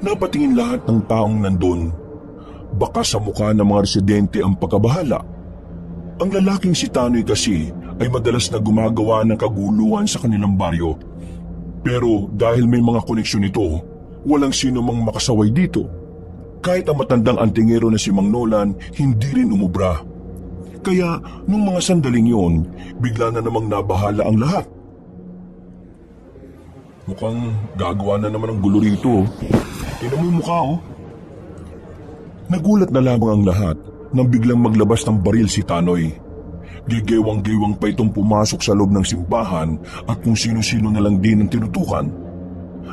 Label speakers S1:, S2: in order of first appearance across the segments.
S1: Napatingin lahat ng taong nandun. Baka sa mukha ng mga residente ang pagkabahala. Ang lalaking si Tanoy kasi ay madalas na gumagawa ng kaguluhan sa kanilang baryo. Pero dahil may mga koneksyon ito, walang sino mang makasaway dito. Kahit ang matandang antingero na si Mang Nolan, hindi rin umubra. Kaya nung mga sandaling yon, bigla na namang nabahala ang lahat. Mukhang gagawa na naman ang gulo rito. Tingnan mo yung mukha oh. Nagulat na lamang ang lahat nang biglang maglabas ng baril si Tanoy. Gigewang-gewang pa itong pumasok sa loob ng simbahan at kung sino-sino na lang din ang tinutukan.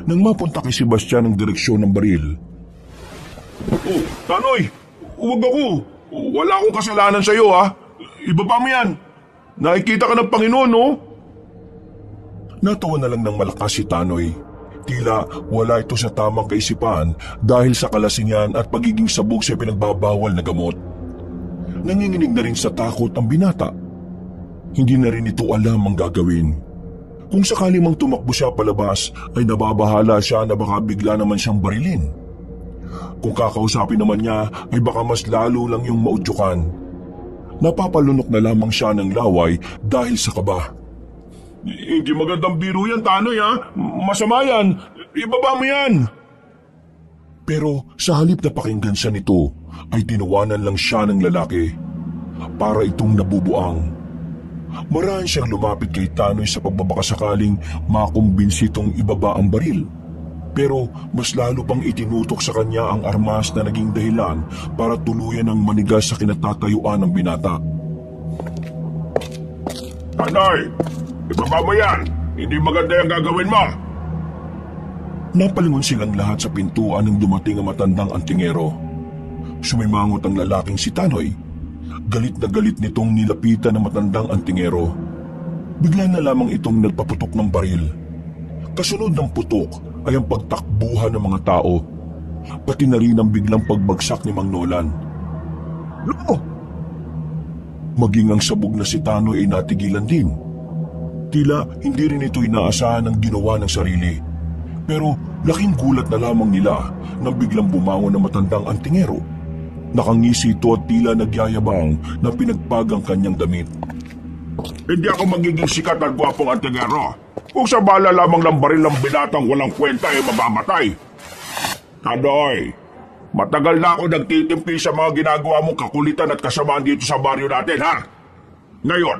S1: Nang mapunta kay Sebastian ang direksyon ng baril. Oh, Tanoy! Huwag ako! Wala akong kasalanan sa iyo ha! Ibaba mo yan! Nakikita ka ng Panginoon no? Natawa na lang ng malakas si Tanoy. Tila wala ito sa tamang kaisipan dahil sa kalasingan at pagiging sabog sa pinagbabawal na gamot. Nanginginig na rin sa takot ang binata. Hindi na rin ito alam ang gagawin. Kung sakali mang tumakbo siya palabas ay nababahala siya na baka bigla naman siyang barilin. Kung kakausapin naman niya ay baka mas lalo lang yung maudyukan. Napapalunok na lamang siya ng laway dahil sa kaba. Hindi magandang biro yan, Tanoy ha? Masama yan! Ibaba mo yan! Pero sa halip na pakinggan siya nito, ay tinawanan lang siya ng lalaki. Para itong nabubuang. Maraan siyang lumapit kay Tanoy sa pagbabakasakaling makumbinsi itong ibaba ang baril. Pero mas lalo pang itinutok sa kanya ang armas na naging dahilan para tuluyan ang manigas sa kinatatayuan ng binata. Tanoy! Ibaba mo yan! Hindi maganda yung gagawin mo! Napalingon silang lahat sa pintuan nang dumating ang matandang antingero. Sumimangot ang lalaking si Tanoy. Galit na galit nitong nilapitan ng matandang antingero. Bigla na lamang itong nagpaputok ng baril. Kasunod ng putok ay ang pagtakbuhan ng mga tao. Pati na rin ang biglang pagbagsak ni Mang Nolan. No! Maging ang sabog na si Tanoy ay natigilan din. Tila hindi rin ito inaasahan ang ginawa ng sarili. Pero laking gulat na lamang nila nang biglang bumangon ng matandang antingero. Nakangisi ito at tila nagyayabang na pinagpagang kanyang damit. Hindi ako magiging sikat at gwapong antingero. Kung sa bala lamang ng baril ng binatang walang kwenta ay mamamatay. Tanoy, matagal na ako nagtitimpi sa mga ginagawa mong kakulitan at kasamaan dito sa baryo natin ha. Ngayon,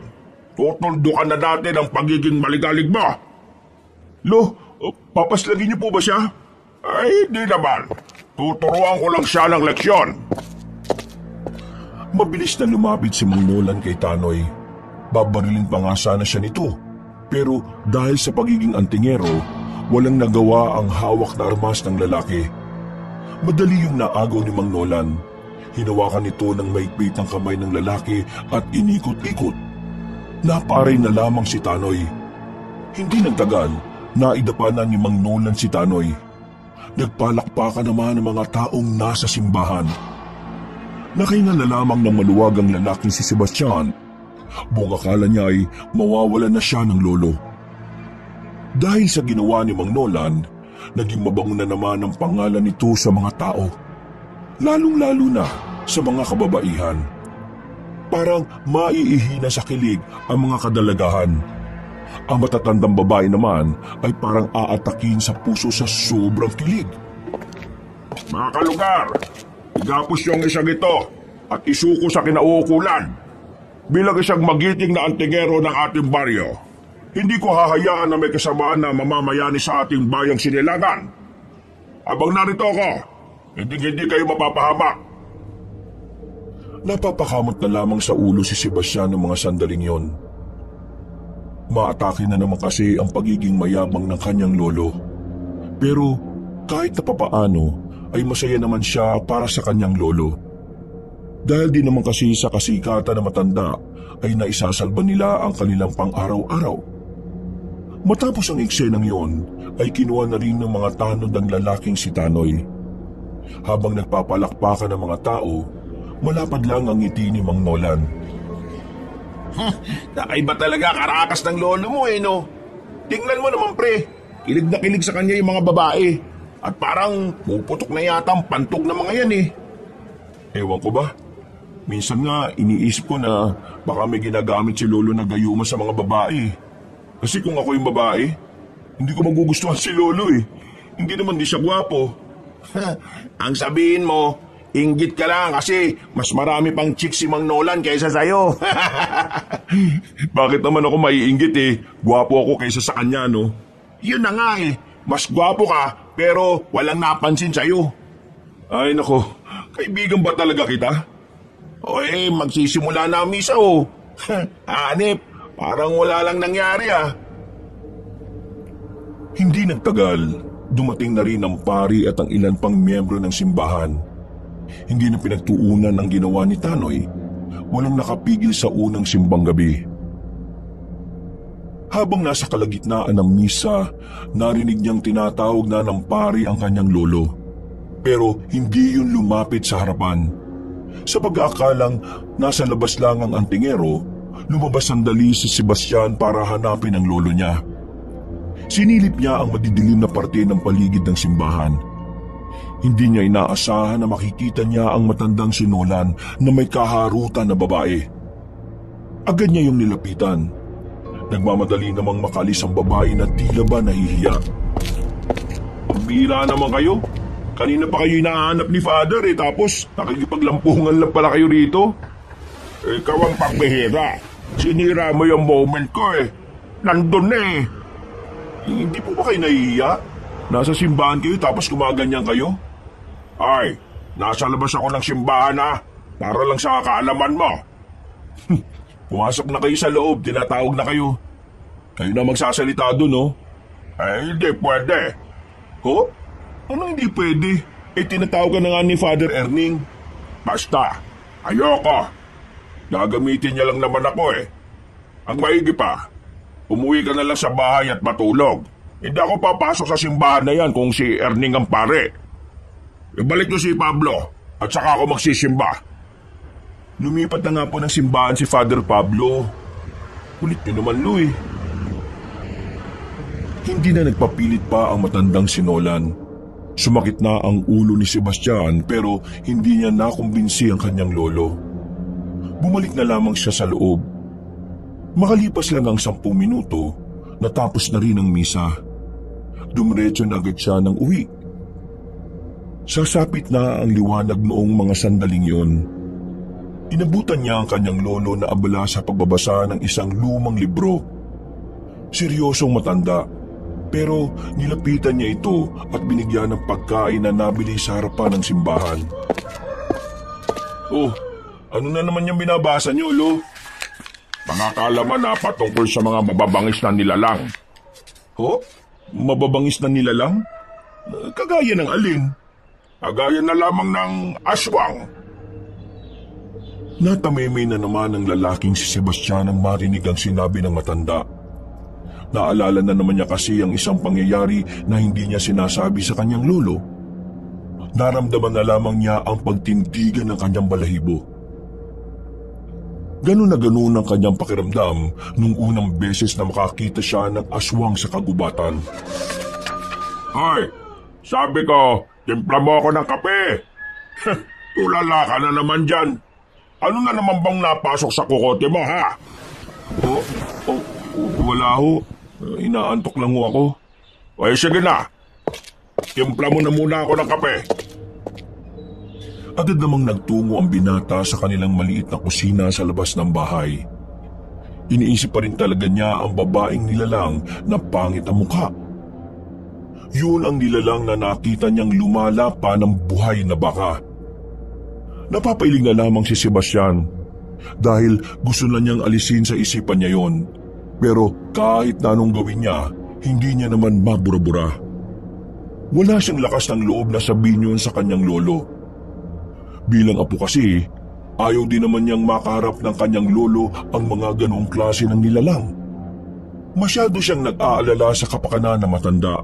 S1: tutuldukan na natin ang pagiging maligalig mo. Lo, papaslagin niyo po ba siya? Ay, hindi naman. Tuturuan ko lang siya ng leksyon. Mabilis na lumapit si Mang Nolan kay Tanoy. Babarilin pa nga sana siya nito. Pero dahil sa pagiging antingero, walang nagawa ang hawak na armas ng lalaki. Madali yung naagaw ni Mang Nolan. Hinawakan nito ng maigpit ang kamay ng lalaki at inikot-ikot. Naparay na lamang si Tanoy. Hindi nagtagal, naidapa na ni Mang Nolan si Tanoy. Nagpalakpakan naman ang mga taong nasa simbahan. Nakahinga na lamang ng maluwag ang lalaking si Sebastian. Buong akala niya ay mawawalan na siya ng lolo. Dahil sa ginawa ni Mang Nolan, naging mabango na naman ang pangalan nito sa mga tao. Lalong-lalo na sa mga kababaihan. Parang maiihina sa kilig ang mga kadalagahan. Ang matatandang babae naman ay parang aatakin sa puso sa sobrang kilig. Mga kalugar, igapos yung isang ito at isuko sa kinauukulan. Bilang isang magiting na antingero ng ating baryo, hindi ko hahayaan na may kasamaan na mamamayani sa ating bayang Sinilagan. Habang narito ako, hindi kayo mapapahamak. Napapakamot na lamang sa ulo si Sebastian ng mga sandaling yon. Maatake na naman kasi ang pagiging mayabang ng kanyang lolo. Pero kahit na papaano ay masaya naman siya para sa kanyang lolo. Dahil din naman kasi sa kasikatan na matanda ay naisasalba nila ang kanilang pang-araw-araw. Matapos ang eksenang yon ay kinuha na rin ng mga tanod ang lalaking si Tanoy. Habang nagpapalakpakan ng mga tao, malapad lang ang ngiti ni Mang Nolan. Nakaiba talaga karakas ng lolo mo no? Tingnan mo naman pre, kilig na kilig sa kanya yung mga babae. At parang puputok na yata ang pantog ng mga yan eh. Ewan ko ba? Minsan nga iniisip ko na baka may ginagamit si Lolo na gayuma sa mga babae. Kasi kung ako yung babae, hindi ko magugustuhan si Lolo eh. Hindi naman di siya gwapo. Ang sabihin mo, inggit ka lang kasi mas marami pang chicks si Mang Nolan kaysa sa'yo. Bakit naman ako maiinggit eh? Gwapo ako kaysa sa kanya, no? Yun na nga eh. Mas gwapo ka pero walang napansin sa'yo. Ay nako, kaibigan ba talaga kita? O magsisimula na ang misa oh. Hanip, parang wala lang nangyari ah. Hindi nagtagal, dumating na rin ang pari at ang ilan pang miyembro ng simbahan. Hindi na pinagtuunan ang ginawa ni Tanoy. Walang nakapigil sa unang simbang gabi. Habang nasa kalagitnaan ng misa, narinig niyang tinatawag na ng pari ang kanyang lolo. Pero hindi yun lumapit sa harapan. Sa pag-aakalang nasa labas lang ang antingero, lumabas sandali si Sebastian para hanapin ang lolo niya. Sinilip niya ang madidilim na parte ng paligid ng simbahan. Hindi niya inaasahan na makikita niya ang matandang si Nolan na may kaharutan na babae. Agad niya yung nilapitan. Nagmamadali namang makalis ang babae na tila ba nahihiya. Pambira naman kayo. Kanina pa kayo hinahanap ni Father tapos nakikipaglampungan lang pala kayo rito. Ikaw ang pagbihira. Sinira mo yung moment ko eh. Nandun na eh. Hindi po ba kayo nahihiya? Nasa simbahan kayo tapos gumaganyan kayo? Ay, nasa labas ako ng simbahan ha. Para lang sa kaalaman mo. Pumasok na kayo sa loob, tinatawag na kayo. Kayo na magsasalita dun, no? Ay, hindi pwede. Ho? Ano hindi pwede? Tinatawag ka na nga ni Father Erning. Basta, ayoko. Gagamitin niya lang naman ako eh. Ang maigi pa, umuwi ka na lang sa bahay at matulog. Hindi ako papasok sa simbahan na yan kung si Erning ang pare. Ibalik niyo si Pablo at saka ako magsisimba. Lumipat na nga po ng simbahan si Father Pablo. Kulit niyo naman, Louie. Hindi na nagpapilit pa ang matandang si Nolan. Sumakit na ang ulo ni Sebastian pero hindi niya nakumbinsi ang kanyang lolo. Bumalik na lamang siya sa loob. Makalipas lang ang 10 minuto, natapos na rin ang misa. Dumiretso na agad siya ng uwi. Sasapit na ang liwanag noong mga sandaling yon. Inabutan niya ang kanyang lolo na abala sa pagbabasa ng isang lumang libro. Seryosong matanda. Pero nilapitan niya ito at binigyan ng pagkain na nabili sa harapan ng simbahan. Oh, ano na naman yung binabasa niyo, Lo? Mga kaalaman na patungkol sa mga mababangis na nilalang. Ho? Mababangis na nilalang? Kagaya ng alin? Kagaya na lamang ng aswang. Natameme na naman ang lalaking si Sebastian nang marinig ang sinabi ng matanda. Naalala na naman niya kasi ang isang pangyayari na hindi niya sinasabi sa kanyang lolo. Naramdaman na lamang niya ang pagtindigan ng kanyang balahibo. Ganun na ganun ang kanyang pakiramdam nung unang beses na makakita siya ng aswang sa kagubatan. Ay, sabi ko, timpla mo ako ng kape. Tulala ka na naman dyan. Ano na naman bang napasok sa kukote mo, ha? Wala ho. Inaantok lang ho ako. Ay, sige na. Timpla mo na muna ako ng kape. Agad namang nagtungo ang binata sa kanilang maliit na kusina sa labas ng bahay. Iniisip pa rin talaga niya ang babaeng nilalang na pangit ang mukha. Yun ang nilalang na nakita niyang lumalapa ng buhay na baka. Napapailing na lamang si Sebastian dahil gusto na niyang alisin sa isipan niya yon. Pero kahit na anong gawin niya, hindi niya naman mabura-bura. Wala siyang lakas ng loob na sabihin yun sa kanyang lolo. Bilang apo kasi, ayaw din naman niyang makaharap ng kanyang lolo ang mga ganoong klase ng nilalang. Masyado siyang nag-aalala sa kapakanan na matanda.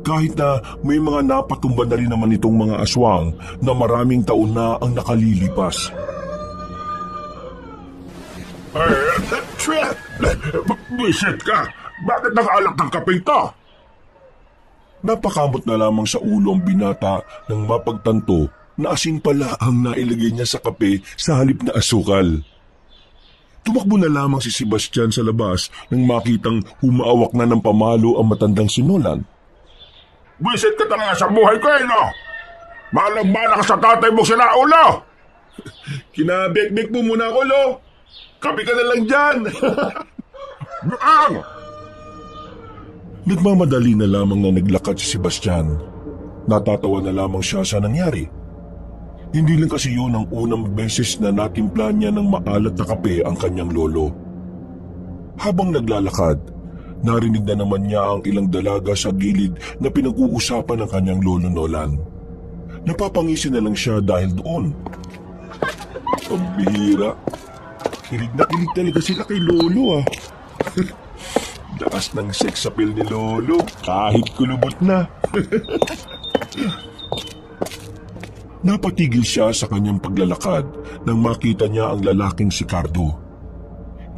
S1: Kahit na may mga napatumba na rin naman itong mga aswang na maraming taon na ang nakalilipas. Bisit ka! Bakit nakaalak ng kapeng to? Napakamot na lamang sa ulo ang binata nang mapagtanto na asin pala ang nailagay niya sa kape sa halip na asukal. Tumakbo na lamang si Sebastian sa labas nang makitang humaawak na ng pamalo ang matandang si Nolan.
S2: Wisit ka talaga sa buhay ko no? Malang-mala ka sa tatay mo sila, ulo!
S1: Kinabek-bek mo muna ako, Lo. Kape ka na lang dyan.
S2: Ang!
S1: Nagmamadali na lamang na naglakad si Sebastian. Natatawa na lamang siya sa nangyari. Hindi lang kasi yun ang unang beses na natimpla niya ng maalat na kape ang kanyang lolo. Habang naglalakad, narinig na naman niya ang ilang dalaga sa gilid na pinag-uusapan ng kanyang lolo Nolan. Napapangisi na lang siya dahil doon. Ang bihira. Kilig na kilig talaga sila kay lolo Lakas ng sex appeal ni lolo kahit kulubot na. Napatigil siya sa kanyang paglalakad nang makita niya ang lalaking si Cardo.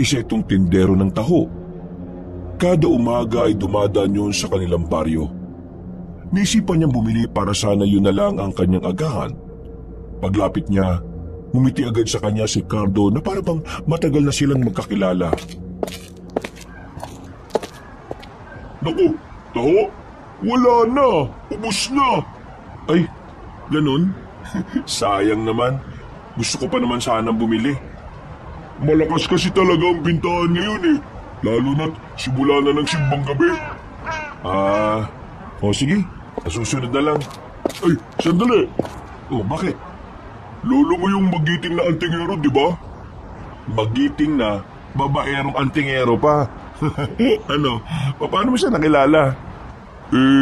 S1: Isa itong tindero ng taho. Kada umaga ay dumadaan yun sa kanilang baryo. Naisipan niyang bumili para sana yun na lang ang kanyang agahan. Paglapit niya, ngumiti agad sa kanya si Cardo na para bang matagal na silang magkakilala.
S2: Naku, taho, wala na, ubos na.
S1: Ay, ganun? Sayang naman. Gusto ko pa naman sanang bumili.
S2: Malakas kasi talaga ang bintahan ngayon lalo na't simula na ng simbang gabi.
S1: Sige. Susunod na lang.
S2: Ay, sandali.
S1: Bakit?
S2: Lolo mo yung magiting na antingero, di ba?
S1: Magiting na babaerong antingero pa. Ano? Paano mo siya nakilala?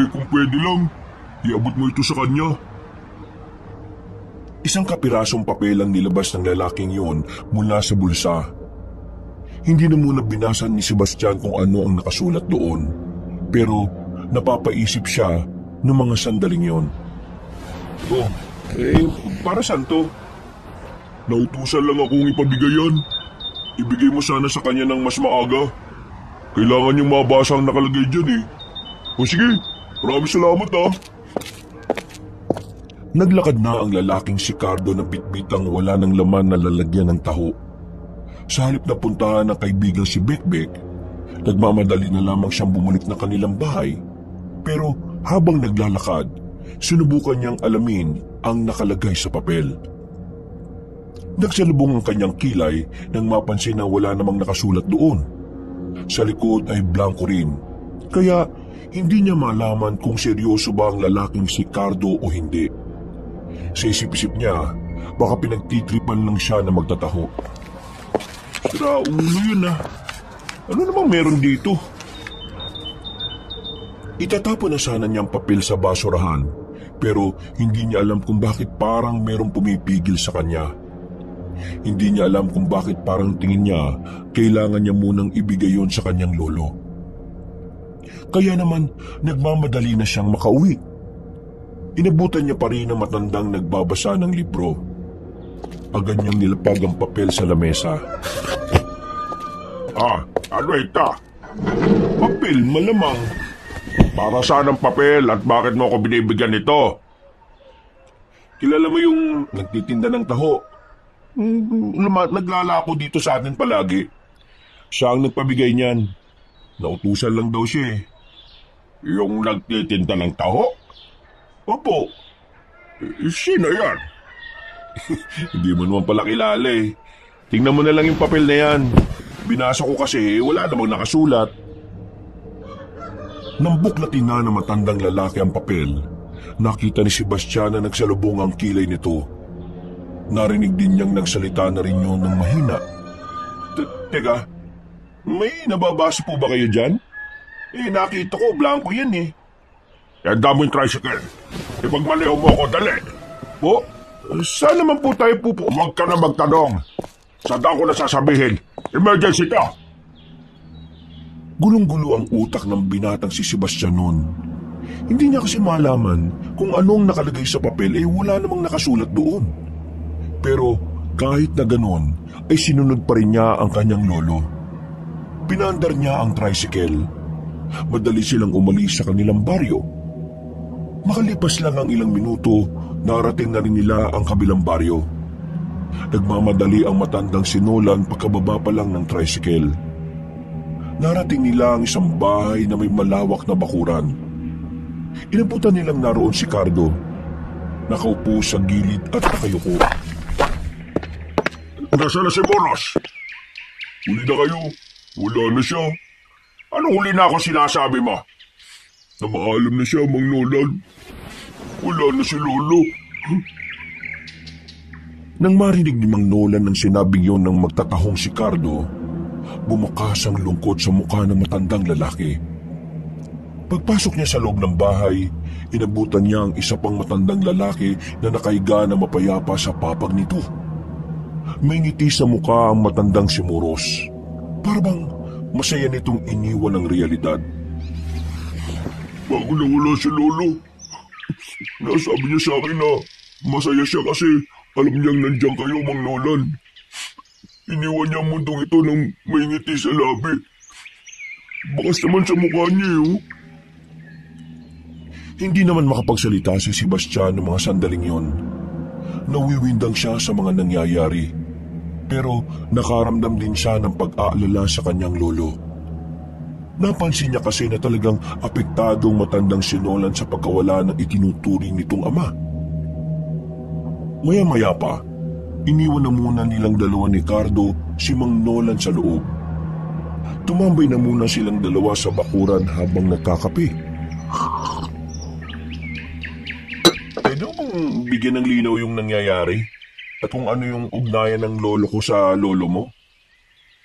S2: Kung pwede lang, iabot mo ito sa kanya.
S1: Isang kapirasong papel ang nilabas ng lalaking yun mula sa bulsa. Hindi na muna binasan ni Sebastian kung ano ang nakasulat doon, pero napapaisip siya ng mga sandaling yun. Para saan to?
S2: Nautusan lang akong ipabigay yan. Ibigay mo sana sa kanya ng mas maaga. Kailangan niyang mabasa ang nakalagay dyan sige, maraming salamat
S1: Naglakad na ang lalaking si Cardo na bitbitang wala ng laman na lalagyan ng taho. Sa halip na puntahan ng kaibigang si Bekbek, nagmamadali na lamang siyang bumalik na kanilang bahay. Pero habang naglalakad, sinubukan niyang alamin ang nakalagay sa papel. Nagsalubong ang kanyang kilay nang mapansin na wala namang nakasulat doon. Sa likod ay blanco rin, kaya hindi niya malaman kung seryoso ba ang lalaking si Cardo o hindi. Sa isip-isip niya, baka pinagtitripan lang siya na magtataho. Sira ulo yun Ano namang meron dito? Itatapon na sana niyang papel sa basurahan, pero hindi niya alam kung bakit parang merong pumipigil sa kanya. Hindi niya alam kung bakit parang tingin niya kailangan niya munang ibigay yon sa kanyang lolo. Kaya naman nagmamadali na siyang makauwi. Inabutan niya pa rin ang matandang nagbabasa ng libro. Agad niyang nilapag ang papel sa lamesa.
S2: Ano ito?
S1: Papel, malamang.
S2: Para saan ang papel at bakit mo ako binibigyan nito?
S1: Kilala mo yung nagtitinda ng taho? Naglalako dito sa atin palagi. Siya ang nagpabigay niyan. Nautusan lang daw siya
S2: Yung nagtitinda ng taho?
S1: Opo.
S2: Sino yan?
S1: Hindi mo naman pala kilala Tingnan mo na lang yung papel na yan. Binasa ko kasi wala namang nakasulat. Nang buklatin na ng matandang lalaki ang papel, nakita ni Sebastian na nagsalubong ang kilay nito. Narinig din niyang nagsalita na rin yun ng mahina. Teka, may nababasa po ba kayo dyan? Nakita ko, blanco yan
S2: Handa mo yung tricycle. Ipagmaliho mo ako, dali.
S1: Po? Saan naman po tayo pupo?
S2: Huwag ka na magtanong. Saan ko na sasabihin? Emergency ka!
S1: Gulong-gulo ang utak ng binatang si Sebastian noon. Hindi niya kasi malaman kung anong nakalagay sa papel wala namang nakasulat doon. Pero kahit na ganon ay sinunod pa rin niya ang kanyang lolo. Pinandar niya ang tricycle. Madali silang umalis sa kanilang baryo. Makalipas lang ang ilang minuto, narating na rin nila ang kabilang baryo. Nagmamadali ang matandang si Nolan pagkababa pa lang ng tricycle. Narating nila ang isang bahay na may malawak na bakuran. Inabutan nilang naroon si Cardo. Nakaupo sa gilid at nakayuko.
S2: Nasaan na si Bonos? Huli na kayo. Wala na siya. Anong huli na ako sinasabi mo? Na maalam na siya, Mang Nolan. Wala na si Lolo.
S1: Nang marinig ni Mang Nolan ng sinabing yun ng magtatahong si Cardo, bumukas ang lungkot sa mukha ng matandang lalaki. Pagpasok niya sa loob ng bahay, inabutan niya ang isa pang matandang lalaki na nakahiga na mapayapa sa papag nito. May ngiti sa mukha ang matandang si Muros. Parang masaya nitong iniwan ang realidad.
S2: Bago nawala si Lolo, nasabi niya sa akin na masaya siya kasi alam niyang nandiyan kayo, Mang Nolan. Iniwan niya ang mundong ito ng may ngiti sa labi. Bakas naman sa mukha niya, oh.
S1: Hindi naman makapagsalita si Sebastian ng mga sandaling yon. Nawiwindang siya sa mga nangyayari, pero nakaramdam din siya ng pag-aalala sa kanyang lolo. Napansin niya kasi na talagang apektadong matandang si Nolan sa pagkawala ng itinuturing nitong ama. Maya-maya pa, iniwan na muna nilang dalawa ni Cardo si Mang Nolan sa loob. Tumambay na muna silang dalawa sa bakuran habang nagkakape. Pwede bang bigyan ng linaw yung nangyayari? At kung ano yung ugnayan ng lolo ko sa lolo mo?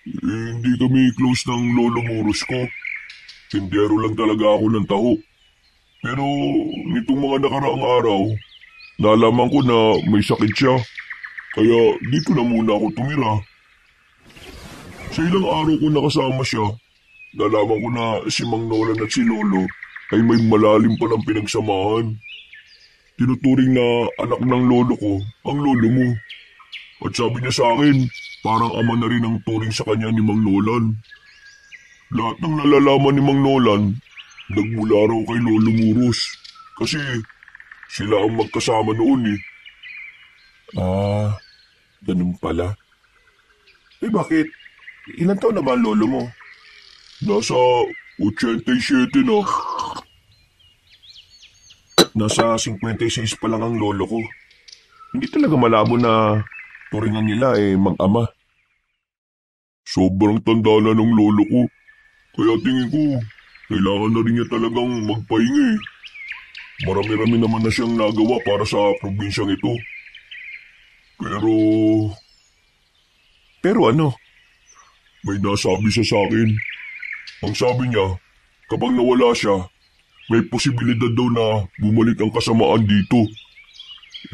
S2: Hindi kami close ng lolo Muros ko. Tindero lang talaga ako ng taho. Pero nitong mga nakaraang araw, nalaman ko na may sakit siya. Kaya dito na muna ako tumira. Sa ilang araw ko nakasama siya, nalaman ko na si Mang Nolan at si Lolo ay may malalim palang pinagsamahan. Tinuturing na anak ng lolo ko ang lolo mo. At sabi niya sa akin, parang ama na rin ang turing sa kanya ni Mang Nolan. Lahat ng nalalaman ni Mang Nolan, nagmula raw kay Lolo Muros. Kasi sila ang magkasama noon eh.
S1: Ganun pala. Bakit? Ilan taon na ba ang lolo mo?
S2: Nasa 87 na.
S1: Nasa 56 pa lang ang lolo ko. Hindi talaga malabo na turingan nila mag-ama.
S2: Sobrang tanda na ng lolo ko. Kaya tingin ko, kailangan na rin niya talagang magpahinga eh. Marami-rami naman na siyang nagawa para sa probinsyang ito. Pero ano? May nasabi siya sa akin. Ang sabi niya, kapag nawala siya, may posibilidad daw na bumalik ang kasamaan dito.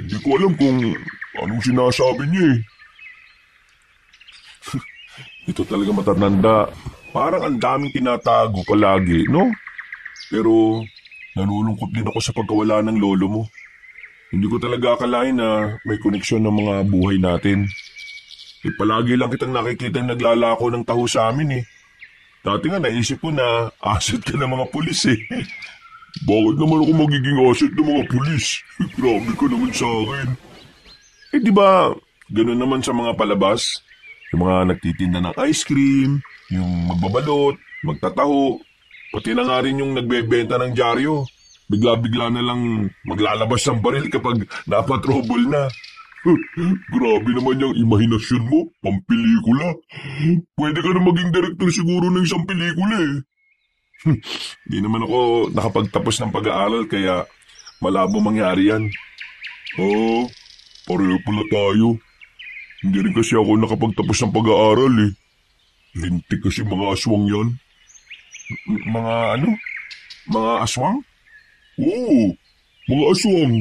S2: Hindi ko alam kung anong sinasabi niya eh.
S1: Ito talaga matatanda. Parang ang daming tinatago palagi, no? Pero nalulungkot din ako sa pagkawala ng lolo mo. Hindi ko talaga akalain na may koneksyon ng mga buhay natin. Palagi lang kitang nakikita naglalako ng taho sa amin eh. Dati nga naisip ko na asset ka ng mga pulis eh.
S2: Bakit naman ako magiging asset ng mga pulis? Grabe ka naman sa akin.
S1: Di ba ganun naman sa mga palabas? Yung mga nagtitinda ng ice cream, yung magbabalot, magtataho, pati na nga rin yung nagbebenta ng dyaryo. Bigla-bigla na lang maglalabas ng baril kapag napatrobol na.
S2: Grabe naman yung imahinasyon mo, pampelikula. Pwede ka na maging director siguro ng isang pelikula eh.
S1: Di naman ako nakapagtapos ng pag-aaral kaya malabo mangyari yan.
S2: Pareho pala tayo. Hindi rin kasi ako nakapagtapos ng pag-aaral eh. Lintik kasi mga aswang yan.
S1: Mga ano? Mga aswang?
S2: Oo, mga aswang.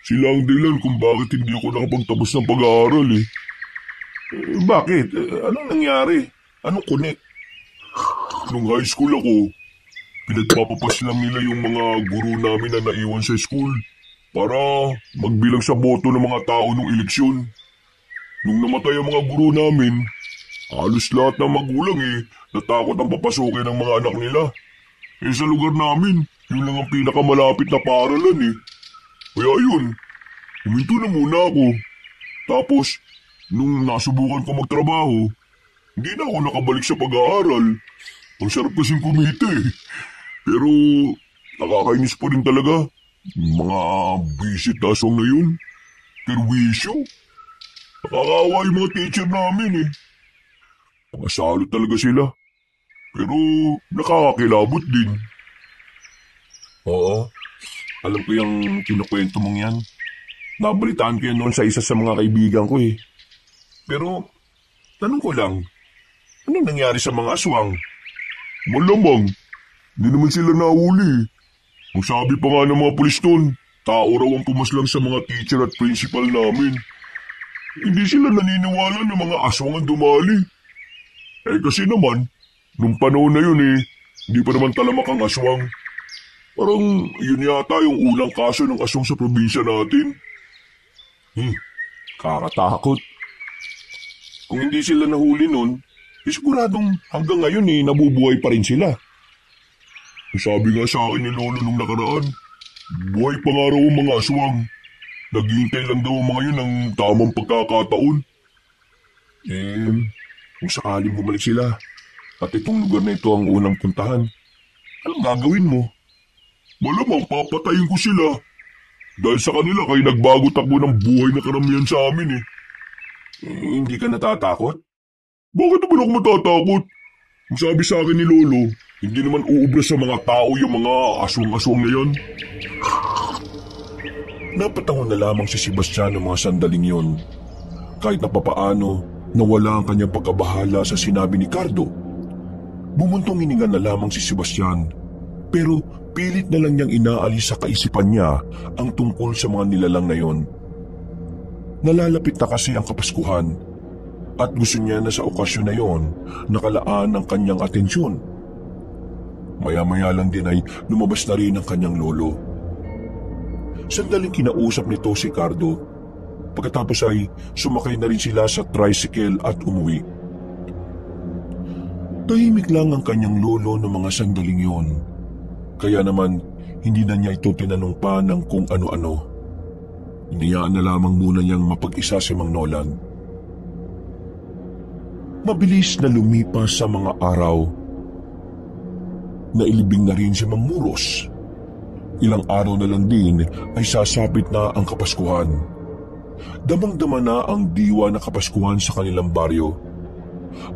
S2: Sila ang dahilan kung bakit hindi ako nakapagtapos ng pag-aaral eh.
S1: Bakit? Anong nangyari? Anong connect?
S2: Nung high school ako, pinagpapapas lang nila yung mga guro namin na naiwan sa school para magbilang sa boto ng mga tao nung eleksyon. Nung namatay ang mga guro namin, halos lahat ng magulang natakot ang papasukin ng mga anak nila. Sa lugar namin, Yun lang ang pinakamalapit na paaralan eh. Kaya yun, huminto na muna ako. Tapos, nung nasubukan ko magtrabaho, hindi na ako nakabalik sa pag-aaral. Ang sarap kasing kumita eh. Pero, nakakainis pa rin talaga. Mga visit na aswang na yun. Perwisyo. Nakakaawa yung mga teacher namin eh. Mga salot talaga sila. Pero, nakakakilabot din.
S1: Oo, alam ko yung kinukwento mong yan. Nabalitaan ko yan noon sa isa sa mga kaibigan ko eh. Pero, tanong ko lang, anong nangyari sa mga aswang?
S2: Malamang, hindi naman sila nahuli. Ang sabi pa nga ng mga pulis doon, tao raw ang pumaslang sa mga teacher at principal namin. Hindi sila naniniwala na mga aswang ang dumali. Eh kasi naman, nung panahon na yun eh, hindi pa naman talamak ang aswang. Parang yun yata yung unang kaso ng aswang sa probinsya natin.
S1: Kakatakot. Kung hindi sila nahuli nun, siguradong hanggang ngayon eh, nabubuhay pa rin sila.
S2: Sabi nga sa akin ni Lolo nung nakaraan, buhay pa nga raw ang mga aswang. Naghihintay lang daw ang mga yun ng tamang pagkakataon.
S1: Kung sakaling bumalik sila, at itong lugar na ito ang unang puntahan, anong gagawin mo?
S2: Malamang papatayin ko sila. Dahil sa kanila kay nagbago takbo ng buhay na karamihan sa amin eh.
S1: Hindi ka natatakot?
S2: Bakit naman ako matatakot? Ang sabi sa akin ni Lolo, hindi naman uubra sa mga tao yung mga aswang-aswang na yan.
S1: Napatangon na lamang si Sebastian ng mga sandaling yon. Kahit na papaano, nawala ang kanyang pagkabahala sa sinabi ni Cardo. Bumuntong hininga na lamang si Sebastian, pero pilit na lang niyang inaalis sa kaisipan niya ang tungkol sa mga nilalang na yon. Nalalapit na kasi ang Kapaskuhan at gusto niya na sa okasyon na yon nakalaan ang kanyang atensyon. Maya-maya lang din ay lumabas na rin ang kanyang lolo. Sandaling kinausap nito si Cardo. Pagkatapos ay sumakay na rin sila sa tricycle at umuwi. Tahimik lang ang kanyang lolo ng mga sandaling yon. Kaya naman, hindi na niya ito tinanong pa ng kung ano-ano. Hinayaan na lamang muna niyang mapag-isa si Mang Nolan. Mabilis na lumipas sa mga araw. Nailibing na rin si Mang Muros. Ilang araw na lang din ay sasapit na ang Kapaskuhan. Damang-dama na ang diwa na Kapaskuhan sa kanilang baryo.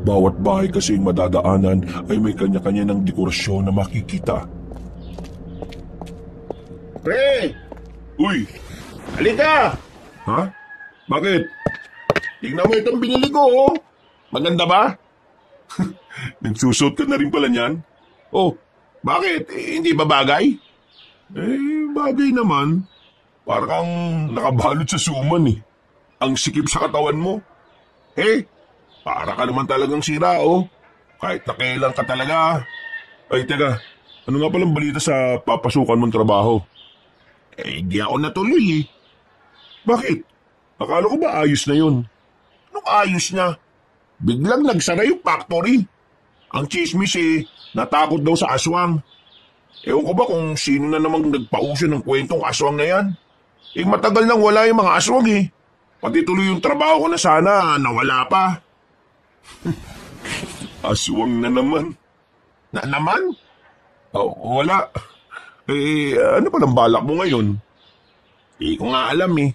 S1: Bawat bahay kasing madadaanan ay may kanya-kanya ng dekorasyon na makikita.
S3: Pre!
S2: Uy!
S3: Halika!
S2: Ha? Bakit?
S3: Tingnan mo itong binili ko, oh. Maganda ba?
S1: Nagsusot ka na rin pala niyan?
S3: Oh, bakit? Hindi ba bagay?
S1: Bagay naman. Parang nakabalot sa suman eh. Ang sikip sa katawan mo.
S3: Para ka naman talagang sira, oh.
S1: Kahit nakailan ka talaga. Ay, teka. Ano nga palang balita sa papasukan mong trabaho?
S3: Hindi ako natuloy, eh.
S1: Bakit? Akala ko ba ayos na yun?
S3: Anong ayos na? Biglang nagsara yung factory. Ang chismis, natakot daw sa aswang. Ewan ko ba kung sino na namang nagpauso ng kwentong aswang na yan? Matagal nang wala yung mga aswang, eh. Pati tuloy yung trabaho ko na sana nawala pa.
S1: Aswang na naman.
S3: Na naman?
S1: Wala. Ano palang balak mo ngayon?
S3: Di ko nga alam, eh.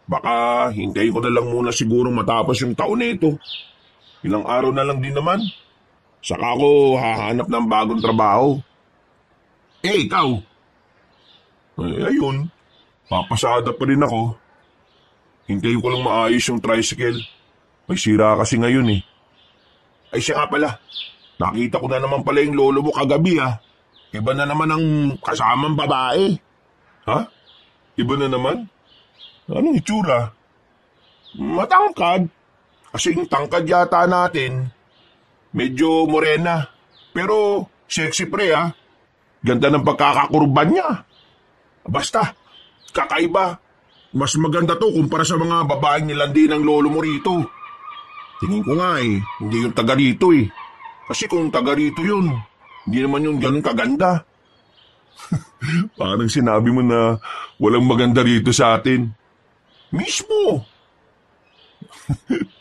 S3: Baka hintayin ko na lang muna sigurong matapos yung taon na ito. Ilang araw na lang din naman. Saka ako hahanap ng bagong trabaho. Ikaw?
S1: Ayun. Papasada pa rin ako. Hintayin ko lang maayos yung tricycle. May sira kasi ngayon eh.
S3: Ay siya nga pala. Nakita ko na naman pala yung lolo mo kagabi, ah. Iba na naman ang kasamang babae.
S1: Ha? Iba na naman? Anong itsura?
S3: Matangkad. Kasing tangkad yata natin. Medyo morena. Pero sexy pre, ah. Ganda ng pagkakakurban niya. Basta, kakaiba. Mas maganda to kumpara sa mga babaeng nilandi ng lolo mo rito. Tingin ko nga hindi yung taga rito eh. Kasi kung taga rito yun, hindi naman yung ganun kaganda.
S2: Parang sinabi mo na walang maganda rito sa atin.
S3: Mismo!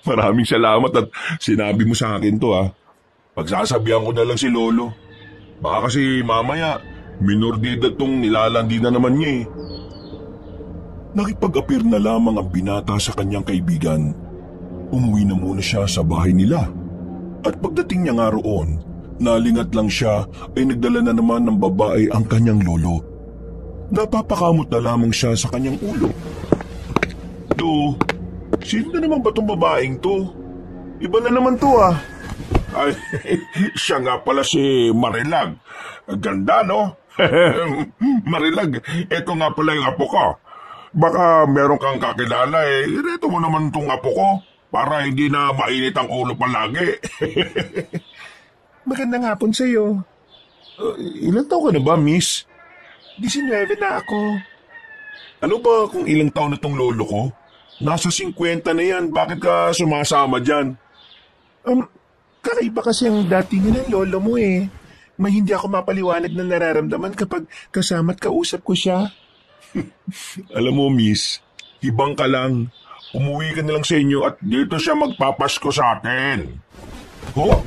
S2: Maraming salamat at sinabi mo sa akin to ha.
S3: Pagsasabihan ko na lang si Lolo. Baka kasi mamaya, minor de edad tong nilalandi na naman niya eh.
S1: Nakipag-apir na lamang ang binata sa kanyang kaibigan. Umuwi na muna siya sa bahay nila. At pagdating niya nga roon, nalingat lang siya ay nagdala na naman ng babae ang kanyang lolo. Napapakamot na lamang siya sa kanyang ulo.
S3: Do, sino na naman ba tong babaeng to? Iba na naman to ah. Ay, siya nga pala si Marilag. Ganda no? Marilag, eto nga pala yung apo ko. Baka meron kang kakilala eh, ireto mo naman tong apo ko para hindi na mainit ang ulo palagi.
S4: Magandang hapon sa'yo.
S3: Ilang taon ka na ba, miss?
S4: 19 na ako.
S3: Ano ba kung ilang taon na tong lolo ko? Nasa 50 na yan, bakit ka sumasama dyan?
S4: Kakaiba kasi ang dating ng lolo mo eh. May hindi ako mapaliwanag na nararamdaman kapag kasama't kausap ko siya.
S3: Alam mo, miss, ibang ka lang. Umuwi ka na lang sa inyo at dito siya magpapasko sa atin. Ho?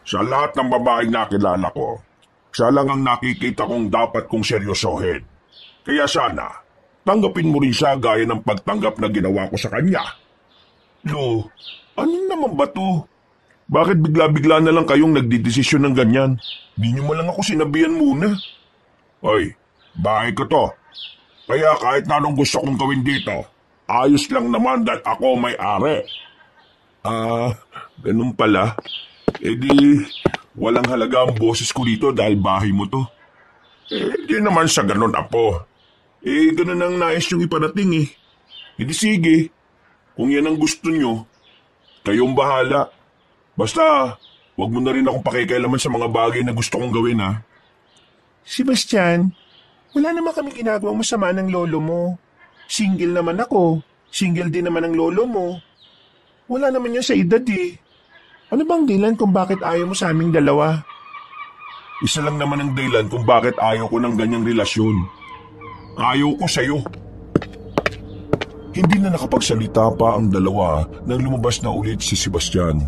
S3: Sa lahat ng babaeng nakilala ko, siya lang ang nakikita kong dapat kong seryosohin. Kaya sana, tanggapin mo rin siya gaya ng pagtanggap na ginawa ko sa kanya. Lo, ano naman ba to? Bakit bigla-bigla na lang kayong nagdidesisyon ng ganyan? Di niyo mo lang ako sinabihan muna. Hoy, bahay ko to. Kaya kahit na anong gusto kong gawin dito, ayos lang naman dahil ako may-ari. Ganun pala. Eh di, walang halaga ang boses ko dito dahil bahay mo to. Eh, di naman sa ganun, apo. Eh, ganun ang nais yung iparating eh. Eh di sige, kung yan ang gusto nyo, kayong bahala. Basta, wag mo na rin akong pakikialaman sa mga bagay na gusto kong gawin ha.
S4: Sebastian, wala naman kami ginagawang masama ng lolo mo. Single naman ako. Single din naman ang lolo mo. Wala naman yan sa edad eh. Ano bang dahilan kung bakit ayaw mo sa aming dalawa?
S3: Isa lang naman ang dahilan kung bakit ayaw ko ng ganyang relasyon. Ayaw ko sa'yo.
S1: Hindi na nakapagsalita pa ang dalawa nang lumabas na ulit si Sebastian.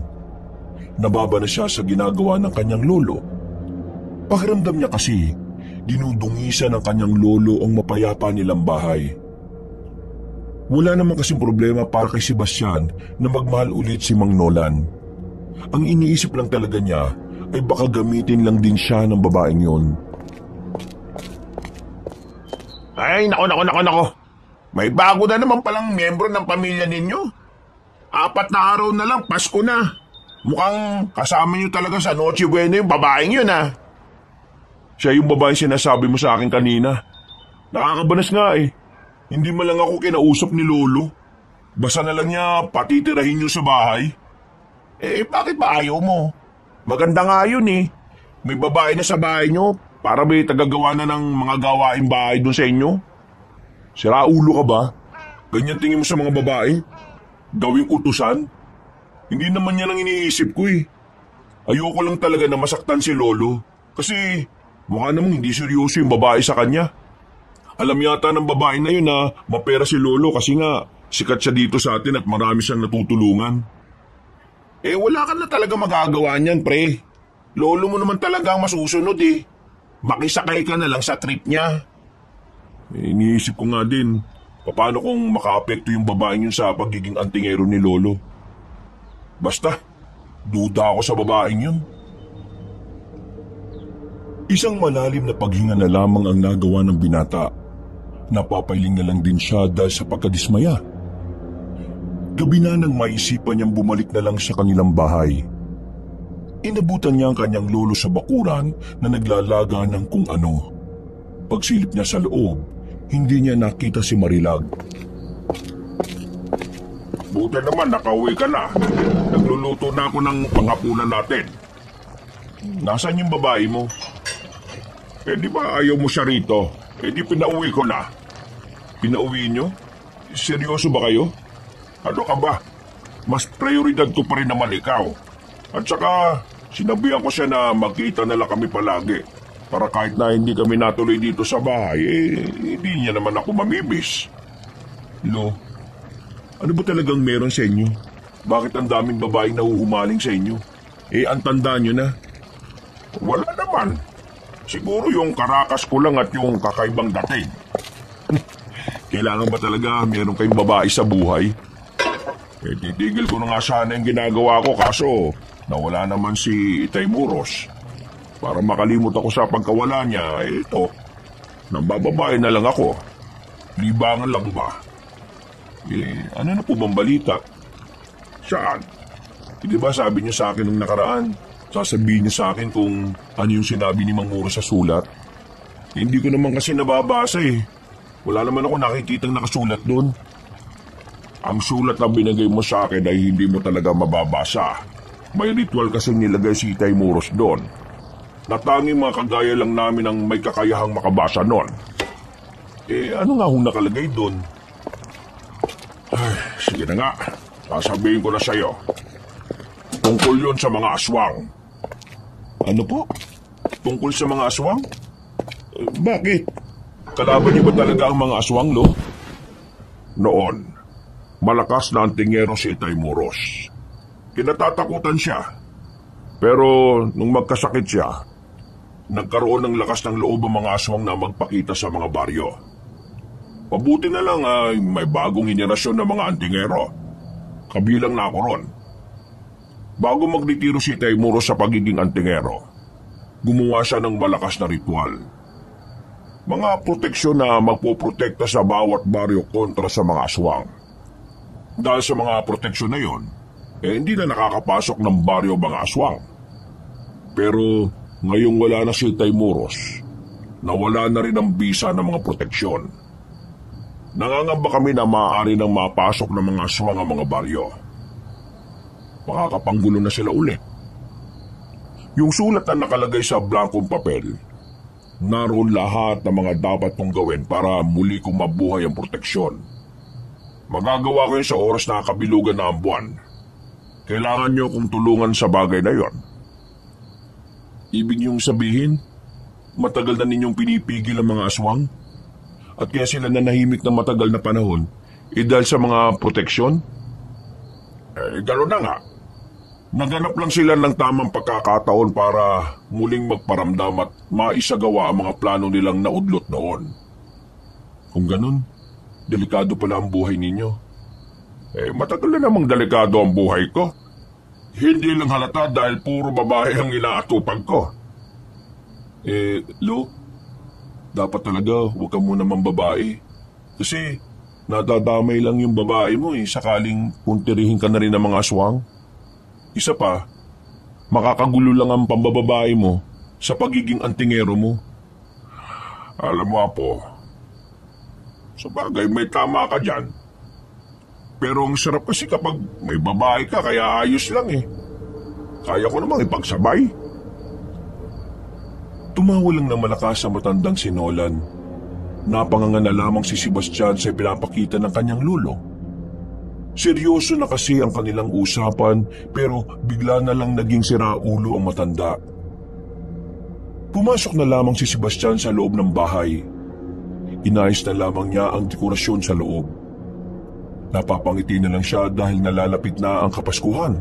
S1: Nababa na siya sa ginagawa ng kanyang lolo. Pakiramdam niya kasi, dinudungisan ng kanyang lolo ang mapayapa nilang bahay. Wala naman kasing problema para kay Sebastian na magmahal ulit si Mang Nolan. Ang iniisip lang talaga niya ay baka gamitin lang din siya ng babaeng yon.
S3: Ay, nako. May bago na naman palang miyembro ng pamilya ninyo. 4 na araw na lang, Pasko na. Mukhang kasama niyo talaga sa Noche Buena yung babaeng yun ha.
S1: Siya yung babaeng sinasabi mo sa akin kanina.
S3: Nakakabanas nga eh. Hindi man lang ako kinausap ni Lolo. Basta na lang niya patitirahin niyo sa bahay. Eh, bakit ba ayaw mo? Maganda nga yun eh. May babae na sa bahay niyo para may tagagawa na ng mga gawaing bahay dun sa inyo. Sira ulo ka ba? Ganyan tingin mo sa mga babae? Gawing utusan? Hindi naman yan ang iniisip ko eh. Ayoko lang talaga na masaktan si Lolo. Kasi mukha namang hindi seryoso yung babae sa kanya. Alam yata ng babae na yun na mapera si Lolo kasi nga sikat siya dito sa atin at marami siyang natutulungan. Eh wala ka na talaga magagawa niyan, pre. Lolo mo naman talaga ang masusunod eh. Makisakay ka na lang sa trip niya. Iniisip ko nga din, paano kung makaapekto yung babaeng yun sa pagiging antingero ni Lolo? Basta, duda ako sa babaeng yun.
S1: Isang malalim na paghinga na lamang ang nagawa ng binata. Napapailing na lang din siya dahil sa pagkadismaya. Gabi na nang maisipan niyang bumalik na lang sa kanilang bahay. Inabutan niya ang kanyang lolo sa bakuran na naglalaga ng kung ano. Pagsilip niya sa loob, hindi niya nakita si Marilag.
S3: Buti naman nakauwi ka na. Nagluluto na ako ng panghapunan natin. Nasaan yung babae mo? Eh di ba ayaw mo siya rito? Eh di pinauwi ko na. Pinauwi nyo? Seryoso ba kayo? Ano ka ba? Mas prioridad ko pa rin naman ikaw. At saka, sinabihan ko siya na magkita na lang kami palagi. Para kahit na hindi kami natuloy dito sa bahay, hindi niya naman ako mamibis.
S1: Lo, ano ba talagang meron sa inyo? Bakit ang daming babaeng nahuhumaling sa inyo? Ang tanda nyo na.
S3: Wala naman. Siguro yung karakas ko lang at yung kakaibang dating.
S1: Kailangan ba talaga meron kayong babae sa buhay?
S3: Titigil ko na nga sana yung ginagawa ko kaso nawala naman si Itay Muros. Para makalimot ako sa pagkawala niya, ito, nambababae na lang ako. Libangan lang ba?
S1: Ano na po bang balita?
S3: Saan?
S1: Di ba sabi niyo sa akin nung nakaraan? Sasabihin niyo sa akin kung ano yung sinabi ni Mang Muros sa sulat?
S3: Hindi ko naman kasi nababasa eh. Wala naman ako nakikitang nakasulat doon. Ang sulat na binigay mo sa akin ay hindi mo talaga mababasa. May ritual kasi nilagay si Itay Muros doon. Natanging mga kagaya lang namin ang may kakayahang makabasa noon.
S1: Ano nga hong nakalagay doon?
S3: Ay, sige na nga. Sasabihin ko na sa'yo. Tungkol yun sa mga aswang.
S1: Ano po?
S3: Tungkol sa mga aswang?
S1: Bakit? Kalaban niyo ba talaga ang mga aswang, Lo?
S3: Noon, malakas na ang tingero si Itay Muros. Kinatatakutan siya. Pero nung magkasakit siya, nagkaroon ng lakas ng loob ang mga aswang na magpakita sa mga baryo. Pabuti na lang ay may bagong henerasyon ng mga antingero. Kabilang na ako ron. Bago magretiro si Itay Muros sa pagiging antingero, gumawa siya ng malakas na ritual. Mga proteksyon na magpoprotekta sa bawat baryo kontra sa mga aswang. Dahil sa mga proteksyon na yon, hindi na nakakapasok ng baryo mga aswang. Pero ngayong wala na si Itay Muros, nawala na rin ang bisa ng mga proteksyon. Nangangamba kami na maaari nang mapasok ng mga aswang ang mga baryo. Makakapanggulo na sila ulit. Yung sulat na nakalagay sa blankong papel, naroon lahat ng mga dapat kong gawin para muli kong mabuhay ang proteksyon. Magagawa ko yun sa oras na kabilugan na ang buwan. Kailangan niyo kong tulungan sa bagay na yon.
S1: Ibig niyong sabihin, matagal na ninyong pinipigil ang mga aswang? At kaya sila nanahimik ng matagal na panahon, dahil sa mga proteksyon?
S3: Gano'n na nga. Naganap lang sila ng tamang pagkakataon para muling magparamdam at maisagawa ang mga plano nilang naudlot noon.
S1: Kung ganun, delikado pala ang buhay ninyo.
S3: Matagal na namang delikado ang buhay ko. Hindi lang halata dahil puro babae ang inaatupag ko.
S1: Lo, dapat talaga huwag ka muna mambabae. Kasi nadadamay lang yung babae mo sakaling puntirihin ka na rin ng mga aswang. Isa pa, makakagulo lang ang pambababae mo sa pagiging antingero mo.
S3: Alam mo, Apo, sa bagay may tama ka dyan. Pero ang sarap kasi kapag may babae ka kaya ayos lang Kaya ko namang ipagsabay.
S1: Tumawa lang ng malakas sa matandang si Nolan. Napanganga na lamang si Sebastian sa pinapakita ng kanyang lolo. Seryoso na kasi ang kanilang usapan pero bigla na lang naging siraulo ang matanda. Pumasok na lamang si Sebastian sa loob ng bahay. Inayos na lamang niya ang dekorasyon sa loob. Napapangiti na lang siya dahil nalalapit na ang Kapaskuhan.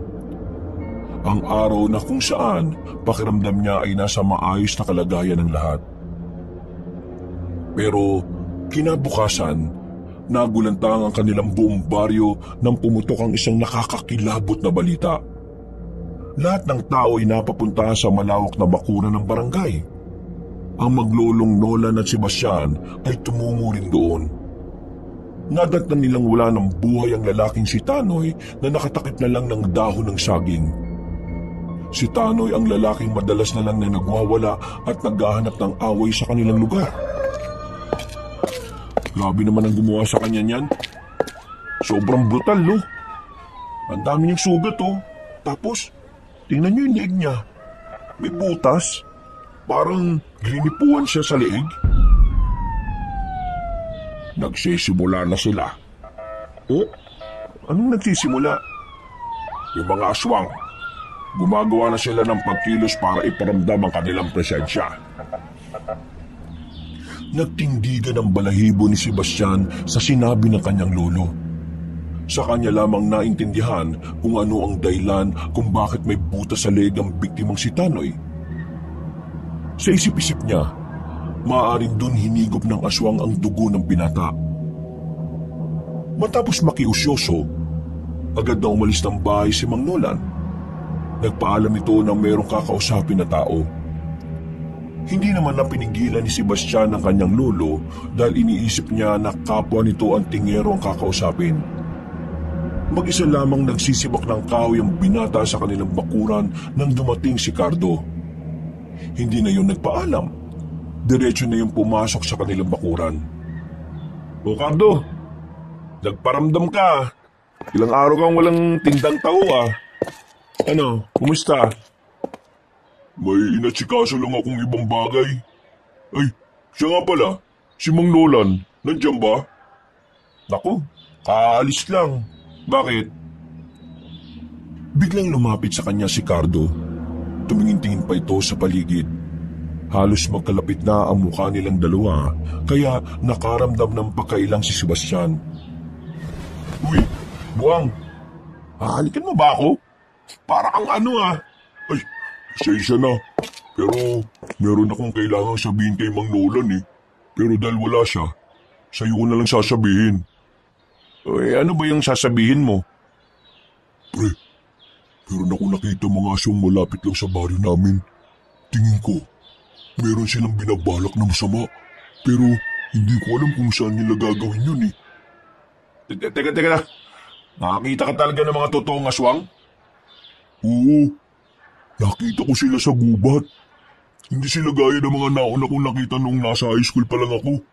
S1: Ang araw na kung saan pakiramdam niya ay nasa maayos na kalagayan ng lahat. Pero kinabukasan, nagulantang ang kanilang buong baryo nang pumutok ang isang nakakakilabot na balita. Lahat ng tao ay napapunta sa malawak na bakuran ng barangay. Ang maglolong Nolan at Sebastian ay tumungo rin doon. Nadatnan nilang wala ng buhay ang lalaking si Tanoy na nakatakip na lang ng dahon ng saging. Si Tanoy ang lalaking madalas na lang na nagwawala at naghahanap ng away sa kanilang lugar. Grabe naman ang gumawa sa kanya niyan. Sobrang brutal, no? Ang dami niyang sugat, Tapos, tingnan niyo yung leeg niya. May butas. Parang grinipuan siya sa leeg.
S3: Nagsisimula na sila.
S1: Anong nagsisimula?
S3: Yung mga aswang. Gumagawa na sila ng pagkilos para iparamdam ang kanilang presensya.
S1: Nagtindigan ang balahibo ni Sebastian sa sinabi ng kanyang lolo. Sa kanya lamang naintindihan kung ano ang dahilan kung bakit may butas sa leg ang biktimang si Tanoy. Sa isip-isip niya, maaaring dun hinigop ng aswang ang dugo ng binata. Matapos makiusyoso, agad na umalis ng bahay si Mang Nolan. Nagpaalam ito na mayroong kakausapin na tao. Hindi naman na pinigilan ni Sebastian ang kanyang lolo dahil iniisip niya na kapwa nito ang tingero ang kakausapin. Mag-isa lamang nagsisibak ng kahoy ang binata sa kanilang bakuran nang dumating si Cardo. Hindi na yun nagpaalam. Diretso na yung pumasok sa kanilang bakuran.
S3: O Cardo, nagparamdam ka. Ilang araw kang walang tindang tao ah. Ano, kumusta?
S2: May inatsikaso lang akong ibang bagay. Ay, siya nga pala, si Mang Nolan, nandiyan ba?
S3: Naku, kaalis lang. Bakit?
S1: Biglang lumapit sa kanya si Cardo. Tumingin-tingin pa ito sa paligid. Halos magkalapit na ang mukha nilang dalawa, kaya nakaramdam ng pagkailang si Sebastian.
S3: Uy, buwang, hahalikan mo ba ako? Para kang ano ah.
S2: Ay, pasensya na. Pero meron akong kailangang sabihin kay Mang Nolan eh. Pero dahil wala siya, sa'yo ko na lang sasabihin.
S3: Uy, ano ba yung sasabihin mo?
S2: Pre, meron ako nakita mga asyong malapit lang sa baryo namin. Tingin ko, meron silang binabalak na masama. Pero hindi ko alam kung saan nila gagawin yun eh.
S3: Teka na. Nakakita ka talaga ng mga totoong aswang?
S2: Oo, nakita ko sila sa gubat. Hindi sila gaya ng mga nauna kong nakita noong nasa high school pa lang ako.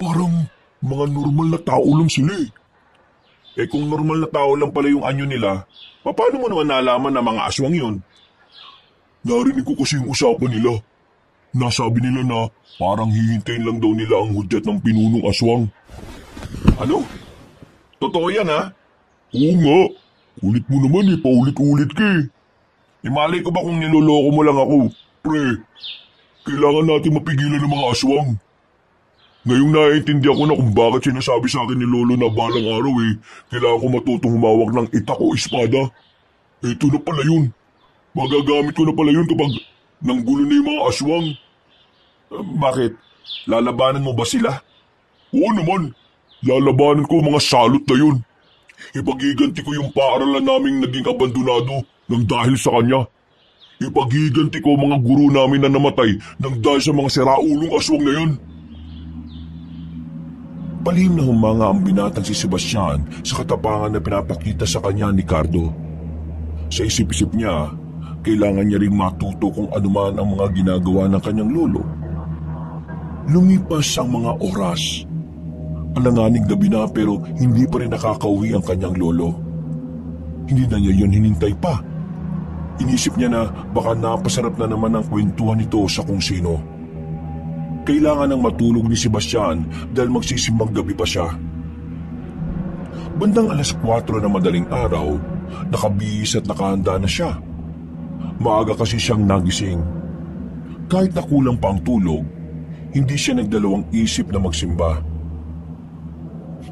S2: Parang mga normal na tao lang sila eh.
S3: Eh kung normal na tao lang pala yung anyo nila, paano mo naman nalaman na mga aswang yun?
S2: Narinig ko kasi yung usapan nila. Nasabi nila na parang hihintayin lang daw nila ang hudyat ng pinunong aswang.
S3: Ano? Totoo yan ha?
S2: Oo nga. Ulit mo naman eh, paulit-ulit ka eh.
S3: Malay ko ba kung niloloko mo lang ako?
S2: Pre, kailangan natin mapigilan ng mga aswang. Ngayong naiintindihan ko na kung bakit sinasabi sa akin ni Lolo na balang araw eh, kailangan ko matutong humawak ng itak o espada. Ito na pala yun. Magagamit ko na pala yun kapag nanggulo na yung mga aswang.
S3: Bakit? Lalabanan mo ba sila?
S2: Oo naman. Lalabanan ko mga salot na yun. Ipagiganti ko yung paaralan naming naging abandonado nang dahil sa kanya. Ipagiganti ko mga guro namin na namatay nang dahil sa mga siraulong aswang na yan.
S1: Palihim na humanga ang binatang si Sebastian sa katapangan na pinapakita sa kanya ni Cardo. Sa isip-isip niya, kailangan niya ring matuto kung anuman ang mga ginagawa ng kanyang lolo. Lumipas ang mga oras. Alanganing gabi na pero hindi pa rin nakakauwi ang kanyang lolo. Hindi na niya yun hinintay pa. Inisip niya na baka napasarap na naman ang kwentuhan nito sa kung sino. Kailangan ng matulog ni Sebastian dahil magsisimbang gabi pa siya. Bandang 4:00 na madaling araw, nakabihis at nakahanda na siya. Maaga kasi siyang nagising. Kahit na kulang pa ang tulog, hindi siya nagdalawang isip na magsimba.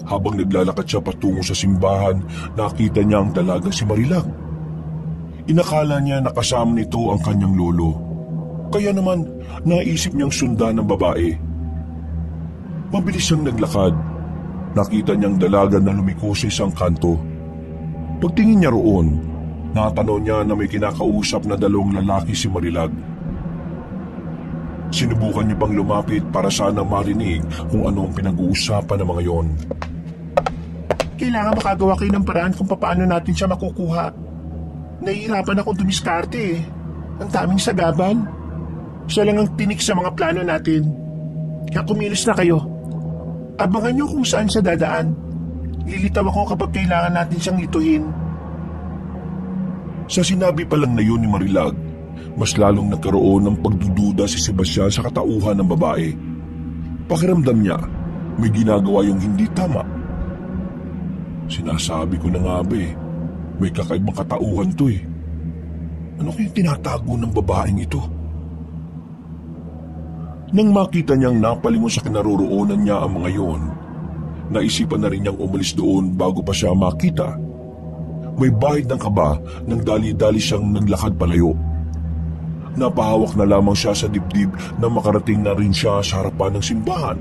S1: Habang naglalakad siya patungo sa simbahan, nakita niya ang dalagang si Marilag. Inakala niya na kasama nito ang kanyang lolo. Kaya naman, naisip niyang sundan ng babae. Mabilis siyang naglakad. Nakita niyang dalaga na lumiko sa isang kanto. Pagtingin niya roon, natanaw niya na may kinakausap na dalawang lalaki si Marilag. Sinubukan niya pang lumapit para sana marinig kung ano ang pinag-uusapan ng mga yon.
S4: Kailangan makagawa kayo ng paraan kung paano natin siya makukuha. Nahihirapan akong dumiskarte eh. Ang daming sagaban. Siya lang ang tinik sa mga plano natin. Kaya kumilos na kayo. Abangan niyo kung saan siya dadaan. Lilitaw ako kapag kailangan natin siyang ituhin.
S1: Sa sinabi pa lang na yun ni Marilag, mas lalong nagkaroon ng pagdududa si Sebastian sa katauhan ng babae. Pakiramdam niya, may ginagawa yung hindi tama. Sinasabi ko na nga ba may kakaibang katauhan to eh. Ano kayong tinatago ng babaeng ito? Nang makita niyang napalingon sa kinaroroonan niya ang mga yon, naisipan na rin niyang umalis doon bago pa siya makita. May bahid ng kaba nang dali-dali siyang naglakad palayo. Napahawak na lamang siya sa dibdib na makarating na rin siya sa harapan ng simbahan.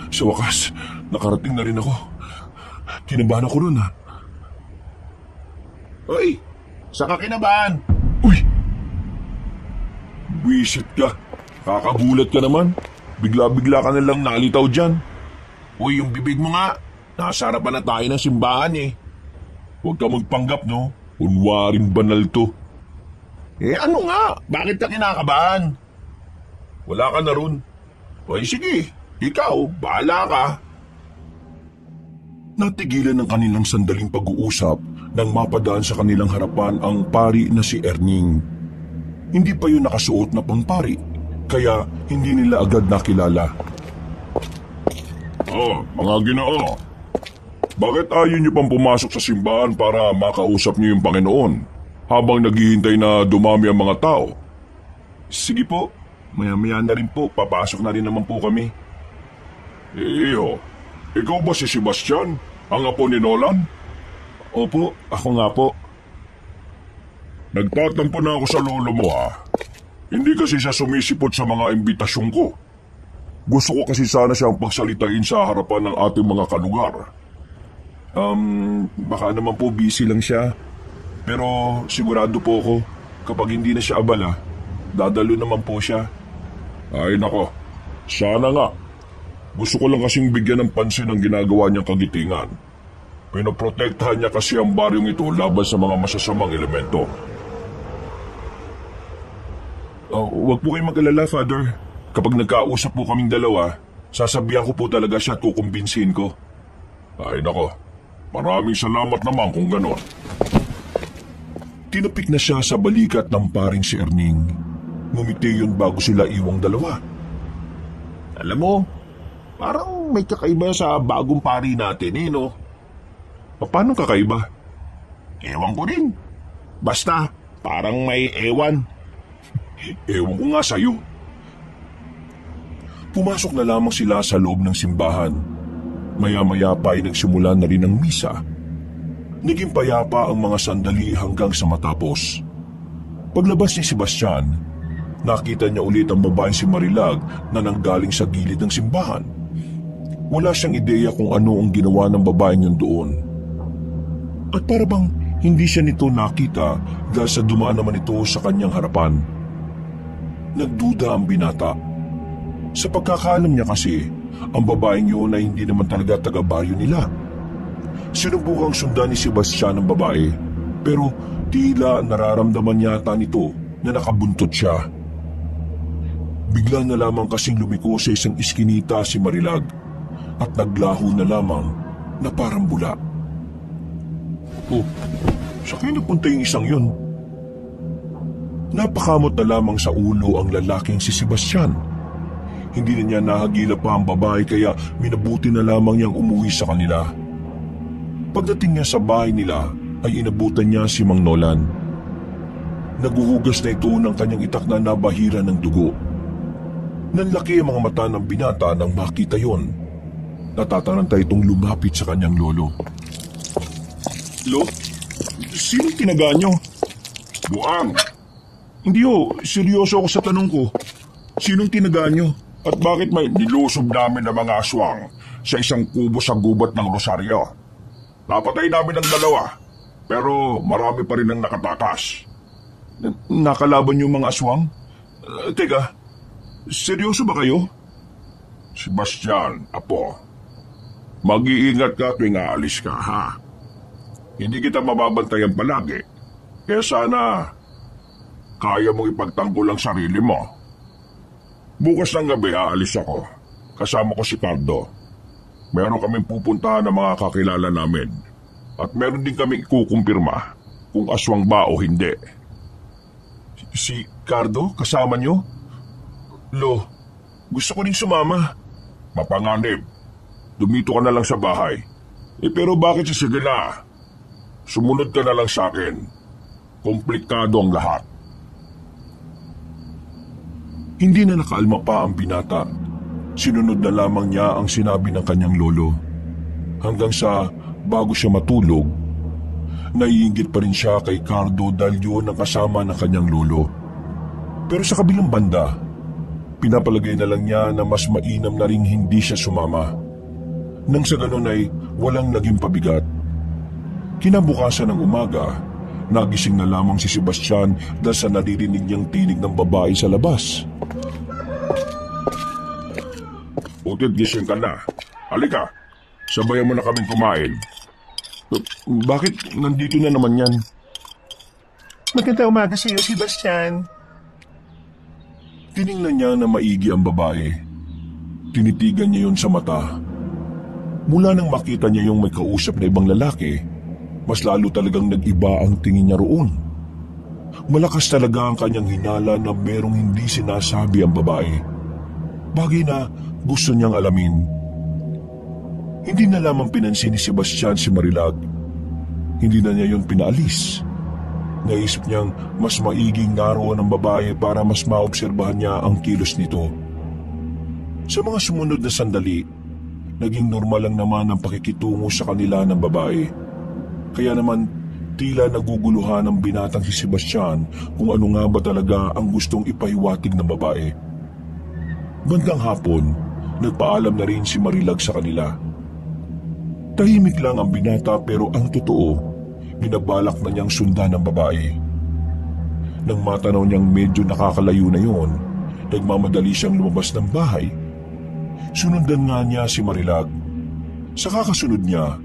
S1: Sa wakas, nakarating na rin ako. Kinabahan ako nun, ha?
S3: Hoy, saan ka kinabahan?
S1: Uy! Wisit ka. Kakagulat ka naman. Bigla-bigla ka nalang nalitaw dyan.
S3: Uy, yung bibig mo nga. Nasa harapan na tayo ng simbahan eh.
S1: Huwag ka magpanggap, no? Unwaring banal to.
S3: Ano nga? Bakit ka kinakabahan?
S1: Wala ka na ron.
S3: Uy, sige. Ikaw, bahala ka.
S1: Natigilan ng kanilang sandaling pag-uusap nang mapadaan sa kanilang harapan ang pari na si Erning. Hindi pa yun nakasuot na pangpari, kaya hindi nila agad nakilala.
S2: Mga ginoo. Bakit ayaw niyo pang pumasok sa simbahan para makausap niyo yung Panginoon habang naghihintay na dumami ang mga tao?
S1: Sige po, maya-maya na rin po, papasok na rin naman po kami.
S2: Ikaw ba si Sebastian, ang apo ni Nolan?
S1: Opo, ako nga po.
S2: Nagtatampo na ako sa lolo mo, ha? Hindi kasi siya sumisipot sa mga imbitasyon ko. Gusto ko kasi sana siyang pagsalitain sa harapan ng ating mga kalugar.
S1: Baka naman po busy lang siya. Pero sigurado po ako, kapag hindi na siya abala, dadalo naman po siya.
S2: Ay nako, sana nga. Gusto ko lang kasing bigyan ng pansin ang ginagawa niyang kagitingan. Pinoprotektahan niya kasi ang baryong ito laban sa mga masasamang elemento.
S1: Huwag po kayong mag-alala, Father. Kapag nagkausap po kaming dalawa, sasabihan ko po talaga siya at kukumbinsihin ko.
S2: Ay nako, maraming salamat naman kung ganon.
S1: Tinapik na siya sa balikat ng paring si Erning. Ngumiti yun bago sila iwang dalawa.
S3: Alam mo, parang may kakaiba sa bagong pari natin eh, no?
S1: Paano kakaiba?
S3: Ewan ko rin. Basta, parang may ewan.
S1: Ewan ko nga sa'yo. Pumasok na lamang sila sa loob ng simbahan. Maya-maya pa ay nagsimula na rin ang misa. Naging payapa ang mga sandali hanggang sa matapos. Paglabas ni Sebastian, nakita niya ulit ang babaeng si Marilag na nanggaling sa gilid ng simbahan. Wala siyang ideya kung ano ang ginawa ng babaeng yun doon. At para bang hindi siya nito nakita dahil sa dumaan naman ito sa kanyang harapan. Nagduda ang binata. Sa pagkakaalam niya kasi, ang babaeng yun ay hindi naman talaga taga-baryo nila. Sinubukang sundan ni Sebastian ang babae, pero tila nararamdaman yata nito na nakabuntot siya. Bigla na lamang kasing lumiko sa isang iskinita si Marilag at naglaho na lamang na parang bula. Saan kayo napunta yung isang yun? Napakamot na lamang sa ulo ang lalaking si Sebastian. Hindi na niya nahagila pa ang babae kaya minabuti na lamang niyang umuwi sa kanila. Pagdating niya sa bahay nila ay inabutan niya si Mang Nolan. Naguhugas na ito ng kanyang itak na nabahira ng dugo. Nanlaki ang mga mata ng binata nang makita yon. Natataranta itong lumapit sa kanyang lolo. Lo, sinong tinagaan niyo?
S2: Buang!
S1: Hindi seryoso ako sa tanong ko. Sinong tinagaan niyo?
S2: At bakit may nilusob namin ng mga aswang sa isang kubo sa gubat ng Rosario? Napatay namin ang dalawa, pero marami pa rin ang nakatakas.
S1: Nakalaban niyo mga aswang? Teka, seryoso ba kayo?
S2: Sebastian, apo, mag-iingat ka tuwing aalis ka, ha? Hindi kita mababantayan palagi, kaya sana kaya mong ipagtanggol ang sarili mo. Bukas ng gabi aalis ako. Kasama ko si Cardo. Meron kaming pupuntahan ng mga kakilala namin. At meron din kaming ikukumpirma kung aswang ba o hindi.
S1: Si Cardo, kasama niyo? Lo, gusto ko rin sumama.
S2: Mapanganib. Dumito ka na lang sa bahay. Pero bakit sige na? Sumunod ka na lang sa akin. Komplikado ang lahat.
S1: Hindi na nakaalma pa ang binata. Sinunod na lamang niya ang sinabi ng kanyang lolo. Hanggang sa bago siya matulog, naiinggit pa rin siya kay Cardo dahil yun ang kasama ng kanyang lolo. Pero sa kabilang banda, pinapalagay na lang niya na mas mainam na ring hindi siya sumama. Nang sa ganun ay walang naging pabigat. Kinabukasan ng umaga, nagising na lamang si Sebastian dahil sa naririnig niyang tinig ng babae sa labas.
S2: Utit, gising ka na. Halika, sabayan mo na kaming kumain.
S1: Bakit nandito na naman yan?
S4: Magandang umaga sa iyo, Sebastian.
S1: Tiningnan niya na maigi ang babae. Tinitigan niya yon sa mata. Mula nang makita niya yung may kausap na ibang lalaki, mas lalo talagang nag-iba ang tingin niya roon. Malakas talaga ang kanyang hinala na merong hindi sinasabi ang babae. Bagay na gusto niyang alamin. Hindi na lamang pinansin ni Sebastian si Marilag. Hindi na niya yon pinaalis. Naisip niyang mas maiging naroon ang babae para mas maobserbahan niya ang kilos nito. Sa mga sumunod na sandali, naging normal lang naman ang pakikitungo sa kanila ng babae. Kaya naman tila naguguluhan ang binatang si Sebastian kung ano nga ba talaga ang gustong ipahiwatig ng babae. Bandang hapon, nagpaalam na rin si Marilag sa kanila. Tahimik lang ang binata pero ang totoo, binabalak na niyang sundan ng babae. Nang matanaw niyang medyo nakakalayo na yon, nagmamadali siyang lumabas ng bahay. Sunundan nga niya si Marilag. Sa kakasunod niya,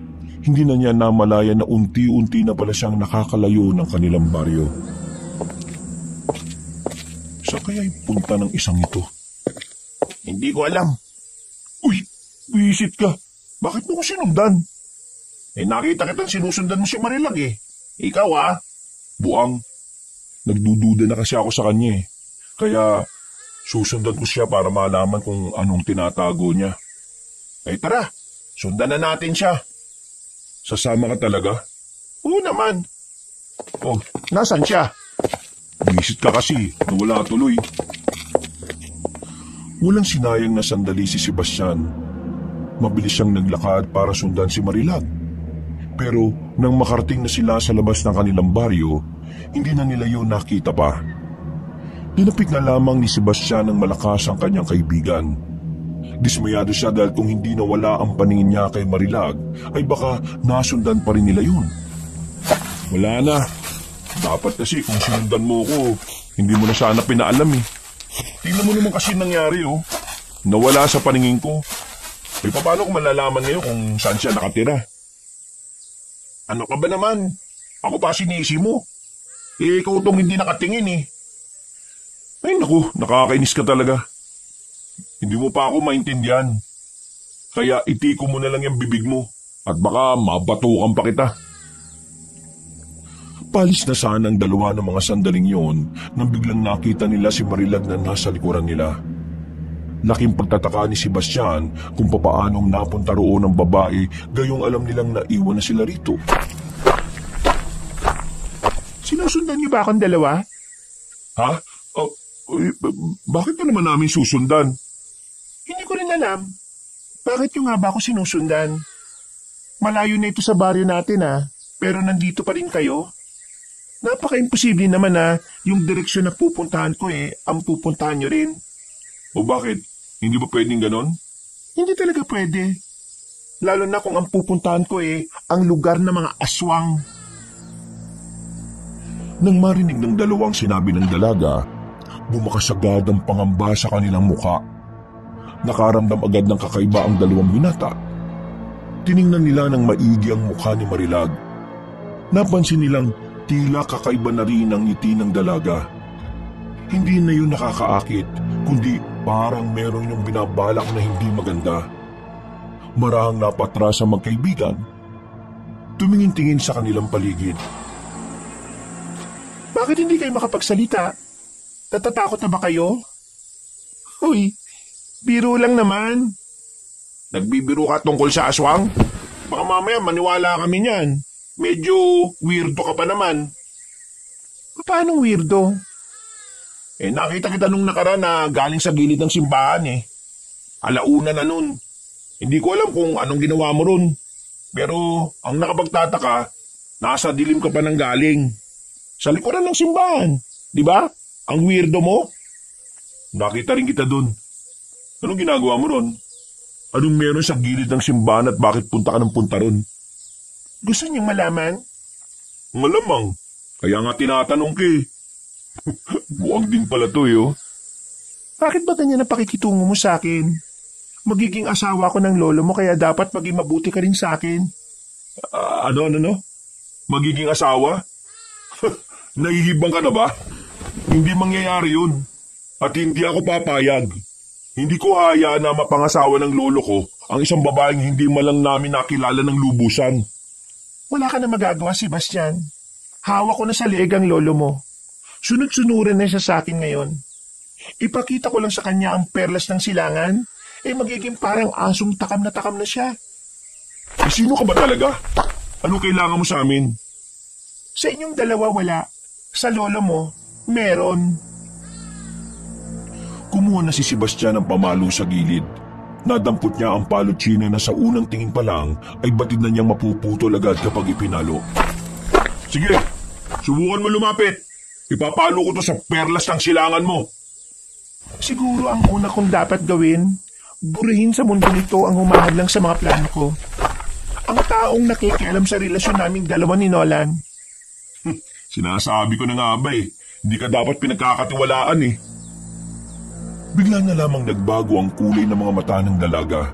S1: hindi na niya namalaya na unti-unti na pala siyang nakakalayo ng kanilang baryo. Sa kaya'y punta ng isang ito?
S3: Hindi ko alam.
S1: Uy, wisit ka. Bakit mo ko sinundan?
S3: Nakita kitang sinusundan mo si Marilag eh. Ikaw
S1: Buang. Nagdududa na kasi ako sa kanya eh. Kaya susundan ko siya para malaman kung anong tinatago niya.
S3: Tara, sundan na natin siya.
S1: Sasama ka talaga?
S3: Oo naman.
S1: Oh,
S3: Nasaan siya?
S1: Visit ka kasi, nawala tuloy. Walang sinayang na sandali si Sebastian. Mabilis siyang naglakad para sundan si Marilag. Pero nang makarating na sila sa labas ng kanilang baryo, hindi na nila yun nakita pa. Dinapit na lamang ni Sebastian ng malakas ang kanyang kaibigan. Dismayado siya dahil kung hindi nawala ang paningin niya kay Marilag, ay baka nasundan pa rin nila yun.
S2: Wala na. Dapat kasi kung sinundan mo ko, hindi mo na sana pinaalam eh.
S3: Tingnan mo naman kasi nangyari
S2: Nawala sa paningin ko.
S3: Paano ko malalaman ngayon kung saan siya nakatira? Ano ka ba naman? Ako pa sinisi mo. Ikaw tong hindi nakatingin eh.
S2: Ay naku, nakakainis ka talaga. Hindi mo pa ako maintindihan. Kaya itiko mo na lang yung bibig mo at baka mabatukan pa kita.
S1: Palis na sana ang dalawa ng mga sandaling yon nang biglang nakita nila si Marilag na nasa likuran nila. Laking pagtataka ni Sebastian kung papaanong napunta roon ang babae gayong alam nilang naiwan na sila rito.
S4: Sinusundan niyo ba akong dalawa?
S2: Ha? Bakit ka naman namin susundan?
S4: Hindi ko rin alam. Bakit niyo nga ba ako sinusundan? Malayo na ito sa baryo natin pero nandito pa rin kayo. Napaka-imposible naman yung direksyon na pupuntahan ko ang pupuntahan niyo rin.
S2: O bakit? Hindi ba pwedeng ganon?
S4: Hindi talaga pwede. Lalo na kung ang pupuntahan ko ang lugar ng mga aswang.
S1: Nang marinig ng dalawang sinabi ng dalaga, bumakas agad ang pangamba sa kanilang muka. Nakaramdam agad ng kakaiba ang dalawang binata. Tiningnan nila ng maigi ang mukha ni Marilag. Napansin nilang tila kakaiba na rin ang ngiti ng dalaga. Hindi na yun nakakaakit, kundi parang meron yung binabalak na hindi maganda. Marahang napatras ang magkaibigan. Tumingin-tingin sa kanilang paligid.
S4: Bakit hindi kayo makapagsalita? Natatakot na ba kayo? Uy, biro lang naman.
S3: Nagbibiro ka tungkol sa aswang? Baka mamaya maniwala kami niyan. Medyo weirdo ka pa naman.
S4: Paanong weirdo?
S3: Nakita kita nung nakaraan na galing sa gilid ng simbahan eh. Alauna na nun. Hindi ko alam kung anong ginawa mo ron. Pero ang nakapagtataka, nasa dilim ka pa nang galing. Sa likuran ng simbahan, di ba? Ang weirdo mo. Nakita rin kita dun. Anong ginagawa mo ron? Anong meron sa gilid ng simbahan at bakit punta ka ng punta ron?
S4: Gusto niyang malaman?
S3: Malamang. Kaya nga tinatanong ka eh. Buwag din pala to eh, oh.
S4: Bakit ba ganyan ang pakikitungo mo sa akin? Magiging asawa ko ng lolo mo kaya dapat maging mabuti ka rin sa akin.
S3: Ano? Magiging asawa? Nahihibang ka na ba? Hindi mangyayari yun. At hindi ako papayag. Hindi ko hayaan na mapangasawa ng lolo ko ang isang babaeng hindi malang namin nakilala ng lubusan.
S4: Wala ka na magagawa, Sebastian. Hawak ko na sa liig ang lolo mo. Sunod-sunuran na siya sa akin ngayon. Ipakita ko lang sa kanya ang perlas ng silangan, magiging parang asong takam na siya.
S3: Sino ka ba talaga? Ano kailangan mo sa amin?
S4: Sa inyong dalawa wala. Sa lolo mo, meron.
S1: Kumuha na si Sebastian ng pamalo sa gilid. Nadampot niya ang palotsina na sa unang tingin pa lang ay batid na niyang mapuputol agad kapag ipinalo.
S3: Sige, subukan mo lumapit. Ipapalo ko to sa perlas ng silangan mo.
S4: Siguro ang una kong dapat gawin, burihin sa mundo nito ang humahadlang sa mga plano ko. Ang taong nakikialam sa relasyon naming dalawa ni Nolan.
S3: Sinasabi ko na nga ba eh, hindi ka dapat pinagkakatiwalaan eh.
S1: Bigla na lamang nagbago ang kulay ng mga mata ng dalaga.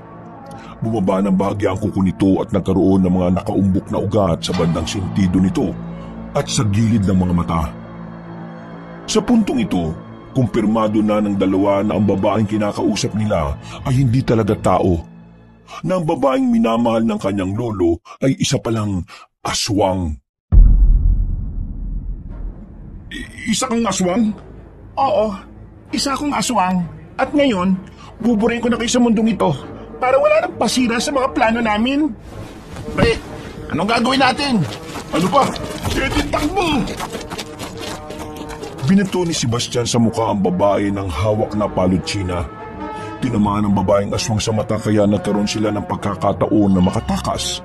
S1: Bumaba ng bahagya ang kuko nito at nagkaroon ng mga nakaumbok na ugat sa bandang sentido nito at sa gilid ng mga mata. Sa puntong ito, kumpirmado na ng dalawa na ang babaeng kinakausap nila ay hindi talaga tao. Na ang babaeng minamahal ng kanyang lolo ay isa palang aswang.
S3: Isa kang aswang?
S4: Oo, isa akong aswang. At ngayon, buburin ko na kayo sa mundong ito para wala nang pasira sa mga plano namin.
S3: Pre, anong gagawin natin? Ano pa? Editang mo!
S1: Binato ni Sebastian sa mukha ang babae ng hawak na palotsina. Tinamaan ng babaeng aswang sa mata kaya nagkaroon sila ng pagkakataon na makatakas.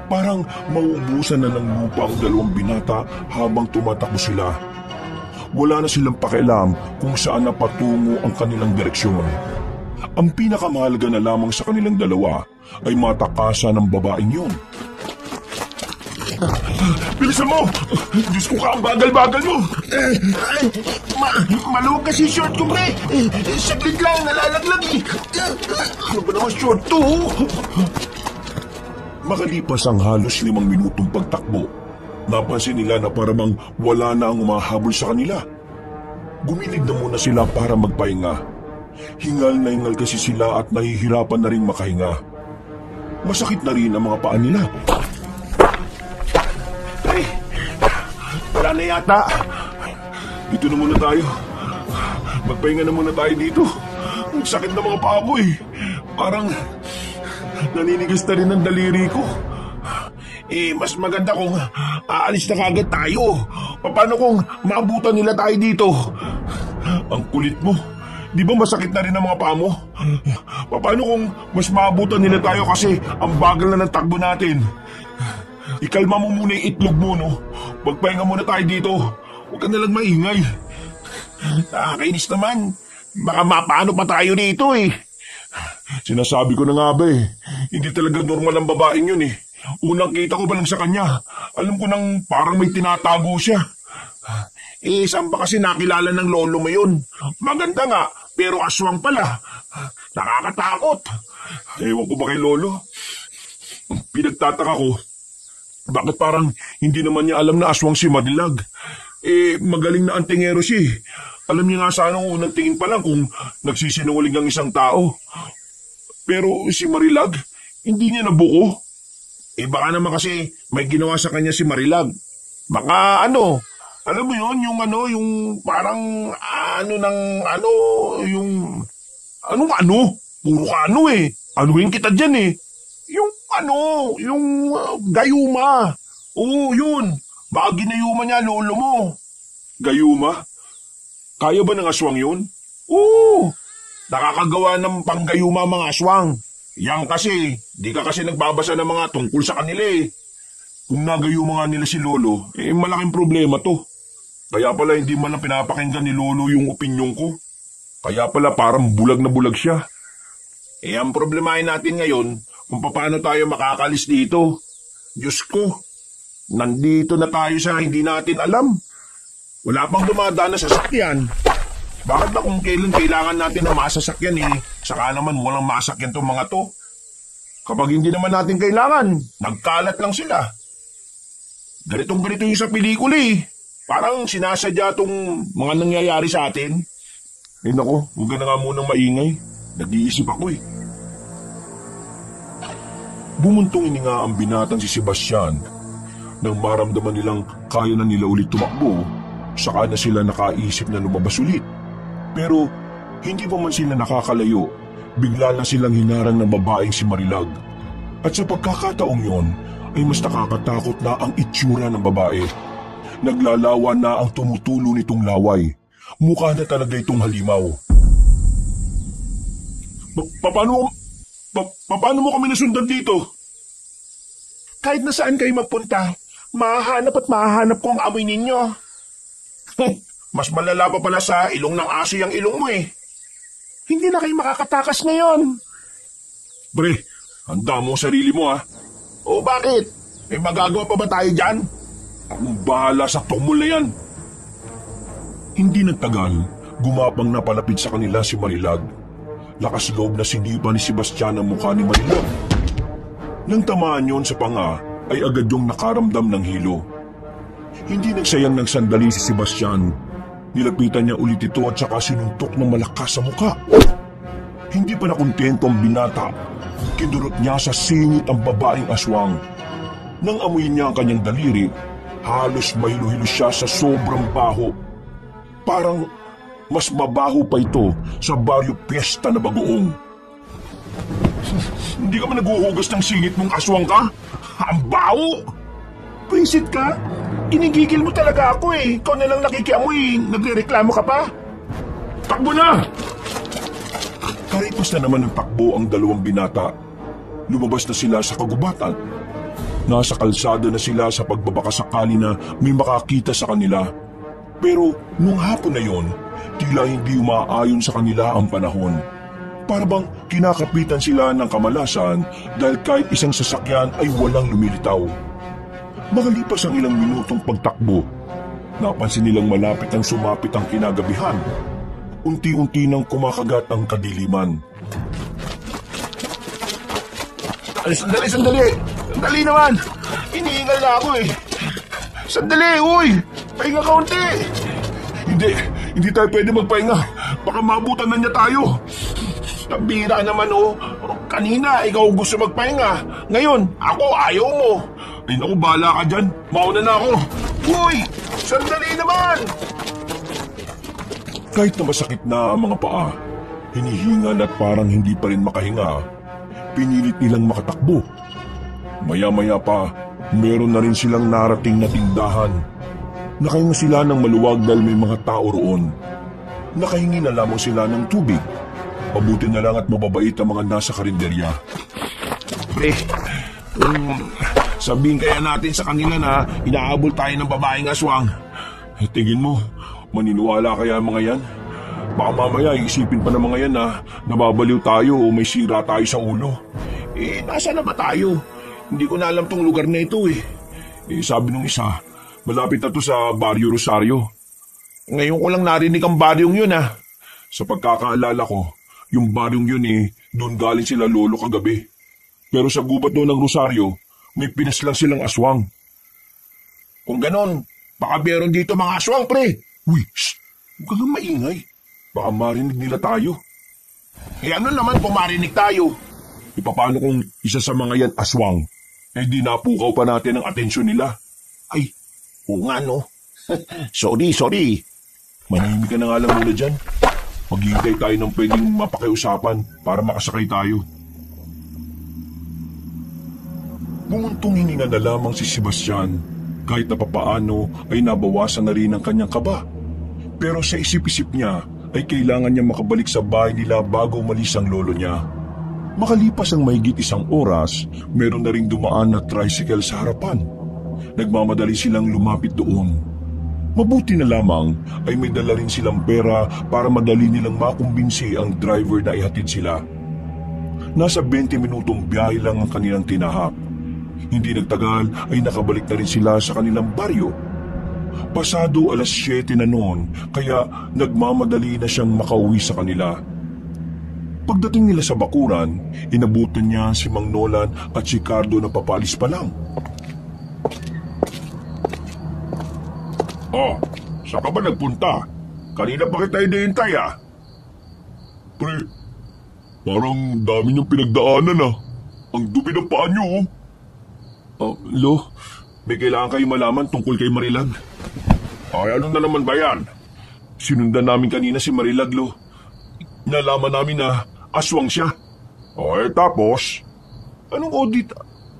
S1: Parang mauubusan na ng lupa ang dalawang binata habang tumatakbo sila. Wala na silang pakialam kung saan napatungo ang kanilang direksyon. Ang pinakamahalaga na lamang sa kanilang dalawa ay matakasan ng babaeng yun.
S3: Bilisan mo! Diyos ko ka, ang bagal-bagal mo!
S4: Maluwag kasi short ko, pre! Saglit lang, nalalaglag eh!
S3: Ano ba naman short to?
S1: Makalipas ang halos 5 minutong pagtakbo, napansin nila na parang wala na ang umahabol sa kanila. Gumilig na muna sila para magpahinga. Hingal na hingal kasi sila at nahihirapan na rin makahinga. Masakit na rin ang mga paa nila.
S3: Wala na yata. Dito na muna tayo. Magpahinga na muna tayo dito. Ang sakit na mga paa ko eh. Parang naninigas na rin ang daliri ko. Mas maganda kung aalis na kagad tayo. Paano kung maabutan nila tayo dito? Ang kulit mo. Di ba masakit na rin ang mga paa mo? Paano kung mas maabutan nila tayo kasi ang bagal na ng takbo natin? Ikalma mo muna yung itlog mo, no? Magpahinga muna tayo dito. Huwag ka nalang maingay. Nakakainis naman. Baka mapaano pa tayo dito eh. Sinasabi ko na nga ba eh. Hindi talaga normal ang babaeng yun eh. Unang kita ko pa lang sa kanya. Alam ko nang parang may tinatago siya. Saan ba kasi nakilala ng lolo mo yun? Maganda nga, pero aswang pala. Nakakatakot. Ewan ko ba kay lolo? Pinagtataka ko. Bakit parang hindi naman niya alam na aswang si Marilag? Magaling na antingero siya eh. Alam niya nga sana nung unang tingin pa lang kung nagsisinungaling ang isang tao. Pero si Marilag, hindi niya nabuko. Baka naman kasi may ginawa sa kanya si Marilag. Baka alam mo yun, yung parang yung puro ka eh. Anuhin kita dyan eh. Yung gayuma. Oo, yun. Baka ginayuma niya lolo mo. Gayuma? Kaya ba ng aswang yun? Oo! Nakakagawa ng panggayuma mga aswang. Yan kasi, di ka kasi nagbabasa ng mga tungkol sa kanila eh. Kung nagayuma nga nila si Lolo, malaking problema to. Kaya pala hindi man lang pinapakinggan ni Lolo yung opinyon ko. Kaya pala parang bulag na bulag siya. Ang problemahin natin ngayon kung paano tayo makakalis dito. Diyos ko, nandito na tayo sa hindi natin alam. Wala pang dumadaan na sasakyan. Bakit ba kung kailan kailangan natin ng masasakyan saka naman walang masakyan tong mga to? Kapag hindi naman natin kailangan, nagkalat lang sila. Ganitong-ganito yung sa pelikula Parang sinasadya tong mga nangyayari sa atin. Nako, huwag ka na nga munang maingay. Nag-iisip ako
S1: Bumuntong ininga ang binatang si Sebastian. Nang maramdaman nilang kaya na nila ulit tumakbo, saka na sila nakaisip na lumabas ulit. Pero hindi pa man sila nakakalayo, bigla na silang hinarang ng babaeng si Marilag. At sa pagkakataong yon, ay mas nakakatakot na ang itsura ng babae. Naglalawa na ang tumutulo nitong laway. Mukha na talaga itong halimaw.
S3: Paano mo kami nasundan dito?
S4: Kahit na saan kayo magpunta, mahahanap at mahahanap ko ang amoy ninyo.
S3: Mas malala pa pala sa ilong ng aso yung ilong mo
S4: Hindi na kayo makakatakas ngayon.
S3: Pre, handa mo sarili mo O bakit? May magagawa pa ba tayo dyan? Akong bahala sa tumul na yan.
S1: Hindi nagtagal, gumapang na palapit sa kanila si Marilag. Lakas loob na sinipa ni Sebastian ang mukha ni Marilag. Nang tamaan yon sa panga, ay agad yung nakaramdam ng hilo. Hindi nagsayang ng sandali si Sebastian. Nilapitan niya ulit ito at saka sinuntok ng malakas sa mukha. Hindi pa nakontento ang binata. Kinurot niya sa singit ang babaeng aswang. Nang amuyin niya ang kanyang daliri, halos mahilo-hilo siya sa sobrang baho. Parang mas mabaho pa ito sa baryo piyesta na bagoong.
S3: Hindi ka man naguhugas ng singit mong aswang ka? Ang baho!
S4: Pwisit ka? Inigigil mo talaga ako Ikaw na lang nakikiamoy. Nagrereklamo ka pa?
S3: Takbo na!
S1: Karipas na naman ng takbo ang dalawang binata. Lumabas na sila sa kagubatan. Nasa kalsada na sila sa pagbabakasakali na may makakita sa kanila. Pero nung hapon na yon, tila hindi umaayon sa kanila ang panahon. Para bang kinakapitan sila ng kamalasan dahil kahit isang sasakyan ay walang lumilitaw. Makalipas ang ilang minutong pagtakbo, napansin nilang malapit ang sumapit ang kinagabihan. Unti-unti nang kumakagat ang kadiliman.
S3: Sandali! Sandali naman! Iniingal na ako Sandali, uy! Pahinga kaunti! Hindi tayo pwede magpahinga. Baka mabutan na niya tayo. Nabira naman Kanina, ikaw gusto magpahinga. Ngayon, ako ayaw mo. Ay naku, bahala ka dyan. Mauna na ako. Uy! Sandali naman!
S1: Kahit na masakit na ang mga paa, hinihingal at parang hindi pa rin makahinga, pinilit nilang makatakbo. Maya-maya pa, meron na rin silang narating na tindahan. Nakahinga sila ng maluwag dahil may mga tao roon. Nakahingi na lamang sila ng tubig. Mabuti na lang at mababait ang mga nasa karinderya.
S3: Pre, sabihin kaya natin sa kanila na inaabol tayo ng babaeng aswang.
S1: Tingin mo, maniniwala kaya ang mga yan? Baka mamaya iisipin pa ng mga yan na nababaliw tayo o may sira tayo sa ulo.
S3: Nasa na ba tayo? Hindi ko na alam tong lugar na ito
S1: Sabi nung isa, malapit na to sa Barrio Rosario.
S3: Ngayon ko lang narinig ang baryong yun
S1: Sa pagkakaalala ko, yung baryong yun doon galing sila lolo kagabi. Pero sa gubat doon ng Rosario, may pinaslang silang aswang.
S3: Kung ganon, baka meron dito mga aswang, pre.
S1: Uy, shh! Huwag kang maingay. Baka marinig nila tayo.
S3: Ano naman kung marinig tayo?
S1: Paano kung isa sa mga yan aswang? Di napukaw pa natin ang atensyon nila.
S3: Ay, oo nga sorry.
S1: Manahimik ka na nga lang muna dyan. Maghihintay tayo ng pwedeng mapakiusapan para makasakay tayo. Bumuntong hininga na lamang si Sebastian. Kahit na papaano ay nabawasan na rin ang kanyang kaba. Pero sa isip-isip niya ay kailangan niya makabalik sa bahay nila bago umalis ang lolo niya. Makalipas ang mahigit 1 oras, meron na ring dumaan na tricycle sa harapan. Nagmamadali silang lumapit doon. Mabuti na lamang ay may dala rin silang pera para madali nilang makumbinsi ang driver na ihatid sila. Nasa 20 minutong biyahe lang ang kanilang tinahak. Hindi nagtagal ay nakabalik na rin sila sa kanilang baryo. Pasado 7:00 na noon, kaya nagmamadali na siyang makauwi sa kanila. Pagdating nila sa bakuran, inabutan niya si Mang Nolan at si Cardo na papalis pa lang.
S3: Oh, saan ka ba nagpunta? Kanina pa kita hinihintay ah.
S2: Pre, parang dami niyong pinagdaanan ah. Ang dumi ng paa niyo oh.
S1: Lo, may kailangan kayo malaman tungkol kay Marilag.
S3: Ay, ano na naman ba yan?
S1: Sinundan namin kanina si Marilag, Lo. Nalaman namin na aswang siya.
S3: Ay, tapos?
S1: Anong audit?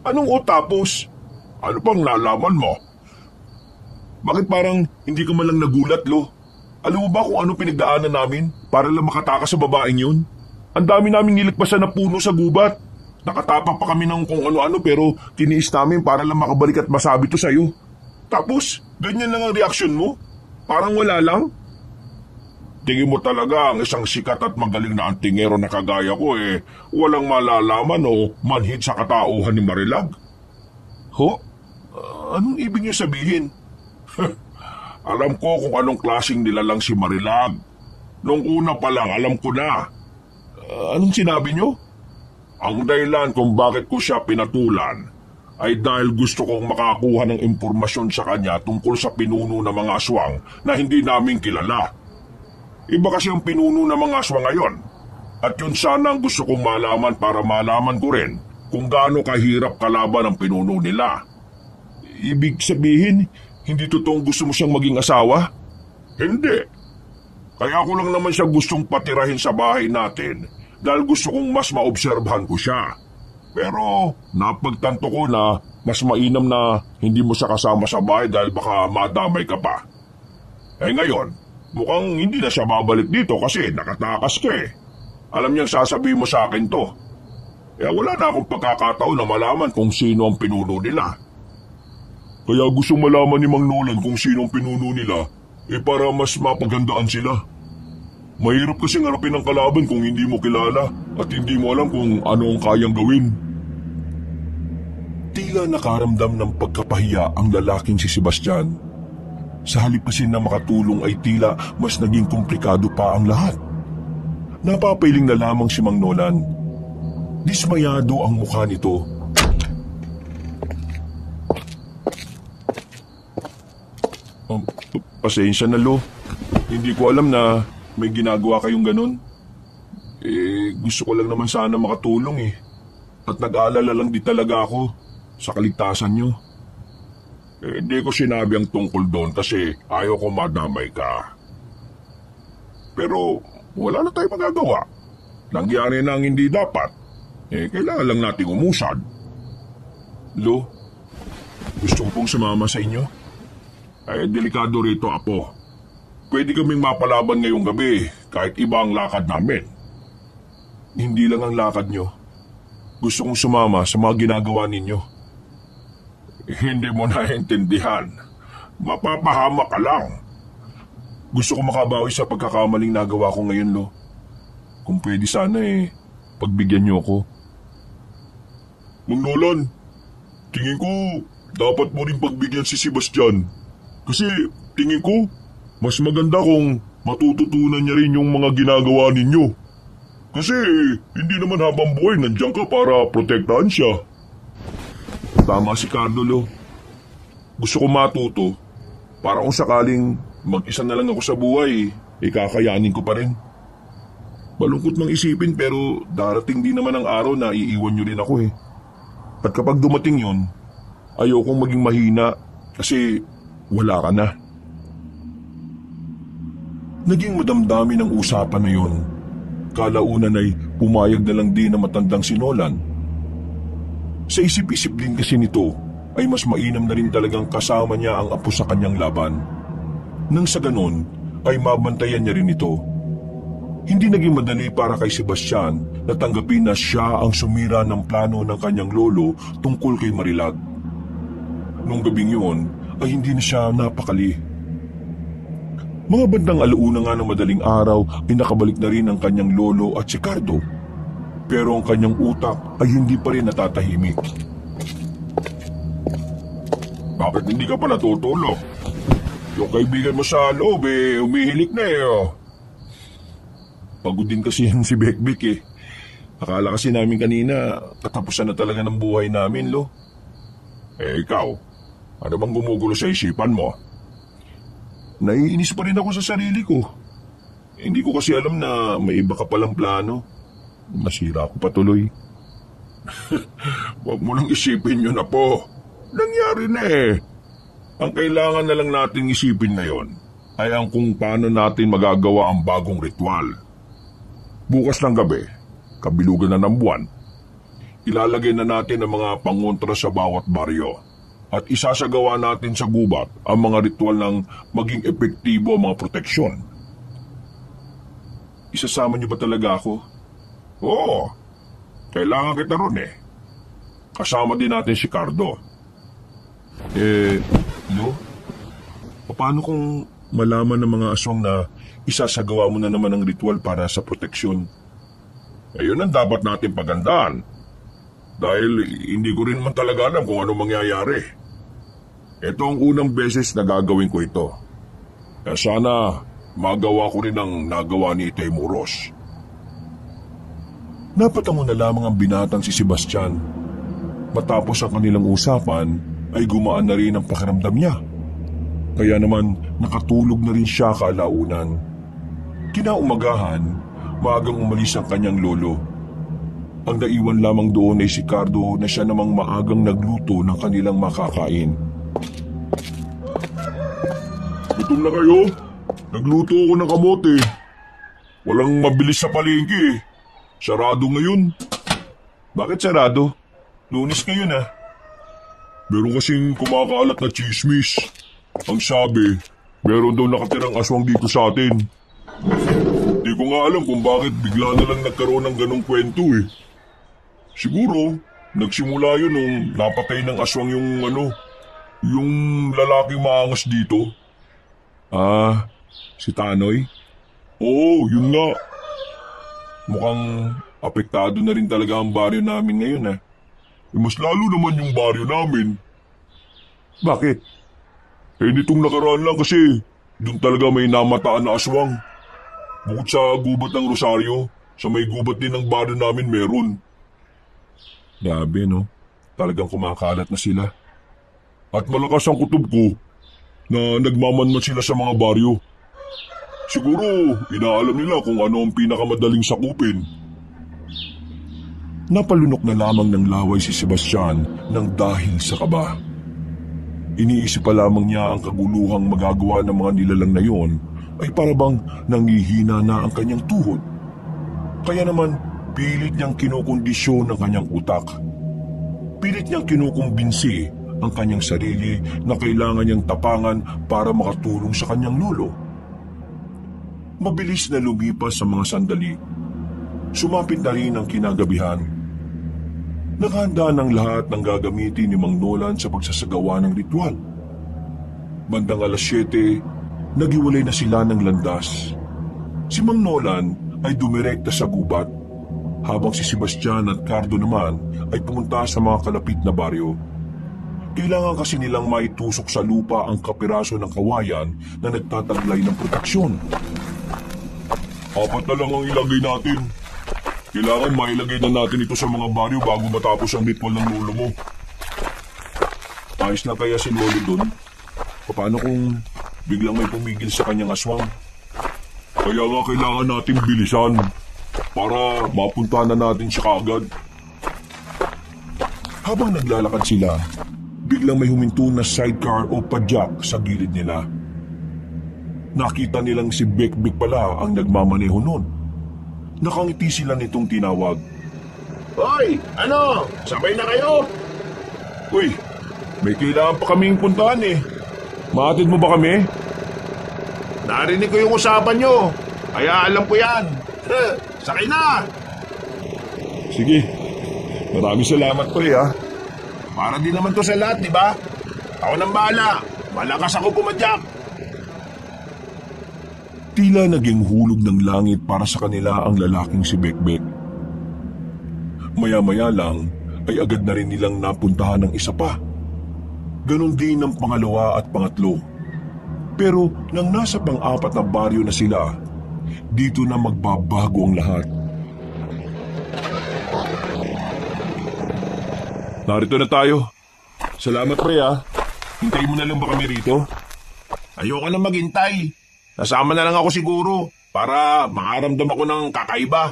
S1: Anong o tapos?
S3: Ano pang nalaman mo?
S1: Bakit parang hindi ka man lang nagulat, Lo? Alam mo ba kung anong pinagdaanan namin para lang makatakas sa babaeng yun? Ang dami naming nilagpasan na puno sa gubat. Nakatapak pa kami ng kung ano-ano pero tiniis namin para lang makabalik at masabi to sa'yo. Tapos, ganyan lang ang reaksyon mo? Parang wala lang?
S3: Tingin mo talaga ang isang sikat at magaling na antingero na kagaya ko walang malalaman o manhid sa katauhan ni Marilag?
S1: Ho? Anong ibig niyo sabihin?
S3: Alam ko kung anong klaseng nilalang si Marilag. Nung una pa lang alam ko na.
S1: Anong sinabi niyo?
S3: Ang dahilan kung bakit ko siya pinatulan ay dahil gusto kong makakuha ng impormasyon sa kanya tungkol sa pinuno ng mga aswang na hindi namin kilala. Iba kasi ang pinuno ng mga aswang ngayon. At yun sana ang gusto kong malaman para malaman ko rin kung gaano kahirap kalaban ang pinuno nila.
S1: Ibig sabihin, hindi totoong gusto mo siyang maging asawa?
S3: Hindi. Kaya ko lang naman siya gustong patirahin sa bahay natin dahil gusto kong mas maobserbahan ko siya. Pero napagtanto ko na mas mainam na hindi mo siya kasama sa bahay dahil baka madamay ka pa. Ngayon, mukhang hindi na siya babalik dito kasi nakatakas ka Alam niyang sasabihin mo sa akin to. Kaya wala na akong pagkakataon na malaman kung sino ang pinuno nila.
S2: Kaya gusto malaman ni Mang Nolan kung sino ang pinuno nila para mas mapaghandaan sila. Mahirap kasi harapin ang kalaban kung hindi mo kilala at hindi mo alam kung ano ang kayang gawin.
S1: Tila nakaramdam ng pagkapahiya ang lalaking si Sebastian. Sa halip kasi na makatulong ay tila mas naging komplikado pa ang lahat. Napapailing na lamang si Mang Nolan. Dismayado ang mukha nito. Pasensya na, Lo. Hindi ko alam na may ginagawa kayong ganun. Gusto ko lang naman sana makatulong At nag-aalala lang di talaga ako sa kaligtasan nyo.
S3: Hindi ko sinabi ang tungkol doon kasi ayaw ko madamay ka. Pero wala na tayong magagawa. Nangyari na ang hindi dapat. Kailangan lang nating umusad.
S1: Lo, gusto ko pong sumama sa inyo.
S3: Delikado rito, Apo. Pwede kaming mapalaban ngayong gabi kahit iba ang lakad namin.
S1: Hindi lang ang lakad nyo. Gusto kong sumama sa mga ginagawa ninyo.
S3: Hindi mo naiintindihan. Mapapahama ka lang.
S1: Gusto ko makabawi sa pagkakamaling nagawa ko ngayon, Lo. Kung pwede sana pagbigyan niyo ako.
S2: Mang Nolan, tingin ko dapat mo rin pagbigyan si Sebastian. Kasi tingin ko mas maganda kung matututunan niya rin yung mga ginagawa ninyo. Kasi hindi naman habang buhay nandiyan ka para protektahan siya.
S1: Tama si Carlo, Lo. Gusto ko matuto para kung sakaling mag-isa na lang ako sa buhay, kakayanin ko pa rin. Malungkot mang isipin pero darating din naman ang araw na iiwan niyo rin ako At kapag dumating yun, ayokong maging mahina kasi wala ka na. Naging madamdamin ang usapan na yun. Kalaunan ay pumayag na lang din na matandang si Nolan. Sa isip-isip din kasi nito ay mas mainam na rin talagang kasama niya ang apo sa kanyang laban. Nang sa ganon ay mabantayan niya rin ito. Hindi naging madali para kay Sebastian na tanggapin na siya ang sumira ng plano ng kanyang lolo tungkol kay Marilag. Nung gabing yun ay hindi na siya napakali. Mga bandang alauna nga ng madaling araw ay nakabalik na rin ang kanyang lolo at si Cardo. Pero ang kanyang utak ay hindi pa rin natatahimik.
S2: Bakit hindi ka pa natutulog? Yung kaibigan mo sa loob umihilik na
S1: Pagod din kasi yan si Bekbek Akala kasi namin kanina katapusan na talaga ng buhay namin, lo.
S2: Ikaw, ano bang gumugulo sa isipan mo?
S1: Naiinis pa rin ako sa sarili ko. Hindi ko kasi alam na may iba ka palang plano. Masira ako patuloy.
S2: Huwag mo nang isipin yun na po. Nangyari na Ang kailangan na lang natin isipin ngayon ay ang kung paano natin magagawa ang bagong ritual. Bukas ng gabi, kabilugan na ng buwan, ilalagay na natin ang mga pangontra sa bawat baryo at isasagawa natin sa gubat ang mga ritual ng maging epektibo ang mga proteksyon.
S1: Isasama niyo ba talaga ako?
S2: Oo, kailangan kita ron Kasama din natin si Cardo.
S1: Lo? Paano kung malaman ng mga aswang na isasagawa mo na naman ang ritual para sa proteksyon?
S2: Ayun ang dapat natin pagandaan. Dahil hindi ko rin man talaga alam kung ano mangyayari. Ito ang unang beses na gagawin ko ito. Kaya sana magawa ko rin ang nagawa ni Itay Muros.
S1: Napatango na lamang ang binatang si Sebastian. Matapos ang kanilang usapan, ay gumaan na rin ang pakiramdam niya. Kaya naman nakatulog na rin siya kalaunan. Kinaumagahan, maagang umalis ang kanyang lolo. Ang naiwan lamang doon ay si Cardo na siya namang maagang nagluto ng kanilang makakain.
S2: Gutom na kayo? Nagluto ako ng kamote. Walang mabilis sa palengke. Sarado ngayon.
S1: Bakit sarado? Lunes ngayon
S2: Meron kasing kumakalat na chismis. Ang sabi, meron daw nakatirang aswang dito sa atin. Di ko nga alam kung bakit bigla na lang nagkaroon ng ganong kwento Siguro, nagsimula yun nung napatay ng aswang yung lalaking maangas dito.
S1: Si Tanoy?
S2: Oo, yun nga.
S1: Mukhang apektado na rin talaga ang baryo namin ngayon
S2: Mas lalo naman yung baryo namin.
S1: Bakit?
S2: Nitong nakaraan lang kasi doon talaga may namataan na aswang. Bukod sa gubat ng Rosario, sa may gubat din ng baryo namin meron.
S1: Grabe talagang kumakalat na sila.
S2: At malakas ang kutob ko na nagmamanman sila sa mga baryo. Siguro inaalam nila kung ano ang pinakamadaling sakupin.
S1: Napalunok na lamang ng laway si Sebastian nang dahil sa kaba. Iniisip pa lamang niya ang kaguluhang magagawa ng mga nilalang na yon ay parabang nangihina na ang kanyang tuhod. Kaya naman pilit niyang kinukondisyon ang kanyang utak. Pilit niyang kinukumbinsi ang kanyang sarili na kailangan niyang tapangan para makatulong sa kanyang lolo. Mabilis na lumipas sa mga sandali. Sumapit na rin ang kinagabihan. Nakahanda ng lahat ng gagamitin ni Mang Nolan sa pagsasagawa ng ritual. Bandang 7:00, nagiwalay na sila ng landas. Si Mang Nolan ay dumirekta sa gubat, habang si Sebastian at Cardo naman ay pumunta sa mga kalapit na baryo. Kailangan kasi nilang maitusok sa lupa ang kapiraso ng kawayan na nagtataglay ng proteksyon.
S2: 4 na lang ang ilagay natin. Kailangan mailagay na natin ito sa mga baryo bago matapos ang ritual ng lolo mo.
S1: Ayos na kaya si lolo doon? Paano kung biglang may pumigil sa kanyang aswang?
S2: Kaya nga kailangan natin bilisan para mapuntahan na natin siya kaagad.
S1: Habang naglalakad sila, biglang may huminto na sidecar o padyak sa gilid nila. Nakita nilang si Bekbek pala ang nagmamaneho noon. Nakangiti sila nitong tinawag.
S3: Hoy! Ano? Sabay na kayo?
S1: Uy, may kailangan pa kaming puntahan Maatid mo ba kami?
S3: Narinig ko yung usapan nyo. Kaya alam ko yan. Sakay na!
S2: Sige. Maraming salamat pre ha.
S3: Para din naman to sa lahat, di ba? Ako nang bahala. Malakas ako pumadyak.
S1: Tila naging hulog ng langit para sa kanila ang lalaking si Bekbek. Maya-maya lang ay agad na rin nilang napuntahan ng isa pa. Ganon din ang pangalawa at pangatlo. Pero nang nasa pang-apat na baryo na sila, dito na magbabago ang lahat.
S2: Narito na tayo. Salamat pre ha. Hintayin mo na lang ba kami rito?
S3: Ayoko na maghintay. Nasama na lang ako siguro para makaramdam ako ng kakaiba.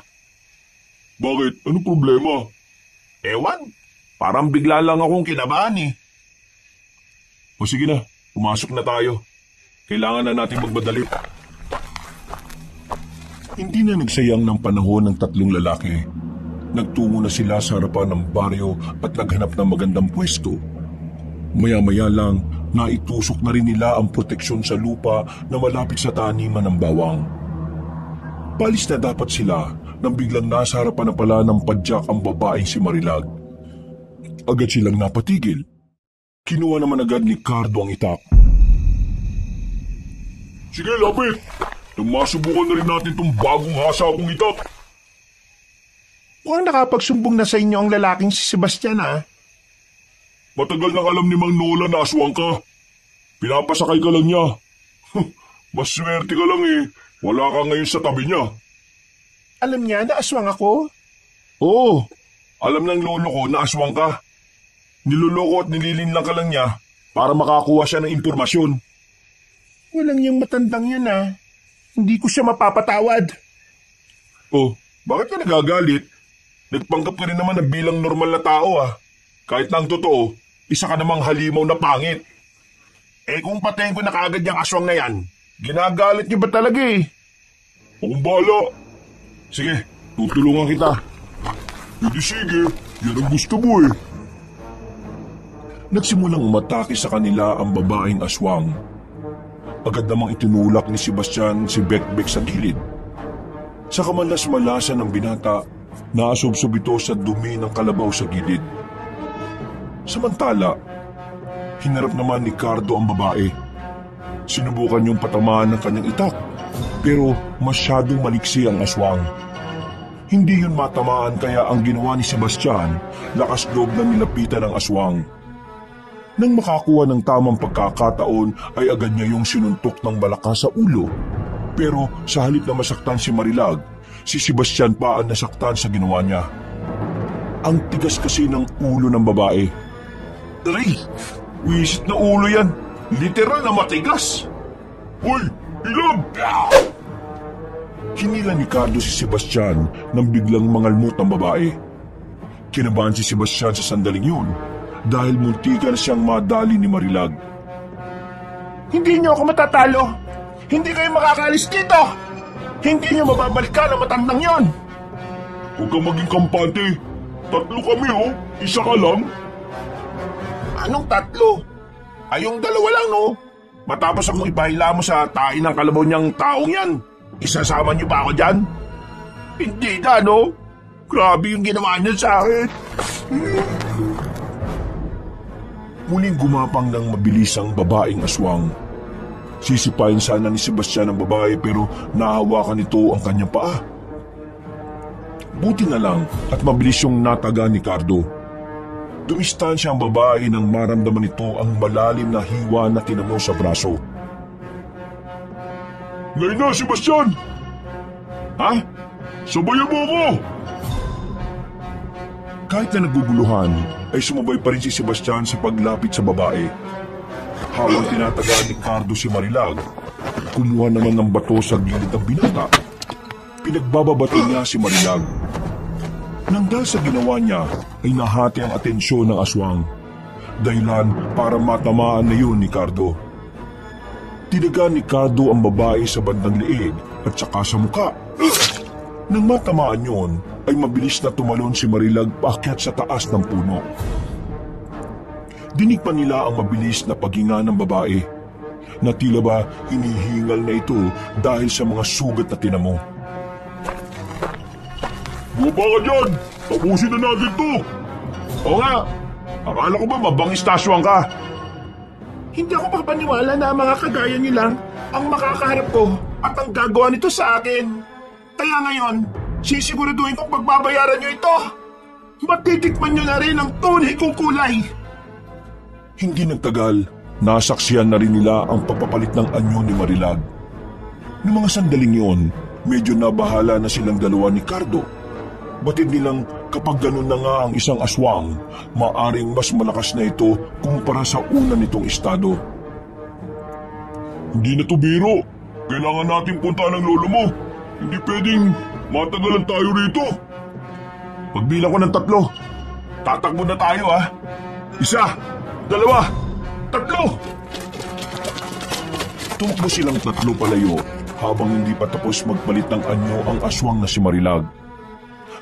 S2: Bakit? Anong problema?
S3: Ewan, parang bigla lang akong kinabahan eh.
S2: O sige na, pumasok na tayo. Kailangan na natin magmadali.
S1: Hindi na nagsayang ng panahon ng tatlong lalaki. Nagtungo na sila sa harapan ng baryo at naghanap ng magandang pwesto. Maya-maya lang, naitusok na rin nila ang proteksyon sa lupa na malapit sa taniman ng bawang. Palis na dapat sila nang biglang nasa harapan na pala ng padyak ang babaeng si Marilag. Agad silang napatigil. Kinuha naman agad ni Cardo ang itak.
S2: Sige, lapit! Masubukan na rin natin itong bagong hasa akong itak.
S4: Mukhang nakapagsumbong na sa inyo ang lalaking si Sebastian ha?
S2: Matagal nang alam ni Mang Nola na aswang ka. Pinapasakay ka lang niya. Mas swerte ka lang eh. Wala ka ngayon sa tabi niya.
S4: Alam niya na aswang ako?
S2: Oo, alam ng lolo ko na aswang ka. Niloloko at nililinlang ka lang niya para makakuha siya ng impormasyon.
S4: Walang yung matandang yun ha. Hindi ko siya mapapatawad.
S2: Oh, bakit ka nagagalit? Nagpanggap ka rin naman na bilang normal na tao ah. Kahit na ang totoo, isa ka namang halimaw na pangit.
S3: Eh kung patayin ko na kaagad yung aswang na yan, ginagalit niyo ba talaga eh?
S2: Akong bahala. Sige, tutulungan kita. Hindi sige, yan ang gusto mo eh.
S1: Nagsimulang umatake sa kanila ang babaeng aswang. Agad namang itinulak ni Sebastian si Bekbek sa gilid. Sa kamalas-malasan ng binata, naasubsob ito sa dumi ng kalabaw sa gilid. Samantala, hinarap naman ni Cardo ang babae. Sinubukan niyong patamaan ng kanyang itak, pero masyadong maliksi ang aswang. Hindi yun matamaan kaya ang ginawa ni Sebastian, lakas loob na nilapitan ang aswang. Nang makakuha ng tamang pagkakataon ay agad niya yung sinuntok ng malakas sa ulo. Pero sa halip na masaktan si Marilag, si Sebastian pa ang nasaktan sa ginawa niya. Ang tigas kasi ng ulo ng babae.
S3: Aray, wisit na ulo yan. Literal na matigas.
S2: Hoy, ilag!
S1: Hinila ni Cardo si Sebastian nang biglang mangalmot ang babae. Kinabahan si Sebastian sa sandaling yun dahil muntikan siyang madali ni Marilag.
S4: Hindi niyo ako matatalo. Hindi kayo makakalis dito. Hindi niyo mababalikan ang matandang yon.
S2: Huwag kang maging kampante. Tatlo kami oh, isa ka lang.
S3: Anong tatlo? Ayong dalawa lang no? Matapos akong ipahila mo sa tain ng kalabaw niyang taong yan, isasama niyo pa ako dyan? Hindi na no? Grabe yung ginawa niya sa akin.
S1: Muling gumapang ng mabilis ang babaeng aswang. Sisipain sana ni Sebastian ang babae pero nahawakan nito ang kanyang paa. Buti na lang at mabilis yung nataga ni Cardo. Dumistansya ang babae nang maramdaman nito ang malalim na hiwa na tinamo sa braso.
S2: Ngayon na, Sebastian!
S1: Ha?
S2: Sabayan mo ako!
S1: Kahit na naguguluhan, ay sumabay pa rin si Sebastian sa paglapit sa babae. Habang tinatagaan ni Cardo si Marilag, kumuha naman ng bato sa gilid ng binata. Pinagbababato niya si Marilag. Nang dahil sa ginawa niya, ay nahati ang atensyon ng aswang. Dahilan para matamaan na yun ni Cardo. Tinagaan ni Cardo ang babae sa bandang liig at saka sa muka. Nang matamaan yun, ay mabilis na tumalon si Marilag paakyat sa taas ng puno. Dinig pa nila ang mabilis na paghinga ng babae. na tila ba hinihingal na ito dahil sa mga sugat na tinamo.
S2: Bumaba ka dyan! Tapusin na natin to!
S3: Oo nga, akala ko ba mabangis taswang ka?
S4: Hindi ako papaniwala na mga kagaya niyo lang ang makakaharap ko at ang gagawa nito sa akin. Kaya ngayon, sisiguraduhin kong pagbabayaran niyo ito. Matitikman niyo na rin ang tunay kong kulay.
S1: Hindi nagtagal, nasaksiyan na rin nila ang pagpapalit ng anyo ni Marilag. Noong mga sandaling yun, medyo nabahala na silang dalawa ni Cardo. Batid nilang kapag ganun na nga ang isang aswang, maaring mas malakas na ito kumpara sa una nitong estado.
S2: Hindi na to biro. Kailangan natin puntahan ng lolo mo. Hindi pwedeng matagalan tayo rito.
S3: Pagbilang ko ng 3, tatakbo na tayo 1, 2, 3.
S1: Tumakbo silang 3 palayo habang hindi pa tapos magpalit ng anyo ang aswang na si Marilag.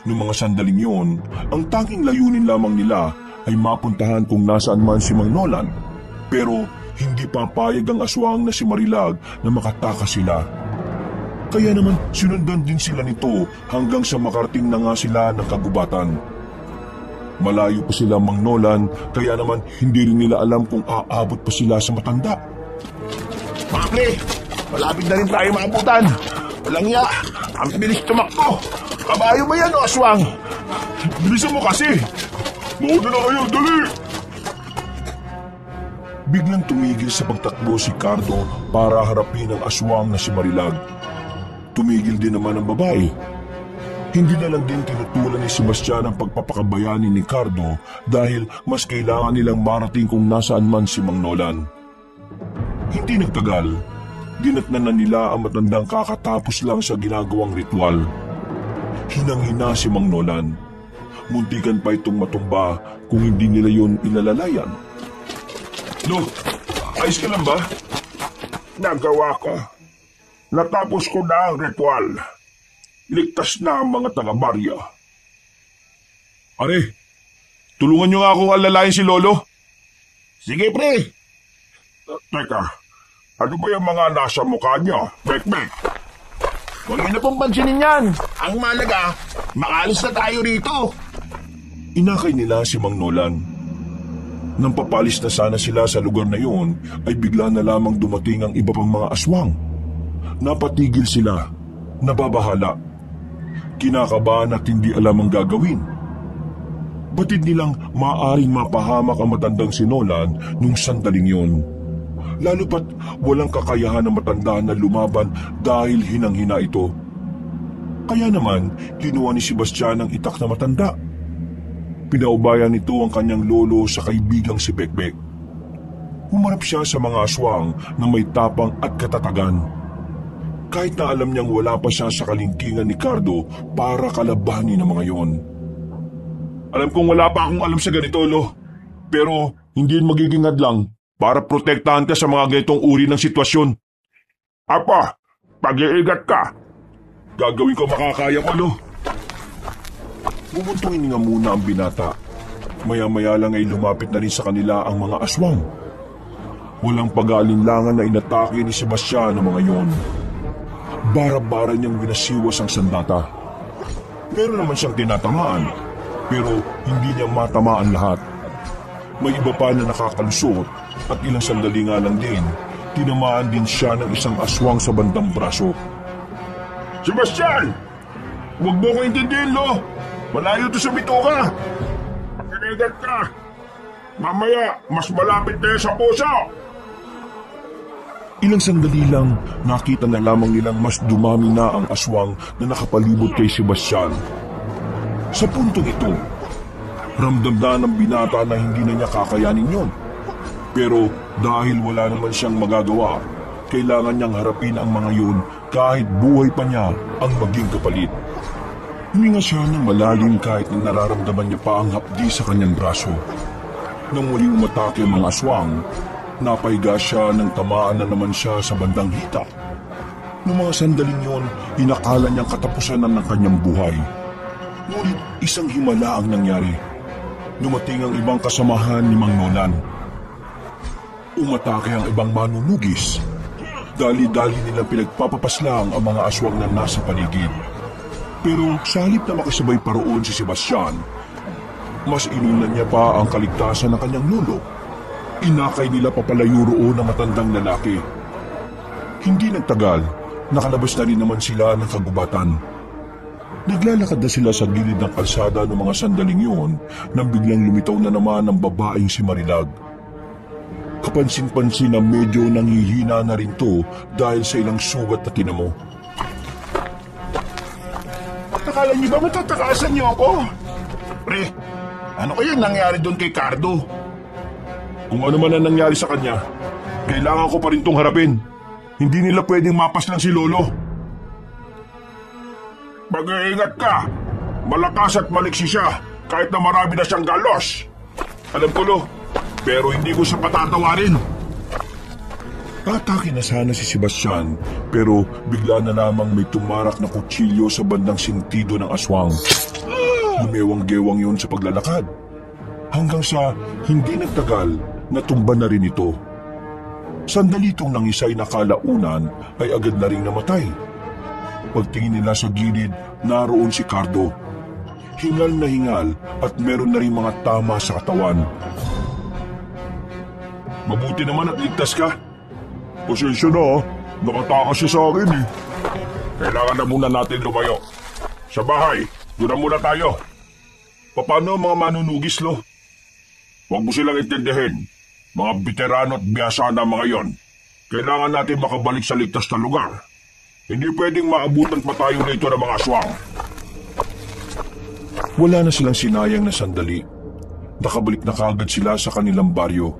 S1: Noong mga sandaling yun, ang tanging layunin lamang nila ay mapuntahan kung nasaan man si Mang Nolan. Pero hindi papayag ang aswang na si Marilag na makatakas sila. Kaya naman sinundan din sila nito hanggang sa makarating na nga sila ng kagubatan. Malayo pa sila Mang Nolan, kaya naman hindi rin nila alam kung aabot pa sila sa matanda.
S3: Mga pre, malapit na rin tayo maabutan. Walang iya, ang bilis tumakbo. Kabayo ba yan o aswang?
S2: Bilisan mo kasi. Mauna na kayo, dali!
S1: Biglang tumigil sa pagtakbo si Cardo para harapin ang aswang na si Marilag. Tumigil din naman ang babae. Hindi na lang din tinutulan ni Sebastian ang pagpapakabayani ni Cardo dahil mas kailangan nilang marating kung nasaan man si Mang Nolan. Hindi nagtagal, dinatnan na nila ang matandang kakatapos lang sa ginagawang ritual. Hinang-hina si Mang Nolan. Muntikan pa itong matumba kung hindi nila yun ilalalayan.
S3: Lo, ayos ka lang ba?
S2: Nagawa ko. Natapos ko na ang ritual. Ligtas na ang mga taga-barya.
S3: Are, tulungan nyo nga akong alalayan si Lolo.
S2: Sige, pre. Teka, ano ba yung mga nasa mukha niya? Bek-bek.
S3: Huwag niyo na pong pansinin yan. Ang malaga, makaalis na tayo rito.
S1: Inakay nila si Mang Nolan. Nang papalis na sana sila sa lugar na yun, ay bigla na lamang dumating ang iba pang mga aswang. Napatigil sila, nababahala. Kinakabahan at hindi alam ang gagawin. Batid nilang maaaring mapahamak ang matandang si Nolan nung sandaling yun. Lalo pat walang kakayahan ng matanda na lumaban dahil hinang-hina ito. Kaya naman, kinuha ni Sebastian ang itak na matanda. Pinaubayan nito ang kanyang lolo sa kaibigang si Bekbek. Humarap siya sa mga aswang na may tapang at katatagan. Kahit na alam niyang wala pa siya sa kalingkingan ni Cardo para kalabanin ang mga yon.
S3: Alam kong wala pa akong alam sa ganito, Lo. Pero hindi yun magiging hadlang para protektahan ka sa mga ganitong uri ng sitwasyon.
S2: Apa, pag-iigat ka.
S3: Gagawin ko makakaya ko, Lo.
S1: Bumuntungin nga muna ang binata. Maya-maya lang ay lumapit na rin sa kanila ang mga aswang. Walang pag-aalinlangan na inatake ni Sebastian ang mga yon. Bara-bara niyang winasiwas ang sandata. Meron naman siyang tinatamaan, pero hindi niya matamaan lahat. May iba pa na nakakalusot at ilang sandali nga lang din, tinamaan din siya ng isang aswang sa bandang braso.
S3: Sebastian! Huwag mo ko intindihin, Lo. Malayo to sa bituka.
S2: Pag-iigat ka. Mamaya, mas malapit na sa puso.
S1: Ilang sandali lang, nakita na lamang nilang mas dumami na ang aswang na nakapalibot kay Sebastian. Sa puntong ito, ramdam na ng binata na hindi na niya kakayanin yon. Pero dahil wala naman siyang magagawa, kailangan niyang harapin ang mga yun kahit buhay pa niya ang maging kapalit. Huminga siya ng malalim kahit na nararamdaman niya pa ang hapdi sa kanyang braso. Nang muling umatake ang mga aswang, napahiga siya ng tamaan na naman siya sa bandang hita. Noong mga sandaling yon, inakala niyang katapusan na ng kanyang buhay. Ngunit isang himala ang nangyari. Dumating ang ibang kasamahan ni Mang Nolan. Umatake ang ibang manunugis. Dali-dali nilang pinagpapapaslang ang mga aswang na nasa paligid. Pero sa halip na makisabay pa roon si Sebastian, mas inunan niya pa ang kaligtasan ng kanyang lolo. Inakay nila papalayo roon ang matandang lalaki. Hindi nagtagal, nakalabas na rin naman sila ng kagubatan. Naglalakad na sila sa gilid ng kalsada ng mga sandaling yun nang biglang lumitaw na naman ang babaeng si Marilag. Kapansin-pansin na medyo nanghihina na rin to dahil sa ilang sugat na tinamo.
S3: Akala niyo ba matatakasan niyo ako? Pre, ano kaya nangyari doon kay Cardo?
S1: Kung ano man ang nangyari sa kanya, kailangan ko pa rin tong harapin. Hindi nila pwedeng mapas lang si Lolo.
S3: Mag-iingat ka. Malakas at maliksi siya kahit na marami na siyang galos.
S1: Alam ko, Lo, pero hindi ko siya patatawarin. Atake na sana si Sebastian, pero bigla na lamang may tumarak na kutsilyo sa bandang sentido ng aswang. Lumewang-gewang yun sa paglalakad. Hanggang sa hindi nagtagal, natumba na rin ito. Sandali itong nangisay na kalaunan ay agad na ring namatay. Pagtingin nila sa gilid, naroon si Cardo. Hingal na hingal at meron na rin mga tama sa katawan.
S2: Mabuti naman at ligtas ka. Pasensya na, nakatakas siya sa akin eh.
S3: Kailangan na muna natin lumayo. Sa bahay, doon na muna tayo.
S2: Paano mga manunugis, Lo?
S3: Huwag mo silang intindihin. Mga veterano at biyasa na mga yon. Kailangan natin makabalik sa ligtas na lugar. Hindi pwedeng maabutan pa tayo nito ng mga aswang.
S1: Wala na silang sinayang na sandali. Nakabalik na kaagad sila sa kanilang baryo.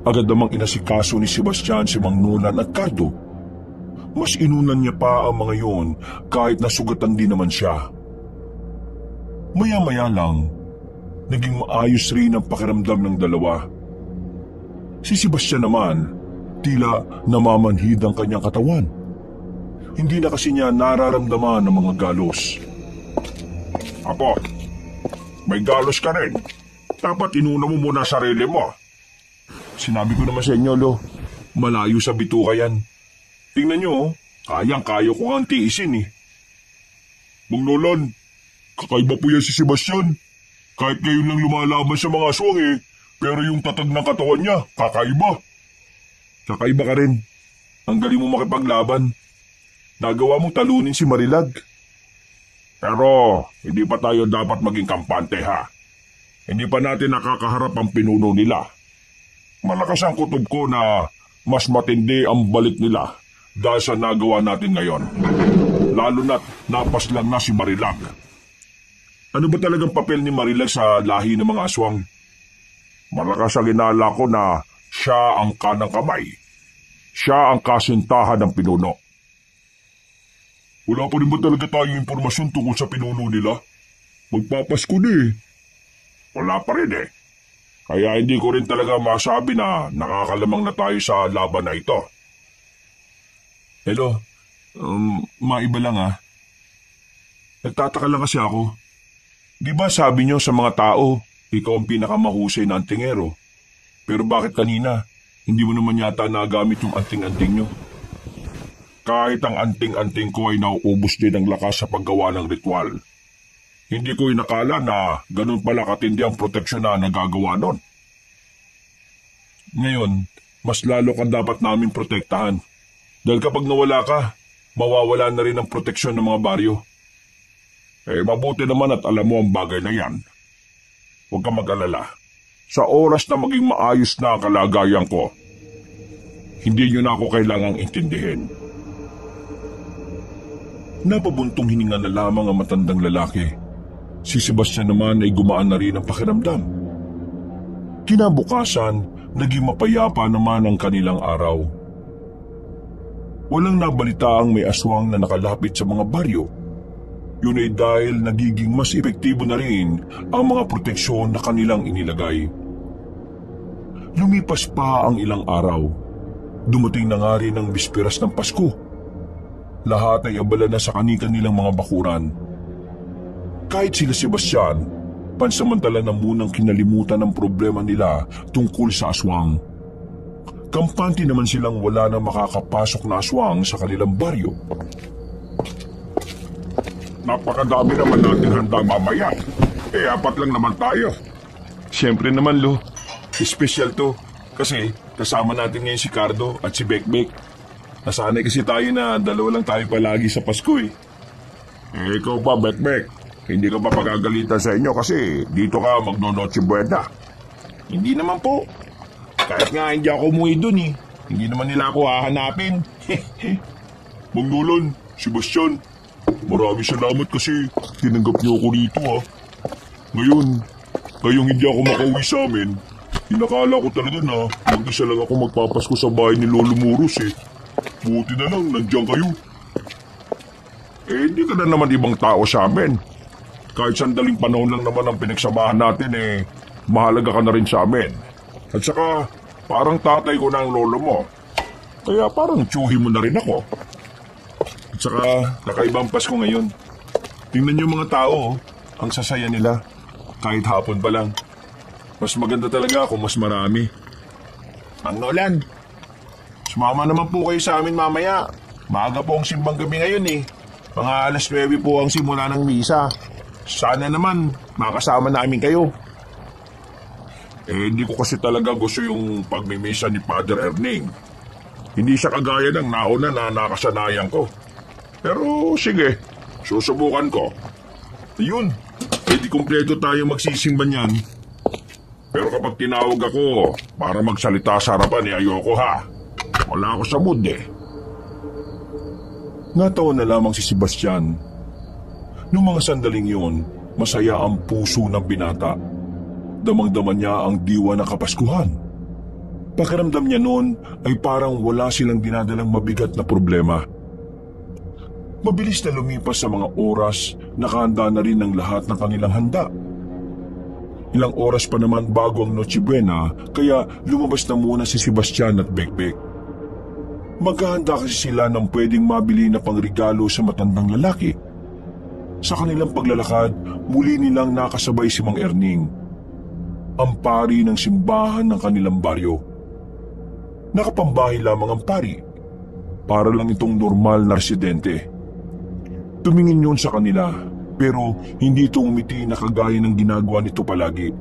S1: Agad namang inasikaso ni Sebastian si Mang Nolan at Cardo. Mas inunan niya pa ang mga yon kahit nasugatan din naman siya. Maya-maya lang, naging maayos rin ang pakiramdam ng dalawa. Si Sebastian naman, tila namamanhid ang kanyang katawan. Hindi na kasi niya nararamdaman ang mga galos.
S3: Apo, may galos ka rin. Dapat inuna mo muna sarili mo.
S1: Sinabi ko naman sa inyo, Lo, malayo sa bituka yan.
S3: Tingnan nyo, kayang-kaya ko ang tiisin eh.
S2: Mang Nolan, kakaiba po yan si Sebastian. Kahit ngayon lang lumalaban sa mga aswang eh, pero yung tatag ng katawan niya, kakaiba.
S1: Kakaiba ka rin. Ang galing mo makipaglaban. Nagawa mong talunin si Marilag.
S3: Pero hindi pa tayo dapat maging kampante ha. Hindi pa natin nakakaharap ang pinuno nila. Malakas ang kutob ko na mas matindi ang balik nila dahil sa nagawa natin ngayon. Lalo na't napaslang na si Marilag. Ano ba talagang papel ni Marilag sa lahi ng mga aswang? Malakas ang inala ko na siya ang kanang kamay. Siya ang kasintahan ng pinuno.
S2: Wala pa rin ba talaga tayong impormasyon tungkol sa pinuno nila? Magpapasko na eh.
S3: Wala pa rin eh. Kaya hindi ko rin talaga masabi na nakakalamang na tayo sa laban na ito.
S1: Hello, maiba lang ah. Nagtataka lang kasi ako. Di ba sabi nyo sa mga tao, ikaw ang pinakamahusay na antingero? Pero bakit kanina, hindi mo naman yata nagamit yung anting-anting nyo?
S3: Kahit ang anting-anting ko ay nauubos din ang lakas sa paggawa ng ritual. Hindi ko inakala na ganun pala katindi ang proteksyon na nagagawa nun.
S1: Ngayon, mas lalo kang dapat naming protektahan. Dahil kapag nawala ka, mawawala na rin ang proteksyon ng mga baryo.
S3: Mabuti naman at alam mo ang bagay na yan. Huwag kang mag-alala. Sa oras na maging maayos na ang kalagayan ko, hindi nyo na ako kailangang intindihin.
S1: Napabuntong hininga na lamang ang matandang lalaki. Si Sebastian naman ay gumaan na rin ang pakiramdam. Kinabukasan, naging mapayapa naman ang kanilang araw. Walang nabalita ang may aswang na nakalapit sa mga baryo. Yun ay dahil nagiging mas epektibo na rin ang mga proteksyon na kanilang inilagay. Lumipas pa ang ilang araw. Dumating na nga rin ang bisperas ng Pasko. Lahat ay abala na sa kanilang mga bakuran. Kahit sila Sebastian, pansamantala na munang kinalimutan ang problema nila tungkol sa aswang. Kampante naman silang wala na makakapasok na aswang sa kanilang baryo.
S2: Napakadami naman natin handa mamaya. 4 lang naman tayo.
S1: Siyempre naman, Lo. Special to. Kasi kasama natin ngayon si Cardo at si Bekbek. Nasanay kasi tayo na 2 lang tayo palagi sa Pasko eh.
S2: Ikaw pa, Bekbek. Hindi ka pa pagagalitan sa inyo kasi dito ka magno-Noche Buena.
S3: Hindi naman po. Kahit nga hindi ako umuwi dun eh. Hindi naman nila ako hahanapin.
S2: Mang Nolan, Sebastian, maraming salamat kasi tinanggap niyo ako rito ha. Ngayon, ngayong hindi ako makauwi sa amin, inakala ko talaga na mag-isa lang ako magpapasko sa bahay ni Lolo Muros eh. Buti na lang, nandiyan kayo. Hindi ka na naman ibang tao sa amin. Kahit sandaling panahon lang naman ang pinagsamahan natin mahalaga ka na rin sa amin. At saka, parang tatay ko na ang lolo mo. Kaya parang tsuhi mo na rin ako.
S1: At saka nakaibang Pasko ngayon. Tingnan niyo mga tao, ang sasaya nila. Kahit hapon pa lang. Mas maganda talaga kung mas marami.
S3: Mang Nolan, sumama naman po kayo sa amin mamaya. Maaga po ang simbang gabi ngayon eh. Mga 9:00 po ang simula ng misa. Sana naman makasama namin kayo.
S2: Hindi ko kasi talaga gusto yung pagmimisa ni Father Erning. Hindi siya kagaya ng nauna na nakasanayan ko. Pero sige, susubukan ko.
S1: Ayun, di kumpleto tayo magsisimba niyan.
S2: Pero kapag tinawag ako para magsalita sa harapan ayoko ha. Wala ako sa mood eh.
S1: Natawa na lamang si Sebastian. Noong mga sandaling yun, masaya ang puso ng binata. Damang-dama niya ang diwa ng Kapaskuhan. Pakiramdam niya noon ay parang wala silang dinadalang mabigat na problema. Mabilis na lumipas sa mga oras, nakahanda na rin ang lahat ng kanilang handa. Ilang oras pa naman bago ang Noche Buena, kaya lumabas na muna si Sebastian at Bekbek. Maghahanda kasi sila ng pwedeng mabili na pangregalo sa matandang lalaki. Sa kanilang paglalakad, muli nilang nakasabay si Mang Erning, ang pari ng simbahan ng kanilang baryo. Nakapambahay lamang ang pari, para lang itong normal na residente. Tumingin yun sa kanila, pero hindi ito umiti na kagaya ng ginagawa nito palagi.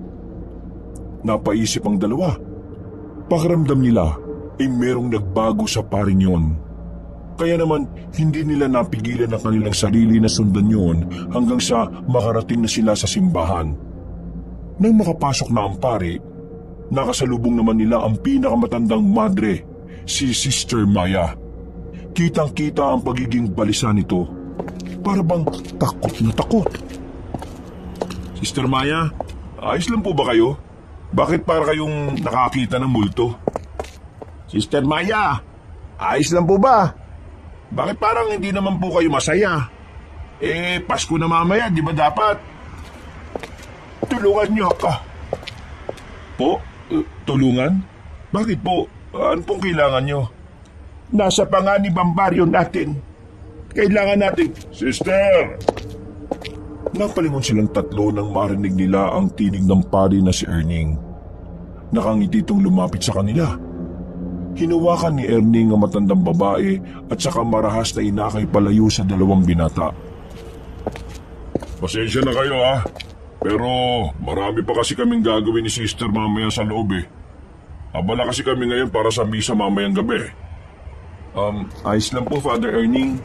S1: Napaisip ang dalawa. Pakiramdam nila ay merong nagbago sa paring yun. Kaya naman, hindi nila napigilan ang kanilang sarili na sundan yun hanggang sa makarating na sila sa simbahan. Nang makapasok na ang pari, nakasalubong naman nila ang pinakamatandang madre, si Sister Maya. Kitang-kita ang pagiging balisa nito. Para bang takot na takot.
S3: Sister Maya, ayos lang po ba kayo? Bakit para kayong nakakita ng multo? Sister Maya, ayos lang po ba? Bakit parang hindi naman po kayo masaya? Pasko na mamaya, di ba dapat? Tulungan niyo ako.
S1: Po? Tulungan? Bakit po? Ano pong kailangan niyo?
S3: Nasa panganib ang baryo natin. Kailangan natin...
S2: Sister!
S1: Napalingon silang tatlo nang marinig nila ang tinig ng pari na si Erning. Nakangiti itong lumapit sa kanila. Hinawakan ni Erning ang matandang babae at saka marahas na inakay palayo sa 2 binata.
S2: Pasensya na kayo ha. Pero marami pa kasi kaming gagawin ni Sister mamaya sa loob eh. Abala kasi kami ngayon para sa misa mamayang gabi.
S1: Ayos lang po, Father Erning.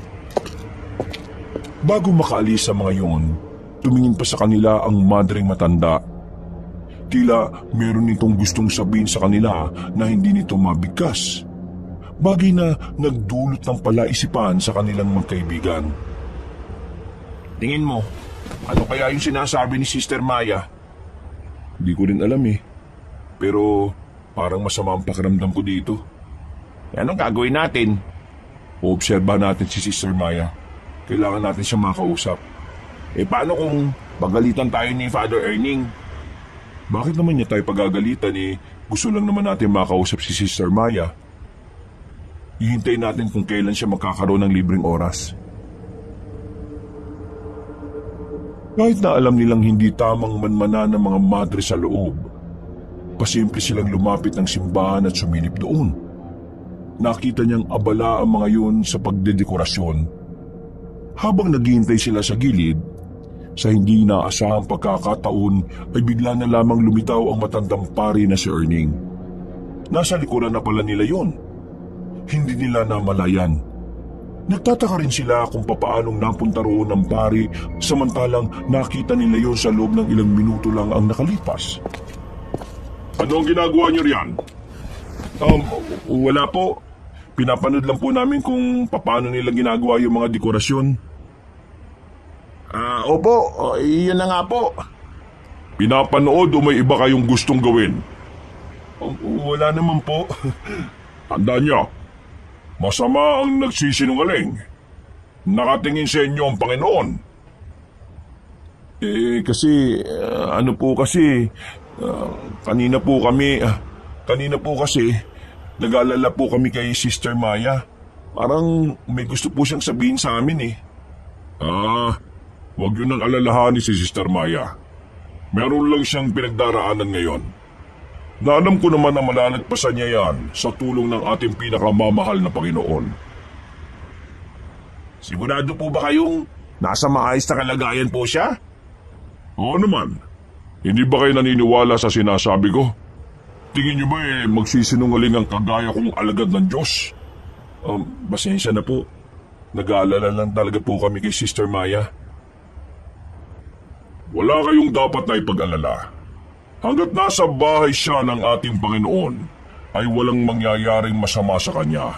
S1: Bago makaalis sa mga yun, tumingin pa sa kanila ang madreng matanda. Tila meron nitong gustong sabihin sa kanila na hindi nito mabigkas. Bagay na nagdulot ng palaisipan sa kanilang magkaibigan.
S3: Tingin mo, ano kaya yung sinasabi ni Sister Maya?
S1: Hindi ko rin alam eh. Pero parang masama ang pakiramdam ko dito.
S3: Anong gagawin natin?
S1: Oobserbahan natin si Sister Maya. Kailangan natin siya makausap.
S3: Paano kung pagalitan tayo ni Father Erning?
S1: Bakit naman niya tayo pagagalitan eh? Gusto lang naman natin makausap si Sister Maya. Hihintayin natin kung kailan siya magkakaroon ng libreng oras. Kahit na alam nilang hindi tamang manmana ng mga madre sa loob, pasimple silang lumapit ng simbahan at sumilip doon. nakita niyang abala ang mga yun sa pagdedekorasyon. Habang naghihintay sila sa gilid, sa hindi inaasahang pagkakataon ay bigla na lamang lumitaw ang matandang pari na si Erning. Nasa likuran na pala nila yon. Hindi nila namalayan. Nagtataka rin sila kung papaanong napunta roon ng pari samantalang nakita nila yon sa loob ng ilang minuto lang ang nakalipas.
S2: Ano ang ginagawa niyo riyan?
S1: Wala po. Pinapanood lang po namin kung paano nila ginagawa yung mga dekorasyon.
S3: Opo, iyon na nga po.
S2: Pinapanood o may iba kayong gustong gawin?
S1: Wala naman po.
S2: Tandaan niyo, masama ang nagsisinungaling. Nakatingin sa inyo ang Panginoon.
S1: Kanina po kasi, nag-aalala po kami kay Sister Maya. Parang may gusto po siyang sabihin sa amin eh.
S2: Huwag yun ang alalahanin si Sister Maya. Meron lang siyang pinagdaraanan ngayon. Na alam ko naman na malalagpasan niya yan sa tulong ng ating pinakamamahal na Panginoon.
S3: Sigurado po ba kayong nasa maayos na kalagayan po siya?
S2: Oo naman. Hindi ba kayo naniniwala sa sinasabi ko? Tingin niyo ba magsisinungaling ang kagaya kong alagad ng Diyos?
S1: Pasensya na po. Nag-aalala lang talaga po kami kay Sister Maya.
S2: Wala kayong dapat na ipag-alala. Hanggat nasa bahay siya ng ating Panginoon, ay walang mangyayaring masama sa kanya.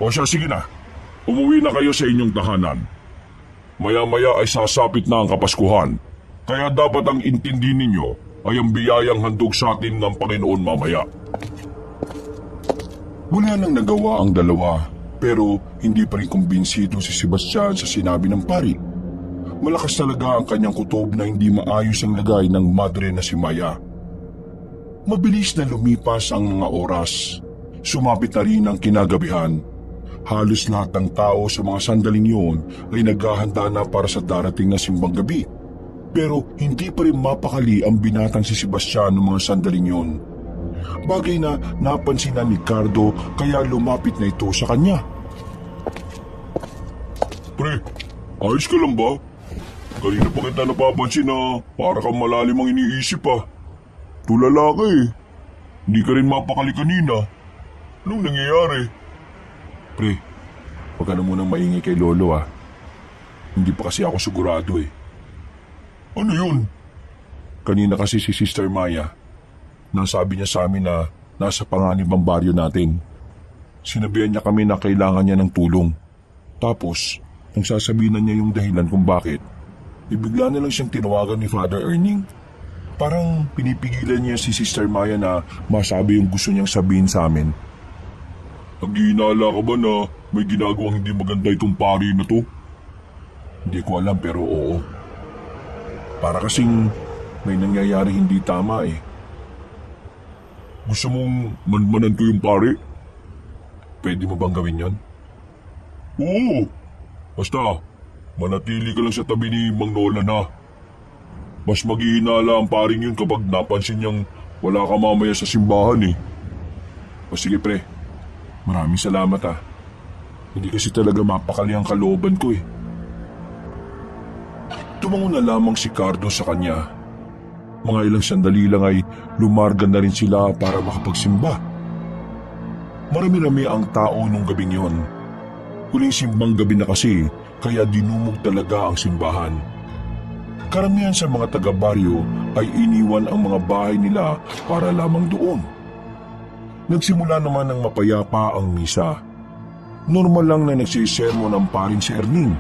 S2: O siya, sige na. Umuwi na kayo sa inyong tahanan. Maya-maya ay sasapit na ang Kapaskuhan, kaya dapat ang intindi ninyo ay ang biyayang handog sa atin ng Panginoon mamaya.
S1: Wala nang nagawa ang dalawa, pero hindi pa rin kumbinsido si Sebastian sa sinabi ng pari. Malakas talaga ang kanyang kutob na hindi maayos ang lagay ng madre na si Maya. Mabilis na lumipas ang mga oras. Sumapit na rin ang kinagabihan. Halos lahat ng tao sa mga sandaling yun ay naghahanda na para sa darating na simbang gabi. Pero hindi pa rin mapakali ang binatang si Sebastian ng mga sandaling yun. Bagay na napansin na ni Cardo kaya lumapit na ito sa kanya.
S2: Pre, ayos ka lang ba? Kanina pa kita napapansin na para kang malalim ang iniisip ah. Tulala ka eh. Hindi ka rin mapakali kanina. Anong nangyayari?
S1: Pre, huwag ka na munang maingay kay Lolo ah. Hindi pa kasi ako sigurado eh.
S2: Ano yun?
S1: Kanina kasi si Sister Maya, nasabi niya sa amin na nasa panganib ang baryo natin. Sinabihan niya kami na kailangan niya ng tulong. Tapos, nang sasabihin na niya yung dahilan kung bakit, ibigla na lang siyang tinawagan ni Father Erning. Parang pinipigilan niya si Sister Maya na masabi yung gusto niyang sabihin sa amin.
S2: Naghihinala ka ba na may ginagawang hindi maganda itong pari na to?
S1: Hindi ko alam pero oo. Para kasing may nangyayari hindi tama eh.
S2: Gusto mong manmanan ko yung pari?
S1: Pwede mo bang gawin yon?
S2: Oo. Basta, manatili ka lang sa tabi ni Mang Nolan ha. Mas maghihinala ang paring yun kapag napansin niyang wala ka mamaya sa simbahan eh.
S1: O sige pre, maraming salamat ha. Hindi kasi talaga mapakali ang kalooban ko eh. Tumango na lamang si Cardo sa kanya. Mga ilang sandali lang ay lumargan na rin sila para makapagsimba. Marami-rami ang tao nung gabing yon. Huling simbang gabi na kasi, kaya dinumog talaga ang simbahan. Karamihan sa mga taga-baryo ay iniwan ang mga bahay nila para lamang doon. Nagsimula naman ng mapayapa ang misa. Normal lang na nagsisermon ang parin si Erning.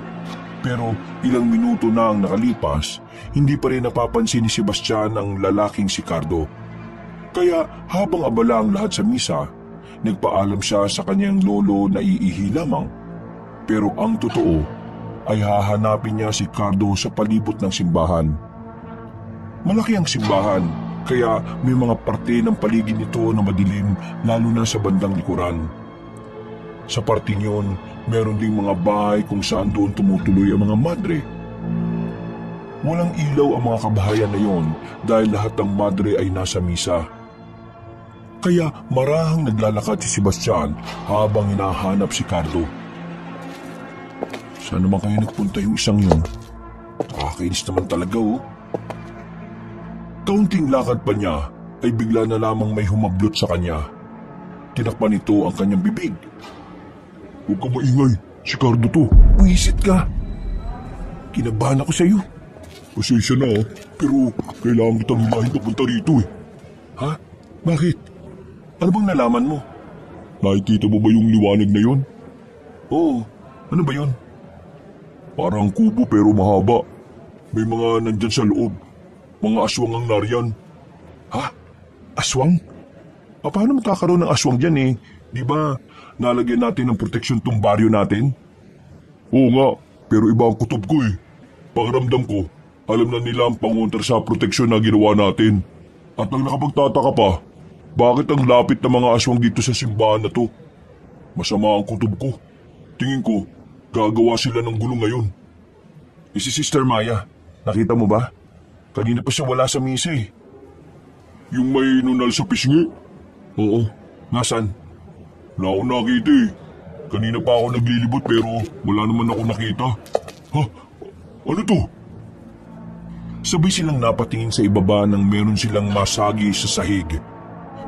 S1: Pero ilang minuto na ang nakalipas, hindi pa rin napapansin ni Sebastian ang lalaking si Cardo. Kaya habang abala ang lahat sa misa, nagpaalam siya sa kanyang lolo na iihi lamang. Pero ang totoo ay hahanapin niya si Cardo sa palibot ng simbahan. Malaki ang simbahan, kaya may mga parte ng paligid nito na madilim lalo na sa bandang likuran. Sa parting yun, meron ding mga bahay kung saan doon tumutuloy ang mga madre. Walang ilaw ang mga kabahayan na yon dahil lahat ng madre ay nasa misa. Kaya marahang naglalakad si Sebastian habang hinahanap si Carlo. Saan naman kayo nagpunta yung isang yun? Nakakainis naman talaga oh. Kaunting lakad pa niya ay bigla na lamang may humablot sa kanya. Tinakpan nito ang kanyang bibig. Huwag ka maingay, si Carlo to. Buisit ka. Kinabahan ako sa iyo. Pasensya na pero kailangan kitang hilahin papunta rito eh. Ha? Bakit? Ano bang nalaman mo? Nakikita mo ba yung liwanag na yon? Oo, ano ba yon? Parang kubo pero mahaba. May mga nandyan sa loob. Mga aswang ang nariyan. Ha? Aswang? Paano magkakaroon ng aswang dyan eh? Di ba nalagyan natin ng proteksyon tong baryo natin? Oo nga, pero iba ang kutob ko eh. Pakiramdam ko, alam na nila ang pangontra sa proteksyon na ginawa natin. At ang nakapagtataka pa, bakit ang lapit ng mga aswang dito sa simbahan na to? Masama ang kutob ko. Tingin ko, gagawa sila ng gulo ngayon. Si Sister Maya, nakita mo ba? Kanina pa siya wala sa misa eh. Yung may nunal sa pisngi? Oo, nasan? Wala akong nakita eh. Kanina pa ako naglilibot pero wala naman ako nakita. Ha? Ano to? Sabay silang napatingin sa ibaba nang meron silang masagi sa sahig.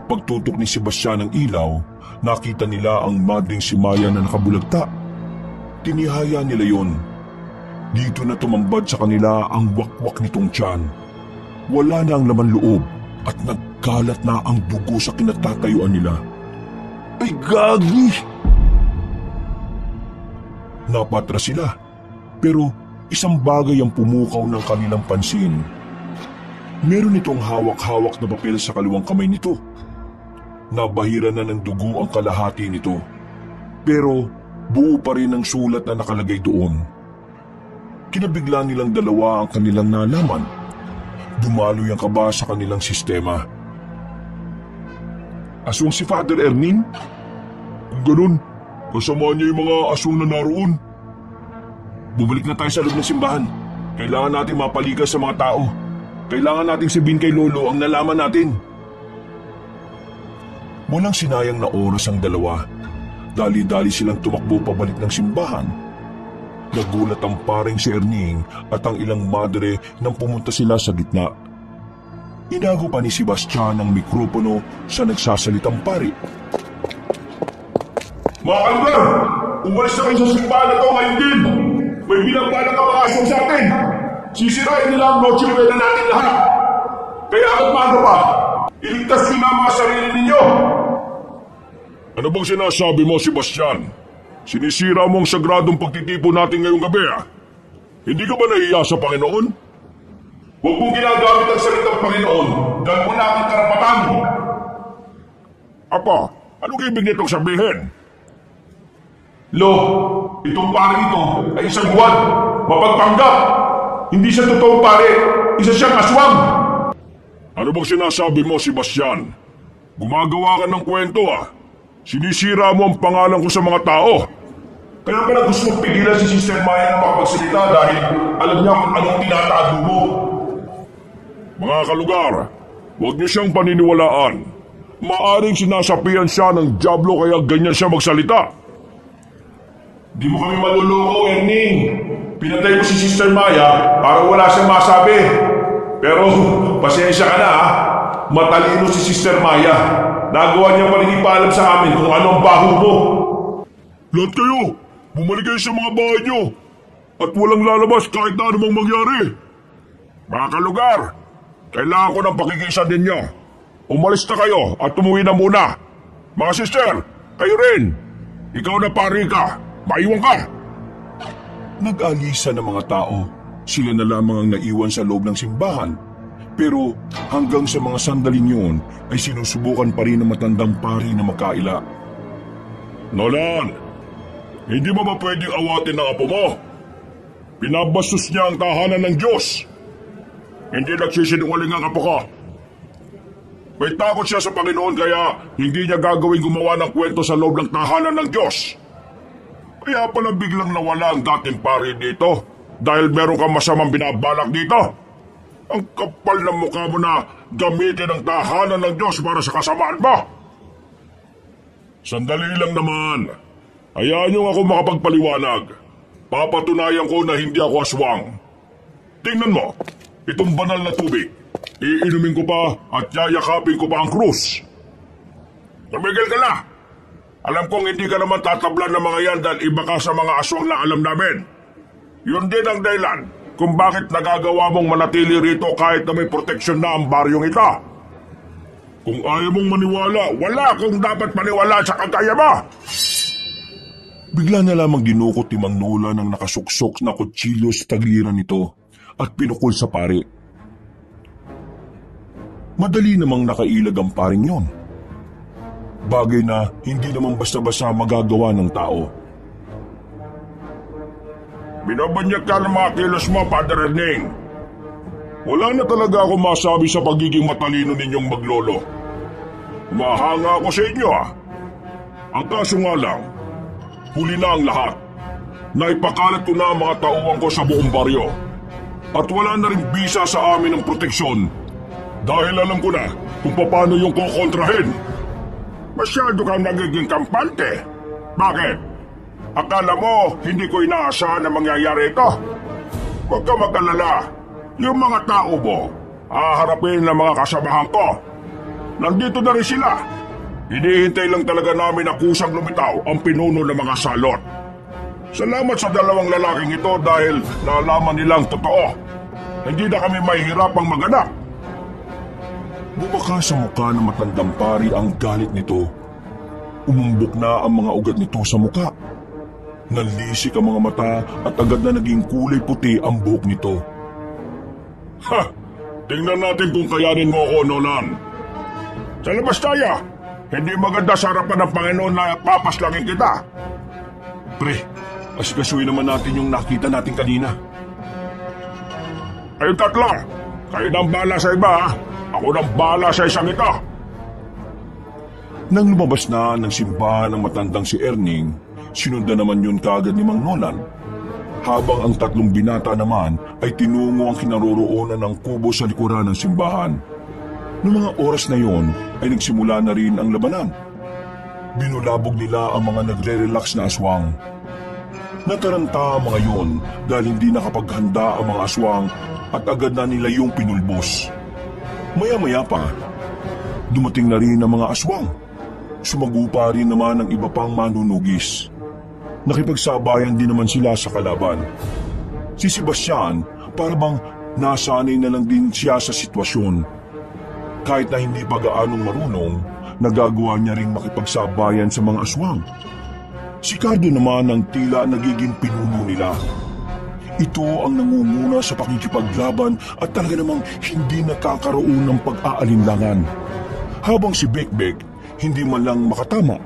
S1: Pagtutok ni Sebastian ng ilaw, nakita nila ang madring si Maya na nakabulagta. Tinihaya nila yon. Dito na tumambad sa kanila ang wakwak nitong tiyan. Wala na ang laman loob at nagkalat na ang dugo sa kinatatayuan nila. Ay gagi! Napatras sila, pero isang bagay ang pumukaw ng kanilang pansin. Meron itong hawak-hawak na papel sa kaliwang kamay nito. Nabahira na ng dugo ang kalahati nito, pero buo pa rin ang sulat na nakalagay doon. Kinabigla nilang dalawa ang kanilang nalaman. Dumaloy ang kaba sa kanilang sistema. Aswang si Father Erning? Kung ganun, kasama niya yung mga aswang na naroon. Bumalik na tayo sa loob ng simbahan. Kailangan natin mapalikas sa mga tao. Kailangan nating sabihin kay Lolo ang nalaman natin. Walang sinayang na oras ang dalawa. Dali-dali silang tumakbo pabalik ng simbahan. Nagulat ang paring si Erning at ang ilang madre nang pumunta sila sa gitna. Inago pa ni Sebastian ang mikropono sa nagsasalitang pari.
S2: Mga kalugar! Umalis na kayo sa simbahan na to ngayon din! May binagbalang ang mga aswang sa atin! Sisirain nila ang Noche Buena natin lahat! Kaya at maaga pa, iligtas nyo na ang mga sarili ninyo!
S1: Ano bang sinasabi mo, Sebastian? Sinisira mo ang sagradong pagtitipon natin ngayong gabi ah? Hindi ka ba nahiya sa Panginoon?
S2: Huwag mong ginagamit ang salitang Panginoon dahil mo na ang karapatan!
S1: Apa, anong ibig nitong sabihin?
S2: Lo, itong pare ito ay isang buwan, mapagpanggap! Hindi siya totoong pare, isa siyang aswang!
S1: Ano bang sinasabi mo, Sebastian? Gumagawa ka ng kwento ah. Sinisira mo ang pangalan ko sa mga tao.
S2: Kaya pala gusto mong pigilan si Sister Maya na makapagsalita dahil alam niya kung anong tinatago mo.
S1: Mga kalugar, huwag niyo siyang paniniwalaan. Maaring sinasapian siya ng dyablo kaya ganyan siya magsalita.
S2: Di mo kami maluloko, Erning. Pinatay mo si Sister Maya para wala siyang masabi. Pero pasensya ka na ha. Matalino si Sister Maya. Nagawa niya pa rin ipaalam sa amin kung ano ang baho mo.
S1: Lahat kayo, bumalik kayo sa mga bahay niyo. At walang lalabas kahit na anumang mangyari. Mga kalugar, kailangan ko ng pakikisa ninyo. Umalis na kayo at umuwi na muna. Mga sister, kayo rin. Ikaw na pari ka, maiwan ka. Nag-alisa ng mga tao. Sila na lamang ang naiwan sa loob ng simbahan. Pero hanggang sa mga sandaling yun ay sinusubukan pa rin ng matandang pari na magkaila. Nolan, hindi mo ba pwedeng awatin ng apo mo? Pinabastos niya ang tahanan ng Diyos. Hindi nagsisinungaling ang apo ko. May takot siya sa Panginoon kaya hindi niya gagawin gumawa ng kwento sa loob ng tahanan ng Diyos. Kaya pala biglang nawala ang dating pari dito dahil meron kang masamang binabalak dito. Ang kapal ng mukha mo na gamitin ang tahanan ng Diyos para sa kasamaan mo.
S2: Sandali lang naman. Hayaan niyo ako makapagpaliwanag. Papatunayan ko na hindi ako aswang. Tingnan mo, itong banal na tubig. Iinumin ko pa at yayakapin ko pa ang krus. Tumigil ka na! Alam kong hindi ka naman tatablan ng mga yan dahil iba ka sa mga aswang na alam namin. Yun din ang dahilan kung bakit nagagawa mong manatili rito kahit na may proteksyon na ang baryong ito. Kung ayaw mong maniwala, wala kung dapat maniwala sa kagaya mo!
S1: Bigla na lamang dinukot ni Mang Nolan ang nakasuksok na kutsilyo sa tagliran nito at pinukol sa pari. Madali namang nakailag ang paring yon. Bagay na hindi naman basta-basta magagawa ng tao.
S2: Binabanyag ka ng mga kilos mo, Father Erning. Wala na talaga ako masabi sa pagiging matalino ninyong maglolo. Mahanga ako sa inyo Ang kaso nga lang, huli na ang lahat. Naipakalat ko na ang mga tauhan ko sa buong baryo. At wala na rin bisa sa amin ng proteksyon. Dahil alam ko na kung paano yung kukontrahin. Masyado kang nagiging kampante. Bakit? Akala mo hindi ko inaasahan na mangyayari ito? Huwag ka mag-alala. Yung mga tao mo, haharapin ng mga kasamahan ko. Nandito na rin sila. Hinihintay lang talaga namin na kusang lumitaw ang pinuno ng mga salot. Salamat sa dalawang lalaking ito dahil nalaman nilang totoo. Hindi na kami mahihirapang maganap.
S1: Bumaka sa mukha ng matandang pari ang galit nito. Umumbok na ang mga ugat nito sa mukha. Nanlisik ang mga mata at agad na naging kulay puti ang buhok nito.
S2: Ha! Tingnan natin kung kayanin mo ako, Nolan. Sa labas tayo! Hindi maganda sa harapan ng Panginoon na papaslangin kita.
S1: Pre, asikasuhin naman natin yung nakita natin kanina.
S2: Kayo tatlo! Kayo nang bala sa iba, Ako nang bala sa isang ito!
S1: Nang lumabas na ng simbahan ng matandang si Erning, sinundan naman yun kaagad ni Mang Nolan. Habang ang tatlong binata naman ay tinungo ang kinaroroonan ng kubo sa likuran ng simbahan. Noong mga oras na yon ay nagsimula na rin ang labanan. Binulabog nila ang mga nagre-relax na aswang. Nataranta ang mga yon dahil hindi nakapaghanda ang mga aswang at agad na nila yung pinulbos. Maya-maya pa, dumating na rin ang mga aswang. Sumagupa rin naman ang iba pang manunugis. Nakipagsabayan din naman sila sa kalaban. Si Sebastian, parang nasanay na lang din siya sa sitwasyon. Kahit na hindi pa gaanong marunong, nagagawa niya ring makipagsabayan sa mga aswang. Si Cardo naman ang tila nagiging pinuno nila. Ito ang nangunguna sa pakikipaglaban at talaga namang hindi nakakaroon ng pag-aalinlangan. Habang si Bekbek, hindi man lang makatama.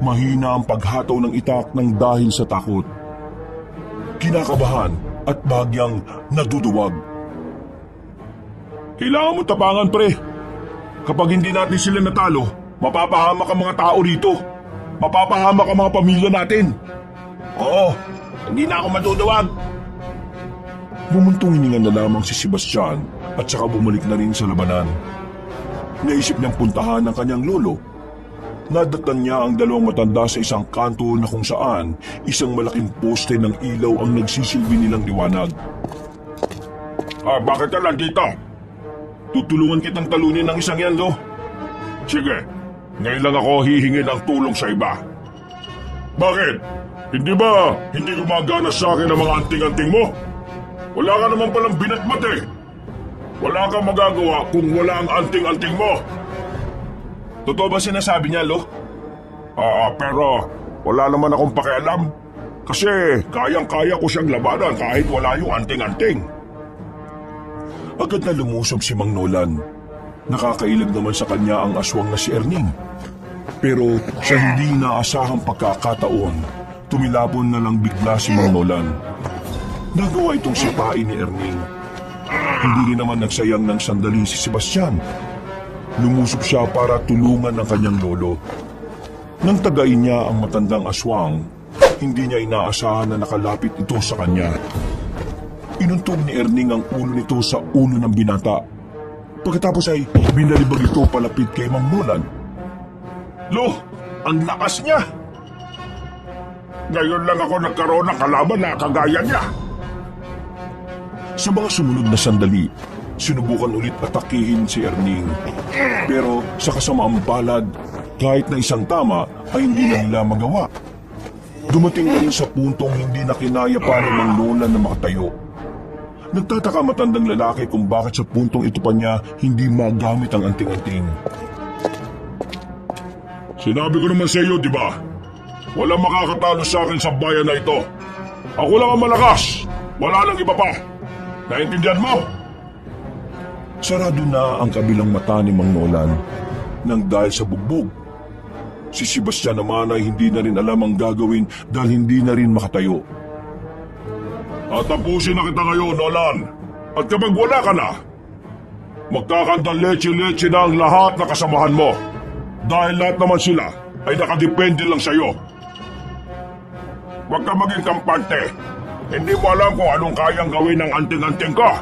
S1: Mahina ang paghataw ng itak ng dahil sa takot. Kinakabahan at bahagyang naduduwag.
S2: Kailangan mo tapangan, pre. Kapag hindi natin sila natalo, mapapahamak ang mga tao rito. Mapapahamak ang mga pamilya natin.
S3: Oo, hindi na ako matuduwag.
S1: Bumuntong hininga na lamang si Sebastian at saka bumalik na rin sa labanan. Naisip niyang puntahan ang kanyang lolo. Nadatnan niya ang dalawang matanda sa isang kanto na kung saan isang malaking poste ng ilaw ang nagsisilbi nilang liwanag.
S2: Bakit ka lang dito? Tutulungan kitang talunin ng isang yan, do. Sige, ngayon lang ako hihingi ng tulong sa iba. Bakit? Hindi gumagana sa akin ang mga anting-anting mo? Wala ka naman palang binatmat eh. Wala kang magagawa kung wala ang anting-anting mo.
S3: Totoo ba sinasabi niya, Lo?
S2: Pero wala naman akong pakialam. Kasi kayang-kaya ko siyang labanan kahit wala yung anting-anting.
S1: Agad na lumusob si Mang Nolan. Nakakailag naman sa kanya ang aswang na si Erning. Pero sa hindi naasahang pagkakataon, tumilapon na lang bigla si Mang Nolan. Nagawa itong sipain ni Erning. Hindi rin naman nagsayang ng sandali si Sebastian. Lumusob siya para tulungan ang kanyang lolo. Nang tagayin niya ang matandang aswang, hindi niya inaasahan na nakalapit ito sa kanya. Inuntog ni Erning ang ulo nito sa ulo ng binata. Pagkatapos ay binalibag ito palapit kay Mang Nolan.
S2: Lo,
S3: Ang lakas niya! Ngayon lang ako nagkaroon ng kalaban na kagaya niya.
S1: Sa mga sumunod na sandali, sinubukan ulit atakihin si Erning. Pero sa kasamaang palad, kahit na isang tama ay hindi na nila magawa. Dumating na rin sa puntong hindi na kinaya pa ni Mang Nolan na makatayo. Nagtataka matandang lalaki kung bakit sa puntong ito pa niya hindi magamit ang anting-anting.
S2: Sinabi ko naman sa iyo, di ba? Walang makakatalo sa akin sa bayan na ito. Ako lang ang malakas. Wala nang iba pa. Naintindihan mo?
S1: Sarado na ang kabilang mata ni Mang Nolan nang dahil sa bugbog. Si Sebastian naman ay hindi na rin alam ang gagawin dahil hindi na rin makatayo.
S2: At tapusin na kita ngayon, Nolan. At kapag wala ka na, magkakandang leche-leche na ang lahat na kasamahan mo. Dahil lahat naman sila ay nakadepende lang sa'yo. Huwag ka maging kampante. Hindi mo alam kung anong kayang gawin ng anting-anting ka.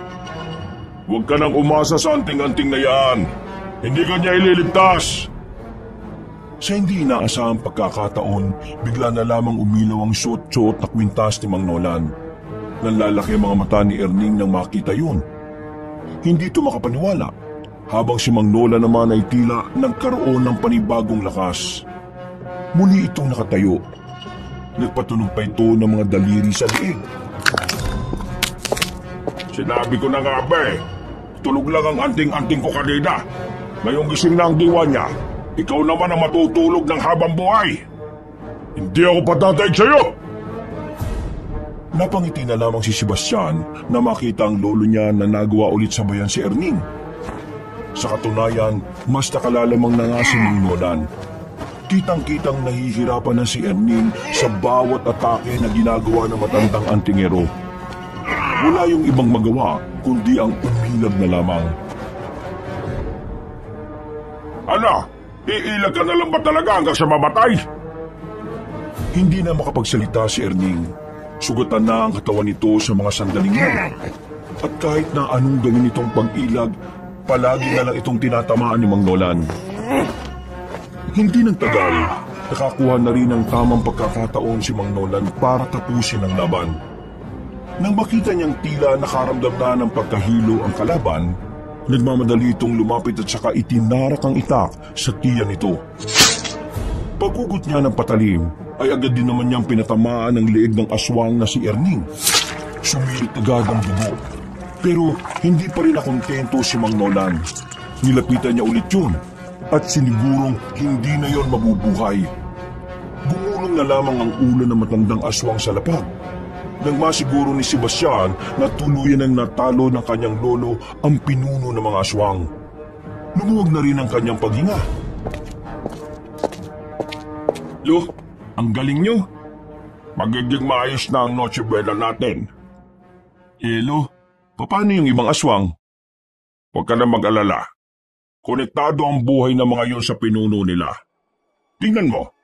S2: Huwag ka nang umasa sa anting-anting na yan. Hindi ka niya ililigtas.
S1: Sa hindi inaasahang pagkakataon, bigla na lamang umilaw ang suot-suot na kwintas ni Mang Nolan. Nanlalaki ang mga mata ni Erning nang makita yun. Hindi ito makapaniwala, habang si Mang Nolan naman ay tila nagkaroon ng panibagong lakas. Muli itong nakatayo. Nagpatunog pa ito ng mga daliri sa liig.
S2: Sinabi ko na nga ba eh, tulog lang ang anting-anting ko kanina. Ngayong gising na ang diwa niya, ikaw naman ang matutulog ng habang buhay. Hindi ako patataig sa'yo!
S1: Napangiti na lamang si Sebastian na makita ang lolo niya na nagawa ulit sa bayan si Erning. Sa katunayan, mas nakalalamang na nga si Mang Nolan. Kitang-kitang nahihirapan na si Erning sa bawat atake na ginagawa ng matandang antingero. Wala yung ibang magawa kundi ang umilag na lamang.
S2: Ano? Iilag ka na lang ba talaga hanggang sa mamatay?
S1: Hindi na makapagsalita si Erning. Sugatan na ang katawan nito sa mga sandaling yan. At kahit na anong gawin itong pag-ilag, palagi na lang itong tinatamaan ni Mang Nolan. Hindi nang tagal, nakakuha na rin ng tamang pagkakataon si Mang Nolan para tapusin ang laban. Nang makita niyang tila nakaramdam na ng pagkahilo ang kalaban, nagmamadali itong lumapit at saka itinarak ang itak sa tiyan nito. Pagkugot niya ng patalim, ay agad din naman niyang pinatamaan ang leeg ng aswang na si Erning. Sumirit agad ang dugo. Pero hindi pa rin nakontento si Mang Nolan. Nilapitan niya ulit yun at sinigurong hindi na yon mabubuhay. Gumulong na lamang ang ulo ng matandang aswang sa lapag. Nang masiguro ni Sebastian na tuluyan ang natalo ng kanyang lolo ang pinuno ng mga aswang. Lumuwag na rin ang kanyang paghinga.
S2: Lo, ang galing nyo. Magiging maayos na ang Noche Buena natin.
S1: Lo, paano yung ibang aswang?
S2: Huwag ka na mag-alala. Konektado ang buhay ng mga yun sa pinuno nila. Tingnan mo,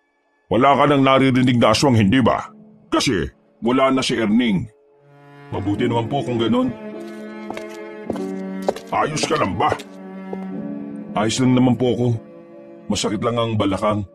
S2: wala ka nang naririnig na aswang, hindi ba? Kasi wala na si Erning.
S1: Mabuti naman po kung ganun.
S2: Ayos ka lang ba?
S1: Ayos lang naman po ako. Masakit lang ang balakang.